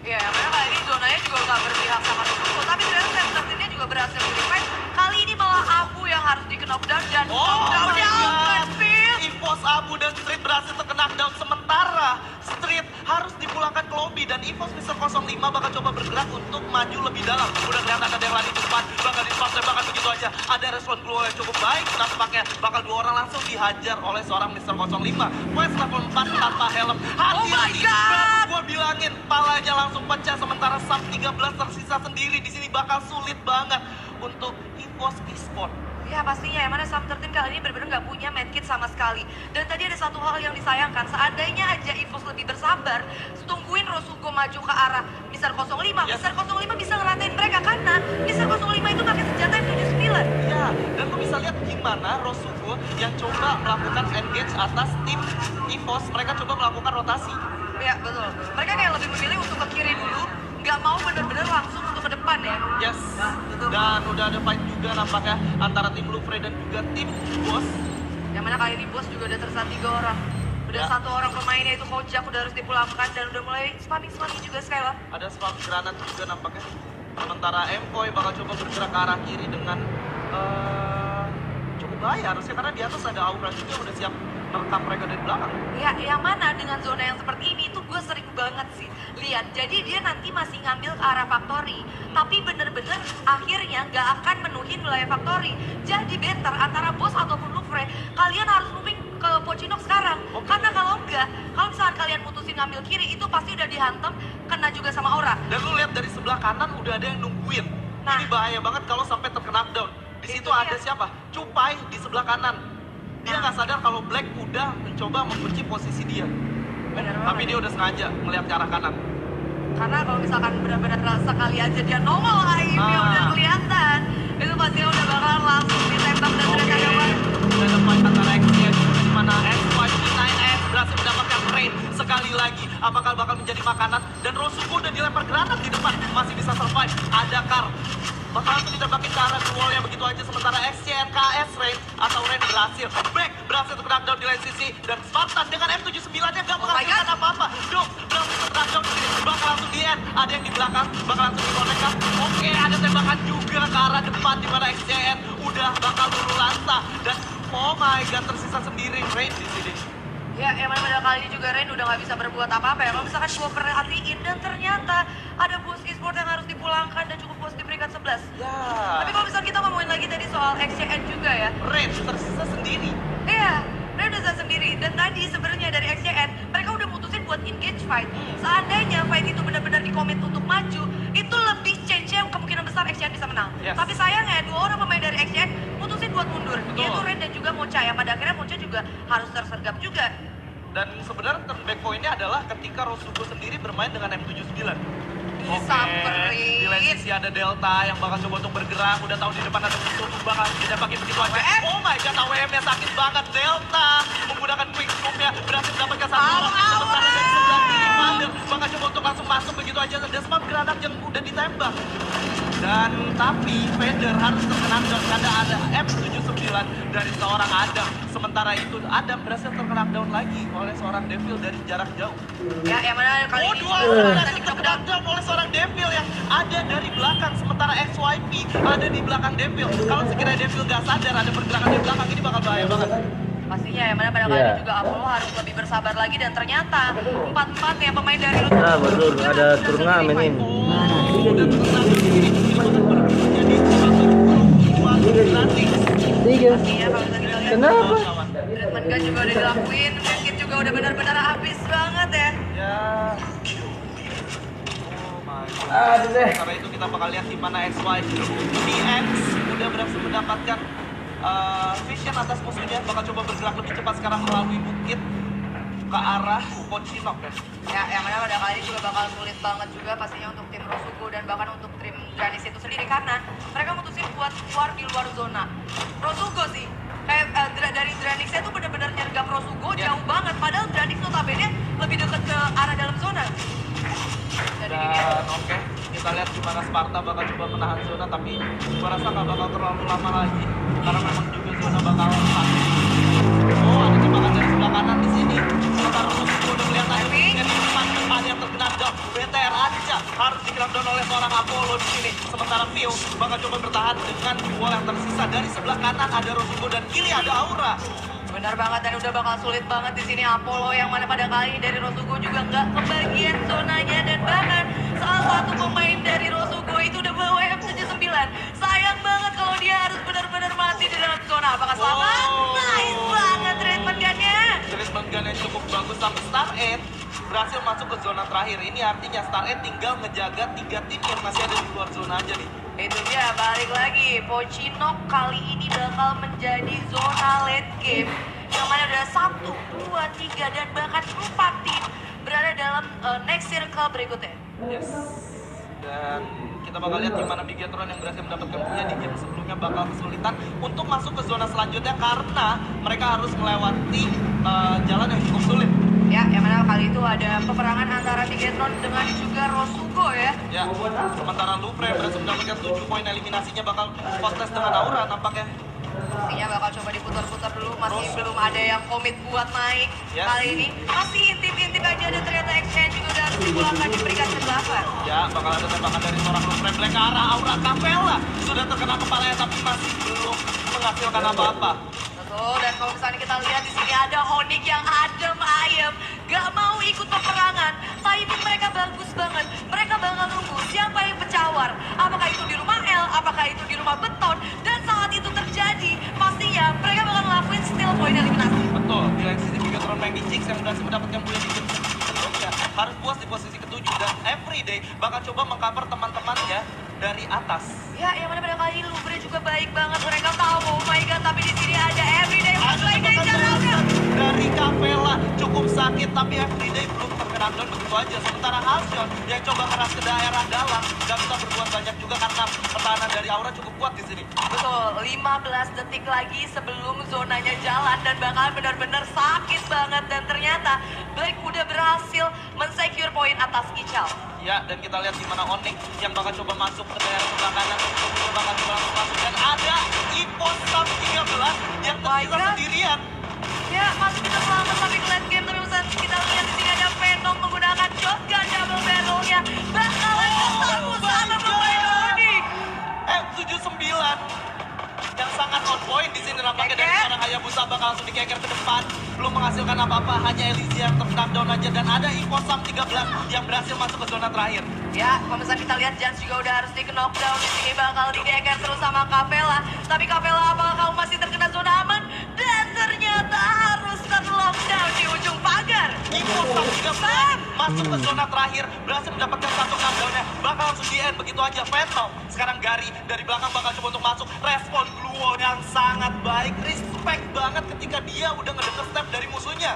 ya yang mana kali ini zonanya juga gak berpihak sama Rosugo, tapi ternyata Sam juga berhasil di-revive. Kali ini malah Abu yang harus di-knockdown dan knockdown-nya berhasil. Evos, Abu, dan Street berhasil terkena knockdown, sementara Street harus dipulangkan ke lobby dan Evos Mr. 05 bakal coba bergerak untuk maju lebih dalam. Udah kelihatan ada yang lari di depan, bakal di-spam tembakan begitu aja. Ada respon keluar yang cukup baik, nampaknya bakal 2 orang langsung dihajar oleh seorang Mr. 05. Quest level 4 tanpa helm. Hati-hati, gua bilangin, palanya langsung pecah, sementara Sam 13 tersisa sendiri. Di sini bakal sulit banget untuk Evos Esport. Ya pastinya, yang mana Sam 13 kali ini benar-benar nggak punya medkit sama sekali. Dan tadi ada satu hal yang disayangkan, seandainya aja Evos lebih bersabar, tungguin Rosugo maju ke arah Mr. 05. Yes. Mr. 05 bisa ngeratain mereka karena Mr. 05 itu pakai senjata M79. Ya, dan lu bisa lihat gimana Rosugo yang coba melakukan engage atas tim Evos, mereka coba melakukan rotasi. Ya betul. Mereka kayak lebih memilih untuk ke kiri dulu, nggak mau benar-benar langsung untuk ke depan ya. Yes, Betul. dan udah ada fight juga nampaknya antara tim Lufre dan juga tim Bos. Yang mana kali ini Bos juga udah tersisa 3 orang. Udah Ya. 1 orang pemainnya itu Kojak udah harus dipulangkan dan udah mulai spamming juga Skyla. Ada spam granat juga nampaknya. Sementara Mkoy bakal coba bergerak ke arah kiri dengan cukup bahaya harusnya, karena di atas ada Aura juga yang udah siap merekam mereka dari belakang. Ya, yang mana dengan zona yang seperti ini tuh gue sering banget sih lihat. Jadi dia nanti masih ngambil ke arah Factory, tapi bener-bener akhirnya nggak akan menuhin wilayah Factory. Jadi better antara Bos ataupun Lufre, kalian harus moving ke Pochinok sekarang. Karena kalau enggak, kalau misalkan kalian putusin ngambil kiri, itu pasti udah dihantam, kena juga sama Aura. Dan lu lihat dari sebelah kanan udah ada yang nungguin. Nah. Ini bahaya banget kalau sampai terkena knockdown. Di situ Itu ada dia. siapa? Cupai di sebelah kanan. Dia nggak sadar kalau Black udah mencoba mengunci posisi dia. Bener Tapi banget. dia udah sengaja melihat ke arah kanan. Karena kalau misalkan benar-benar rasa kali aja dia nongol aimnya udah kelihatan, itu pasti udah bakal langsung ditembak dan udah kagak banget. Dan depan antara X-nya di mana XYP9X berhasil mendapatkan trade sekali lagi. Apakah bakal menjadi makanan? Dan Rosugo udah dilempar granat di depan, masih bisa survive. Ada Kar. Bakal langsung ditembakin ke arah wall yang begitu aja, berhasil. Back berhasil terkena down di lain sisi. Dan Spartan dengan M79-nya gak menghasilkan apa-apa. Dok berhasil terkena down di sini. Bakal langsung di end. Ada yang di belakang, bakal langsung di-connect kan. Oke, ada tembakan juga ke arah depan di mana XCN udah bakal lulu lanta. Dan oh my god, tersisa sendiri Rain di sini. Ya, emang pada kali ini juga Rain udah gak bisa berbuat apa-apa ya. Kalau misalkan gue perhatiin dan ternyata ada bos e-sport yang harus dipulangkan dan cukup bos di peringkat 11. Ya. Tapi kalau misalkan kita ngomongin lagi tadi soal XCN juga ya. Rain tersisa sendiri. Iya, Rain udah bisa sendiri. Dan tadi sebenarnya dari XCN, mereka udah mutusin buat engage fight. Seandainya fight itu benar-benar dikomit untuk maju, itu lebih chance-nya kemungkinan besar XCN bisa menang. Yes. Tapi sayangnya, dua orang pemain dari XCN mutusin buat mundur. Yaitu Rain dan juga Mocha. Yang pada akhirnya Mocha juga harus tersergap juga. Dan sebenarnya turn back point-nya adalah ketika Rosugo sendiri bermain dengan M79. Disamperin. Di lain sisi ada Delta yang bakal coba untuk bergerak. Udah tahu di depan ada musuh, bakal ditembaki begitu aja. Oh my god, AWM-nya sakit banget. Delta menggunakan quick scope-nya berhasil mendapatkan satu orang. Sementara dari sebelah kiri Mother bakal coba untuk langsung masuk begitu aja. Ada smart granat yang udah ditembak. Dan tapi Vader harus terkena down karena ada M79 dari seorang Adam. Sementara itu Adam berhasil terkena down lagi oleh seorang Devil dari jarak jauh. Ya, yang mana kali ini Dua orang berhasil terkena down oleh seorang Devil yang ada dari belakang. Sementara XYP ada di belakang Devil. Kalau sekiranya Devil gak sadar ada pergerakan di belakang, ini bakal bahaya banget. pastinya yang mana pada kali ini juga Apollo harus lebih bersabar lagi dan ternyata 4-4 ya pemain dari Lutu. Nah, betul ada turnamen ini. Tiga. Pastinya kalau kita lihat Kenapa? treatment gun juga udah dilakuin, medkit juga udah benar-benar habis banget ya. Ya. Aduh deh. Karena itu kita bakal lihat di mana XY DX udah berhasil mendapatkan vision atas musuhnya, bakal coba bergerak lebih cepat sekarang melalui bukit ke arah Pochinok ya. Ya, yang mana pada kali ini juga bakal sulit banget juga pastinya untuk tim Rosugo dan bahkan untuk tim Granis itu sendiri karena mereka mutusin buat keluar di luar zona. Rosugo sih, kayak dari Dranixnya tuh bener-bener nyergap Rosugo jauh banget, padahal Dranix notabene lebih dekat ke arah dalam zona. Jadi Dan oke, kita lihat gimana Sparta bakal coba menahan zona, tapi gua rasa nggak bakal terlalu lama lagi karena memang juga zona bakal sakit. Oh, ada tembakan dari sebelah kanan di sini. Sementara Rosugo udah melihat ada yang di depan yang terkena down. BTR aja harus dikira down oleh seorang Apollo di sini. Sementara Pio bakal coba bertahan dengan duel yang tersisa. Dari sebelah kanan ada Rosugo dan kiri ada Aura. benar banget dan udah bakal sulit banget di sini Apollo yang mana pada kali ini dari Rosugo juga nggak kebagian zonanya dan bahkan salah satu pemain dari Rosugo itu udah bawa M79. Sayang banget kalau dia harus benar-benar mati di dalam zona. Apakah selamat? Nice banget treatment gun-nya. Treatment gun yang cukup bagus sampai Star 8 berhasil masuk ke zona terakhir. Ini artinya Star 8 tinggal ngejaga 3 tim yang masih ada di luar zona aja nih. Itu dia, balik lagi. Pochinok kali ini bakal menjadi zona late game yang mana ada 1, 2, 3, dan bahkan 4 tim berada dalam next circle berikutnya. Yes. Dan kita bakal lihat gimana Bigetron yang berhasil mendapatkan punya di game sebelumnya bakal kesulitan untuk masuk ke zona selanjutnya karena mereka harus melewati jalan yang cukup sulit. Ya, yang mana kali itu ada peperangan antara Bigetron dengan juga Rosugo ya. Ya, sementara Lupre berhasil mendapatkan 7 poin eliminasinya bakal kontes dengan Aura nampaknya. Pastinya bakal coba diputar-putar dulu, masih belum ada yang komit buat naik Yes. kali ini. Masih intip-intip aja dan ternyata Exchange juga udah harus dipulangkan di peringkat ke-8. Ya, bakal ada tembakan dari seorang Lupre Black ke arah Aura. Capella sudah terkena kepalanya tapi masih belum menghasilkan apa-apa. Betul, dan kalau misalnya kita lihat di sini ada Onyx yang adem ayem, gak mau ikut peperangan. Timing mereka bagus banget. Mereka bakal nunggu siapa yang pecawar. Apakah itu di rumah L, apakah itu di rumah Beton. Dan saat itu terjadi, pastinya mereka bakal ngelakuin steal point eliminasi. Betul, di lain sisi Bigetron main di Chicks yang berhasil mendapatkan bulan di game sebelumnya harus puas di posisi ke-7 dan everyday bakal coba mengcover teman-temannya dari atas. Ya, yang mana pada kali ini Lubre juga baik banget. Mereka tahu, oh my god, tapi di sini ada everyday play jaraknya. Dari Capella cukup sakit tapi everyday belum terkena down begitu aja. Sementara Halcyon yang coba keras ke daerah dalam gak bisa berbuat banyak juga karena pertahanan dari Aura cukup kuat di sini. Betul, 15 detik lagi sebelum zonanya jalan dan bakal benar-benar sakit banget. Dan ternyata Black udah berhasil men-secure poin atas Ical. Ya, dan kita lihat di mana Onyx yang bakal coba masuk ke daerah sebelah kanan, bakal coba langsung masuk dan ada Ipos Sam 13 yang tersisa sendiri poin di sini nampaknya dari seorang Hayabusa bakal langsung dikeker ke depan. Belum menghasilkan apa-apa, hanya Elysia yang terknckdown aja. Dan ada Infosam 13 yang berhasil masuk ke zona terakhir. Ya, pemirsa kita lihat Jans juga udah harus di-knockdown. Di sini bakal dikeker terus sama Capella. Tapi Capella apakah kamu masih terkena zona aman? Dan ternyata harus ter-lockdown di ujung pagar. Infosam 13 masuk ke zona terakhir, berhasil mendapatkan satu knockdown-nya. Bakal langsung di-end, begitu aja. Phantom, sekarang Gary dari belakang bakal coba untuk masuk. Respon Gluo yang sangat baik. Respect banget ketika dia udah ngedeket step dari musuhnya.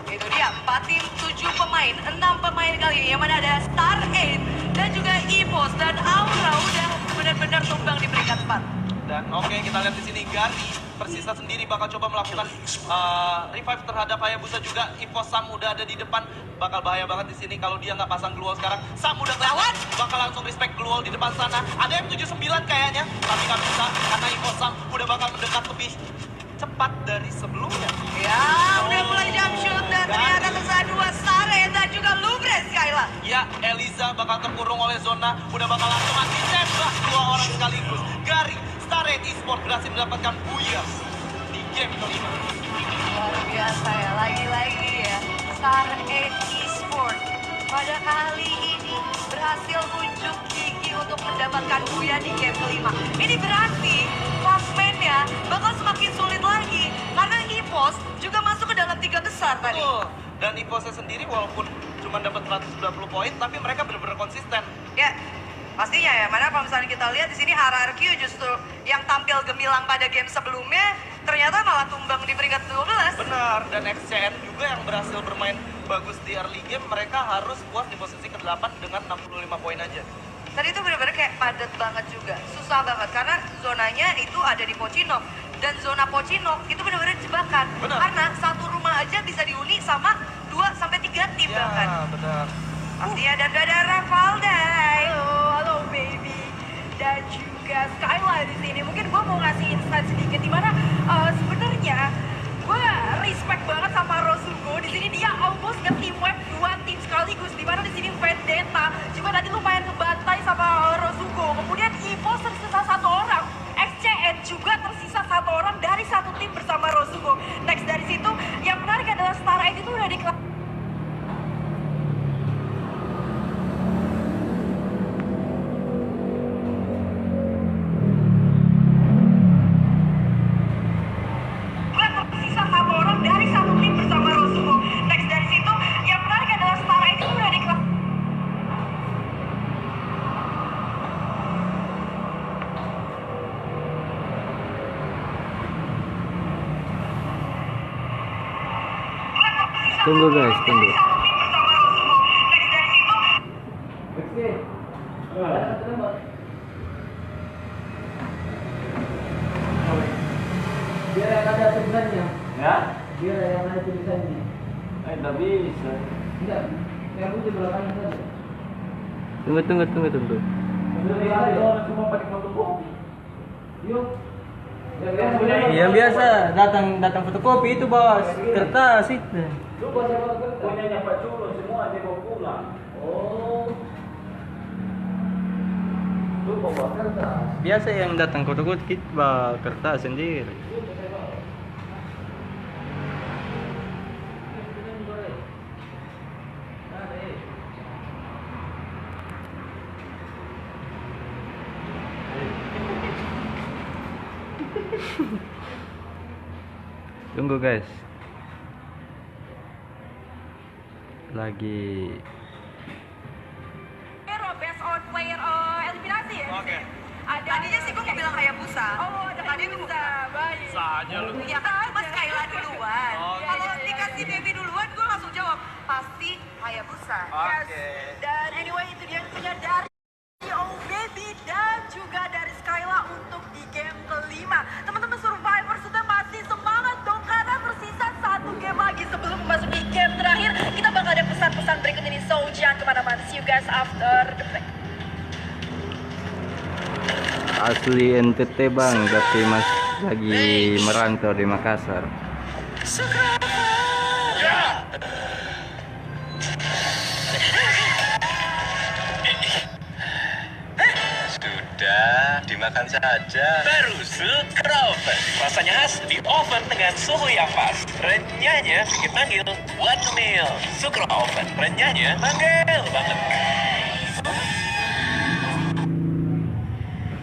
Itu dia, 4 tim, 7 pemain, 6 pemain kali ini. Yang mana ada Star 8 dan juga Evos dan Aura udah benar-benar tumbang di peringkat 4. Dan oke, kita lihat di sini Gary Persisa sendiri bakal coba melakukan revive terhadap Hayabusa juga. Infosam udah ada di depan, bakal bahaya banget di sini kalau dia nggak pasang Gluol sekarang. Sam udah kelewat, bakal langsung respect Gluol di depan sana. Ada M79 kayaknya, tapi nggak bisa karena Infosam udah bakal mendekat lebih cepat dari sebelumnya. Ya, udah mulai jump shoot dan ternyata tersisa 2 Sare dan juga Lumbre Skyla. Ya, Eliza bakal terkurung oleh zona, udah bakal langsung ditembak 2 orang sekaligus. Gary, Star Red Esport berhasil mendapatkan Buyas di game kelima. Luar biasa ya, lagi-lagi ya. Star 8 Esport pada kali ini berhasil unjuk gigi untuk mendapatkan Buya di game kelima. Ini berarti klasmennya bakal semakin sulit lagi karena EVOS juga masuk ke dalam 3 besar tadi. Betul. Dan Evosnya sendiri walaupun cuma dapat 190 poin, tapi mereka benar-benar konsisten. Ya, pastinya ya. Mana kalau misalnya kita lihat di sini RRQ justru yang tampil gemilang pada game sebelumnya ternyata malah tumbang di peringkat 12. Benar, dan XCN juga yang berhasil bermain bagus di early game, mereka harus puas di posisi ke-8 dengan 65 poin aja. Tadi itu benar-benar kayak padat banget juga, susah banget karena zonanya itu ada di Pocinok dan zona Pocinok itu benar-benar jebakan. Benar. Karena satu rumah aja bisa dihuni sama 2-3 tim bahkan. Ya, benar. Pastinya dan udah ada Rafaldai. Halo baby. Dan juga Skyla di sini. Mungkin gue mau ngasih insight sedikit di mana sebenarnya gue respect banget sama Rosugo. Di sini dia almost nge-team wipe 2 tim sekaligus. Di mana di sini Vendetta juga tadi lumayan kebantai sama Rosugo. Kemudian Evo tersisa 1 orang. XCN juga tersisa 1 orang dari 1 tim bersama Rosugo. Next dari situ yang menarik adalah Star 8 itu udah di tersisa 1 orang dari 1 tim bersama Rosugo. Next dari situ yang menarik adalah Star 8 itu udah di Tunggu guys, tunggu. Biar yang ada tulisannya. Ya? Biar yang ada tulisannya. Nggak bisa. Enggak, yang di belakang saja. Tunggu. Orang semua pakai fotokopi. Yuk. Yang biasa datang fotokopi itu bawa kertas itu. Lu baca fotokopi. Punyanya Pak Culo semua dia bawa pulang. Oh. Lu bawa kertas. Biasa yang datang fotokopi kita bawa kertas sendiri. Tunggu guys. Lagi best on player eliminasi ya? Oke. Ada tadinya sih gue mau bilang Hayabusa. Oh, ada Hayabusa. Baik. Saja lu. Ya kan Mas Kayla duluan. Oke. Kalau dikasih baby duluan gue langsung jawab pasti Hayabusa. Oke. Dan anyway itu dia punya dari Oh Baby dan juga dari Skyla untuk di game kelima. Teman-teman Survivor sudah masih semangat dong karena tersisa 1 game lagi sebelum memasuki game terakhir. Kita bakal ada pesan-pesan berikut ini, so jangan kemana-mana. See you guys after the break. asli NTT bang, tapi mas lagi merantau di Makassar. Sudah Ya, dimakan saja. Baru Sukra Oven. Rasanya khas di oven dengan suhu yang pas. Renyahnya bikin manggil. One meal. Sukra Oven. Renyahnya manggil banget.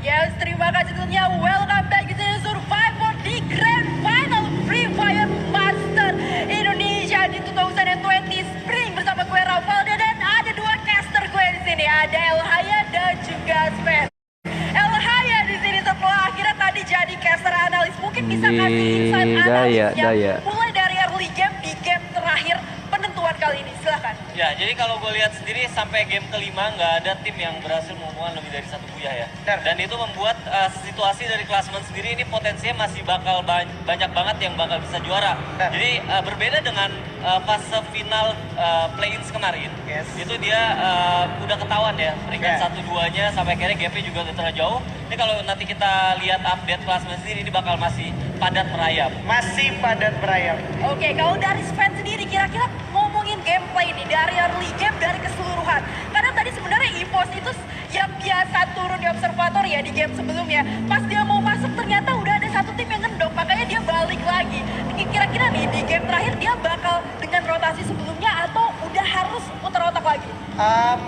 Yes, terima kasih tentunya. Welcome back to Survivor di Grand Final Free Fire Master Indonesia di 2020 Spring bersama gue Ravalda dan ada dua caster gue di sini. Ada Elhaya dan juga Sven. Elhaya di sini setelah akhirnya tadi jadi caster analis. Mungkin bisa kasih insight analisnya mulai dari early game di game terakhir penentuan kali ini. Silahkan. Ya, jadi kalau gue lihat sendiri sampai game kelima nggak ada tim yang berhasil mengumpulkan lebih dari satu buyah ya. Dan itu membuat situasi dari klasmen sendiri ini potensinya masih bakal banyak banget yang bakal bisa juara. Jadi berbeda dengan fase final play-ins kemarin. Itu dia udah ketahuan ya peringkat 1-2-nya sampai akhirnya gapnya juga udah terlalu jauh. Ini kalau nanti kita lihat update klasmen sendiri ini bakal masih padat merayap. Masih padat merayap. Oke, kalau dari Sven sendiri kira-kira ngomongin gameplay ini dari early game dari keseluruhan. Karena tadi sebenarnya EVOS itu yang biasa turun di observator ya di game sebelumnya. Pas dia mau masuk ternyata udah ada satu tim yang ngendok, makanya dia balik lagi. Kira-kira nih di game terakhir dia bakal dengan rotasi sebelumnya atau udah harus putar otak lagi?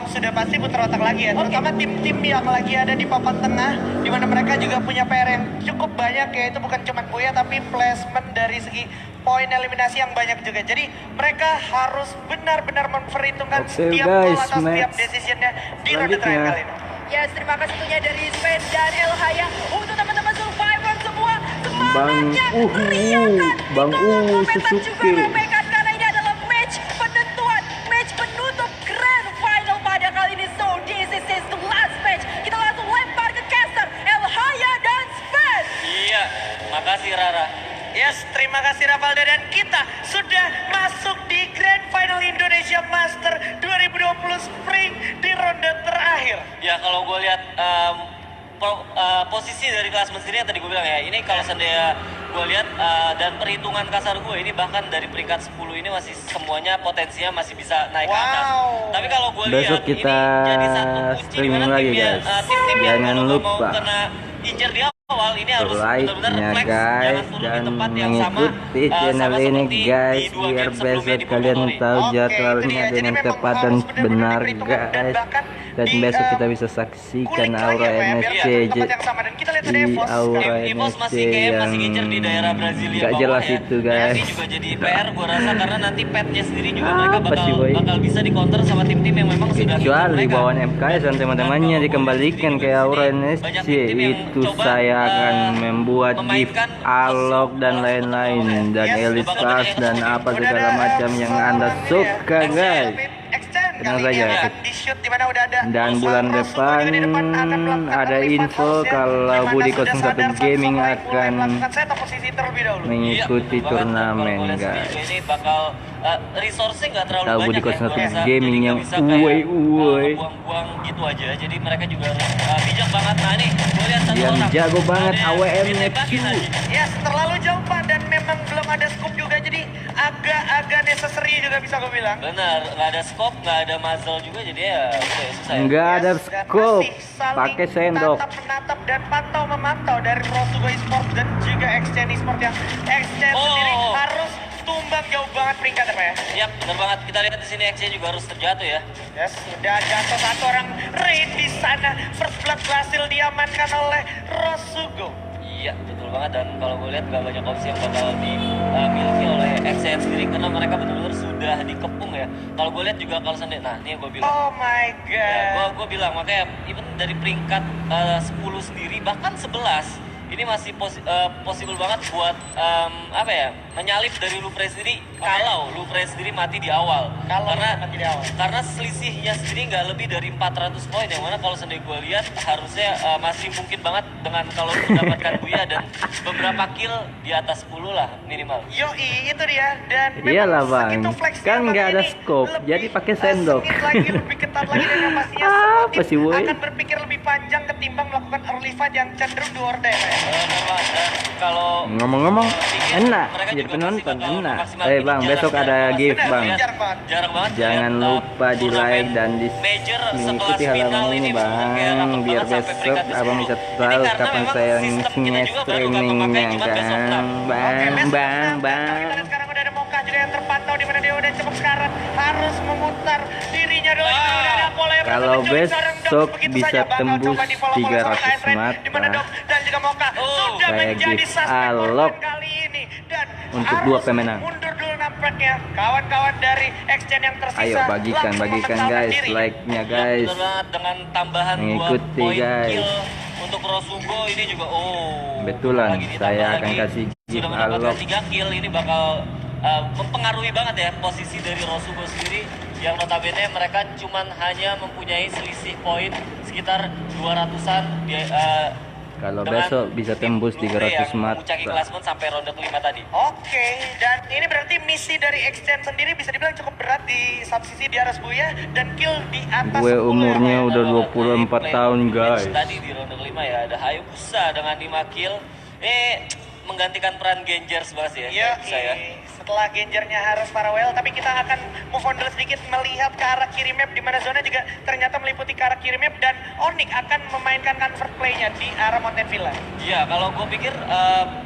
Sudah pasti putar otak lagi ya, terutama tim-tim yang lagi ada di papan tengah, di mana mereka juga punya PR yang cukup banyak, yaitu bukan cuma Buya tapi placement dari segi poin eliminasi yang banyak juga. Jadi mereka harus benar-benar memperhitungkan setiap goal atau setiap decisionnya di ronde terakhir kali ini. Yes, terima kasih tentunya dari Sven dan Elhaya. Untuk teman-teman Survivor semua, semangatnya teriakan di kolom komentar juga ramaikan karena ini adalah match penentuan, match penutup Grand Final pada kali ini. So this is the last match. Kita langsung lempar ke caster Elhaya dan Sven. Iya, makasih Rara. Yes, terima kasih Ravalda dan kita sudah masuk di Grand Final Indonesia Master 2020 Spring di ronde terakhir. Ya kalau gue lihat posisi dari klasmen sendiri yang tadi gue bilang ya, ini kalau seandainya gue lihat dan perhitungan kasar gue ini bahkan dari peringkat 10 ini masih semuanya potensinya masih bisa naik ke atas. Tapi kalau gue lihat ini jadi satu kunci di mana tim-tim yang kalau mau kena incer di awal ini harus benar-benar flex, jangan turun di tempat yang sama channel ini guys, di 2 biar game sebelumnya besok di kalian Bogor. tahu jadwalnya dengan tepat dan benar guys. Dan besok kita bisa saksikan Aura NSC di Aura EVOS NSC masih ngincer di daerah Brasilia gak bawah jelas ya. itu Nah, guys. ini juga jadi PR gue rasa karena nanti petnya sendiri juga mereka bakal bisa di counter sama tim-tim yang memang sudah kecuali bawaan MKS dan teman-temannya dikembalikan ke Aura NSC, itu saya akan membuat gift alok dan lain-lain dan elite class dan apa segala macam yang anda suka guys. Tenang saja. Dan bulan depan ada info kalau Budi 01 Gaming akan mengikuti turnamen guys. Ini bakal resource-nya nggak terlalu Tahu banyak Budi ya, 01 Gaming yang uwe buang-buang gitu aja. Jadi mereka juga bijak banget. Nah nih, gue lihat satu yang orang jago banget ada AWM-nya ditembakin cu. aja. Yes, terlalu jauh Pak dan memang belum ada scoop juga, jadi agak necessary juga bisa gue bilang. Benar, nggak ada scope, nggak ada muzzle juga, jadi ya udah susah ya. Enggak ada Dan scope, masih saling pakai sendok. menatap dan memantau dari Rosugo Esports dan juga Exchange Esports yang Exchange sendiri harus tumbang jauh banget peringkat apa ya? Yap, benar banget. Kita lihat di sini XC juga harus terjatuh ya. Yes, sudah jatuh satu orang raid di sana. First blood berhasil diamankan oleh Rosugo. Iya, betul banget. Dan kalau gue lihat gak banyak opsi yang bakal dimiliki oleh XCN sendiri karena mereka benar-benar sudah dikepung ya. Kalau gue lihat juga kalau sendiri, nah ini gue bilang. Oh my god. Ya, gue bilang makanya even dari peringkat 10 sendiri bahkan 11 ini masih possible banget buat apa ya, menyalip dari Lupre sendiri kalau Lupre sendiri mati di awal. Karena selisihnya sendiri nggak lebih dari 400 poin, yang mana kalau sendiri gue lihat harusnya masih mungkin banget dengan kalau mendapatkan Buya dan beberapa kill di atas 10 lah minimal. Yoi, itu dia. Dan Iyalah memang bang, segitu flexnya kan Bang nggak ada ini scope, lebih, jadi pakai sendok. sengit lagi, lebih ketat lagi dan pastinya semua Apa tim sih, woy? akan berpikir lebih panjang ketimbang melakukan early fight yang cenderung do or die, ya. Kalau Ngomong-ngomong, enak mereka jadi juga penonton, masih bakal enak. memaksimalkan Bang, jarak besok ada dan gift bang. jarang banget. Jangan lihat, lupa di like dan di major mengikuti sekelas final halaman ini bisa kayak bang, rapet biar banget sampai besok peringkat abang 10. bisa Ini tahu karena kapan memang saya sistem kita juga baru bakal streamingnya memakai cuma besok kan, enam. bang. Sekarang udah ada Moka juga yang terpantau di mana dia udah cukup sekarang harus memutar dirinya dulu. Udah ada Apollo yang Kalau bertujuh, seorang Dom besok begitu bisa saja bakal tembus coba di-follow oleh seorang 300 KSRN, di mana Dom dan juga Moka sudah kayak menjadi gift suspek Alok korban kali ini dan untuk harus dua pemenang. mundur dulu nampaknya kawan-kawan dari Exchange yang tersisa. Ayo bagikan langsung guys, mementalkan diri. like-nya Iya, guys. bener banget dengan tambahan 2 Mengikuti, poin guys. kill untuk Rosugo ini juga Betulan, lagi ditambah saya akan lagi, kasih sudah gift mendapatkan Alok. 3 kill ini bakal mempengaruhi banget ya posisi dari Rosugo sendiri yang notabene mereka cuman hanya mempunyai selisih poin sekitar 200-an Kalau dengan besok bisa tembus tim Blue Ray 300 yang mata. memuncaki klasmen sampai ronde kelima tadi. Oke, dan ini berarti misi dari Exchange sendiri bisa dibilang cukup berat di subsisi di atas Buya dan kill di atas Gue 10 umurnya ya. udah 24 tahun guys. Tadi di ronde kelima ya ada Hayabusa dengan 5 kill. Menggantikan peran Genjer sebenarnya Iya, saya. setelah Genjernya harus farewell, tapi kita akan move on dulu sedikit melihat ke arah kiri map di mana zona juga ternyata meliputi ke arah kiri map dan Onyx akan memainkan convert play-nya di arah Mountain Villa. Iya, kalau gue pikir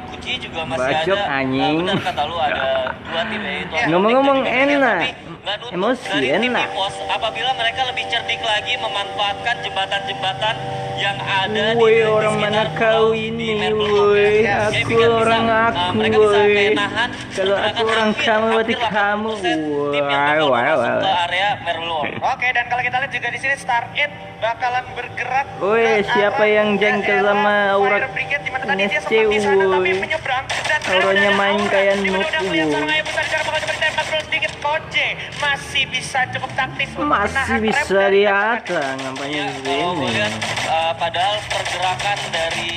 Kuci juga masih Bacot, ada. anjing. Benar kata lu ada 2 tim yaitu Ya. Ngomong-ngomong Onyx dan juga enak. Genjer, tapi nggak nutup Emosi, dari tim enak. Epos apabila mereka lebih cerdik lagi memanfaatkan jembatan-jembatan yang ada Woi, di orang mana sekitar kau pulau di ini, Merpul. woi. Ya, Aku jadi kan orang bisa, aku, mereka bisa woi. kayak nahan Kalau aku pergerakan orang kamu, berarti hampir kamu. 80% tim yang bakal Wow, masuk wow, ke wow. area Merlon. Oke, dan kalau kita lihat juga di sini Star 8 bakalan bergerak Woi, ke siapa arah yang jengkel daerah sama Aura Fire Brigade, di mana tadi dia NSC, sempat di sana tapi woi. menyeberang dan Auranya udah ada main Aura, kayak di mana noob, udah melihat woi. seorang Hayabusa di sana bakal coba ditembak terus sedikit. Koje masih bisa cukup taktis untuk Masih menahan bisa rem dari lihat tembakan. ngapain Ya, di kalau gue sini. lihat padahal pergerakan dari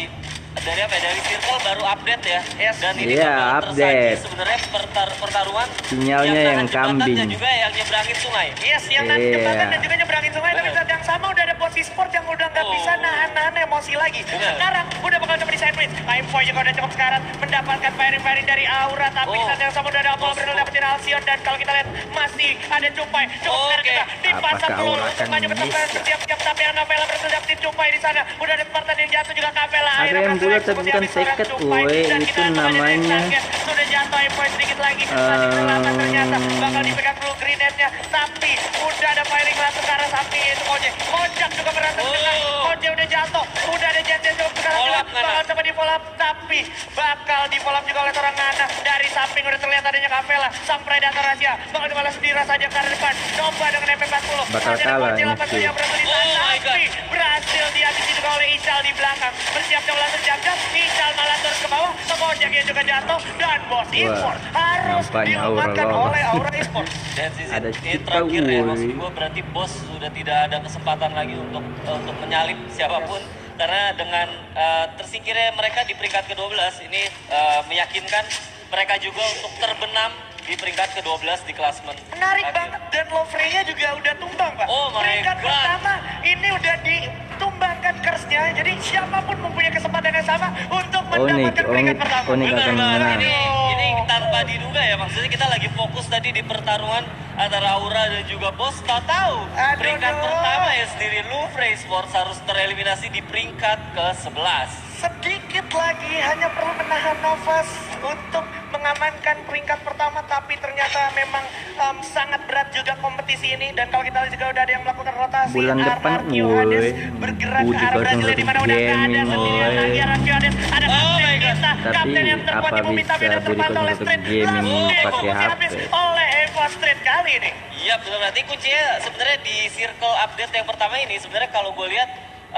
apa ya, dari circle baru update ya. Yes. Dan ini Iya, bakal update. tersaji sebenarnya pertarungan Sinyalnya nahan yang jembatan kambing. dan juga yang nyebrangin sungai. Yes, yang nahan Iya. jembatan dan juga nyebrangin sungai, tapi Bener. saat yang sama udah ada posisi sport yang udah nggak Oh. bisa nahan emosi lagi. Bener. Sekarang udah bakal coba di sandwich. Time Boy juga udah cukup sekarang mendapatkan firing dari Aura, tapi Oh. saat yang sama udah ada Apollo berhasil dapetin Alcyon dan kalau kita lihat masih ada Cumpai. Cukup sekarang Oke. juga dipasang Apakah peluru Aura untuk akan maju bertempur miss? bersiap-siap, tapi yang Novela berhasil dapetin Cumpai di sana. Udah ada Spartan yang jatuh juga Kapela. Ada yang bulat tapi bukan seket, woi. Itu namanya sudah jatuh Boy sedikit lagi. Tadi selatan ternyata bakal dipegang dulu grenade-nya, tapi udah ada firing langsung ke arah samping yaitu Koje. Kojak juga berhasil mendekat. Koje udah jatuh, udah ada Jet-Jet cukup sekarang juga Follow up, Ngana. bakal coba di follow up, tapi bakal di follow up juga oleh seorang Ngana. Dari samping udah terlihat adanya Kapela, sang predator rahasia bakal dibalas sendiri saja ke arah depan. Coba dengan MP40 Bakal ada kalah Koje ini 8 sih. yang berhasil di Oh sana, my God. tapi berhasil dihabisi juga oleh Ical di belakang. Bersiap-siap langsung jangka, Ical malah terus ke bawah, Kojak yang juga jatuh dan Bos Esports harus nampaknya Aura diumatkan lolos. oleh Aura Esports. Dan sisi Ada ini Citra, terakhir ya, woi. maksud gue berarti bos sudah tidak ada kesempatan lagi untuk menyalip siapapun karena dengan tersingkirnya mereka di peringkat ke-12 ini meyakinkan mereka juga untuk terbenam di peringkat ke-12 di klasmen. Menarik akhir. banget dan Lovre-nya juga udah tumbang, Pak. Oh my Peringkat God. pertama ini udah ditumbangkan curse-nya. Jadi siapapun mempunyai kesempatan yang sama untuk mendapatkan peringkat pertama. Onyx Benar akan banget. menang. Ini tanpa diduga ya, maksudnya kita lagi fokus tadi di pertarungan antara Aura dan juga Bos. Tahu Aduh, peringkat aduh. pertama ya sendiri Louvre Sports harus tereliminasi di peringkat ke-11. Sedikit lagi hanya perlu menahan nafas untuk mengamankan peringkat pertama, tapi ternyata memang sangat berat juga kompetisi ini. Dan kalau kita lihat juga udah ada yang melakukan rotasi. Bulan depan, RRQ Hades woi. bergerak ke Budi arah Kosong Brasilia di mana udah nggak ada Gaming, sendirian woi. lagi RRQ Hades. Ada Oh kapten my God. kita, Tapi kapten yang terkuat apa di bumi, tapi bisa dan Budi terpantau oleh Kosong Street. Gaming Langsung pakai dieksekusi HP? habis oleh Evo Street kali ini. Iya betul, berarti kuncinya sebenarnya di circle update yang pertama ini sebenarnya kalau gue lihat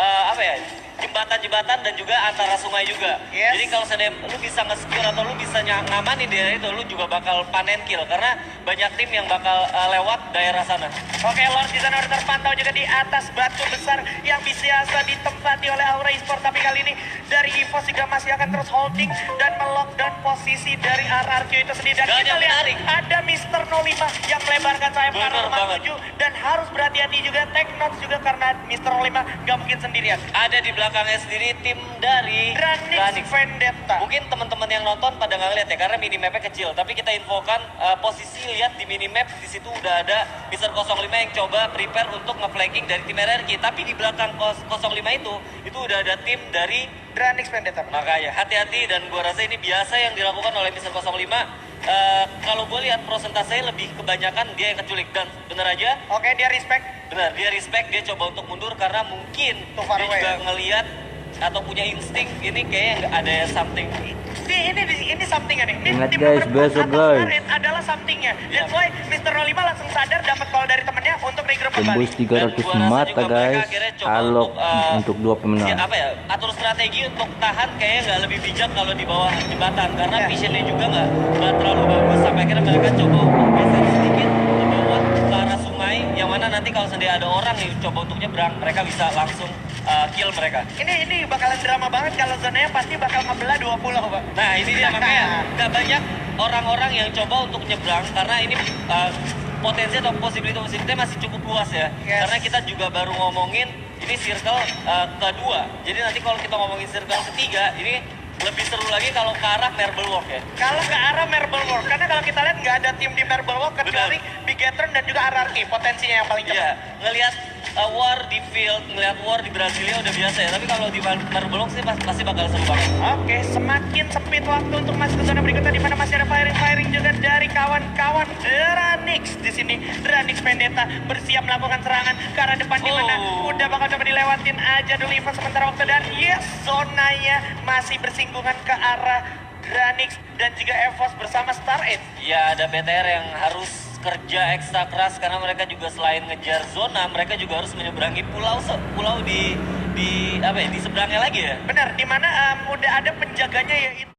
apa ya, jembatan-jembatan dan juga antara sungai juga. Yes. Jadi kalau seandainya lu bisa nge-secure atau lu bisa ngamanin daerah itu, lu juga bakal panen kill karena banyak tim yang bakal lewat daerah sana. Oke, Lord di sana udah terpantau juga di atas batu besar yang biasa ditempati oleh Aura Esports. Tapi kali ini dari EVOS juga masih akan terus holding dan melockdown posisi dari RRQ itu sendiri. Dan Dan kita yang lihat menarik, ada Mr. 05 yang melebarkan sayap ke arah Bener rumah banget. 7 dan harus berhati-hati juga. Take notes juga karena Mr. 05 gak mungkin sendirian. Ada di belakangnya sendiri tim dari Dranix Vendetta. Mungkin teman-teman yang nonton pada nggak ngeliat ya karena minimapnya kecil. Tapi kita infokan posisi lihat di minimap di situ udah ada Mr. 05 yang coba prepare untuk nge-flanking dari tim RRQ. Tapi di belakang 05 itu udah ada tim dari Dranix Vendetta. makanya hati-hati dan gua rasa ini biasa yang dilakukan oleh Mr. 05. Kalau gue lihat prosentasenya lebih kebanyakan dia yang keculik dan bener aja. Oke, dia respect. Benar, dia respect, dia coba untuk mundur karena mungkin Too far dia away, juga ya? ngelihat atau punya insting ini kayaknya nggak ada something. Ini somethingnya nih. Ingat Di guys, nomor besok atas guys. karet adalah somethingnya. That's why Mr. 05 langsung sadar dapat call dari temennya untuk regroup kembali. Tembus 300 mata guys. Alok untuk dua pemenang. Ya, apa ya, atur strategi untuk tahan kayaknya nggak lebih bijak kalau di bawah jembatan karena visionnya juga nggak terlalu bagus sampai akhirnya mereka coba untuk geser sedikit ke bawah ke arah sungai yang mana nanti kalau seandainya ada orang yang coba untuk nyebrang mereka bisa langsung kill mereka. Ini bakalan drama banget kalau zonanya pasti bakal ngebelah 2 pulau, Pak. Nah ini dia makanya nggak banyak orang-orang yang coba untuk nyebrang karena ini potensi atau possibility masih cukup luas ya. Yes. Karena kita juga baru ngomongin ini circle kedua. Jadi nanti kalau kita ngomongin circle ketiga ini lebih seru lagi kalau ke arah Marble Walk ya. Kalau ke arah Marble Walk, karena kalau kita lihat nggak ada tim di Marble Walk kecuali Bigetron dan juga RRQ, potensinya yang paling cepat. Iya, ngelihat war di field, ngelihat war di Brasilia udah biasa ya. Tapi kalau di Marble Walk sih pasti bakal seru banget. Oke, semakin sempit waktu untuk masuk ke zona berikutnya di mana masih ada firing juga dari kawan-kawan Dranix. Di sini Dranix Vendetta bersiap melakukan serangan ke arah depan di mana udah bakal coba dilewatin aja dulu Ivan sementara waktu dan yes, zonanya masih bersinggungan ke arah Dranix dan juga Evos bersama Star 8. Ya, ada BTR yang harus kerja ekstra keras karena mereka juga selain ngejar zona, mereka juga harus menyeberangi pulau di seberangnya lagi ya. Benar, di mana udah ada penjaganya yaitu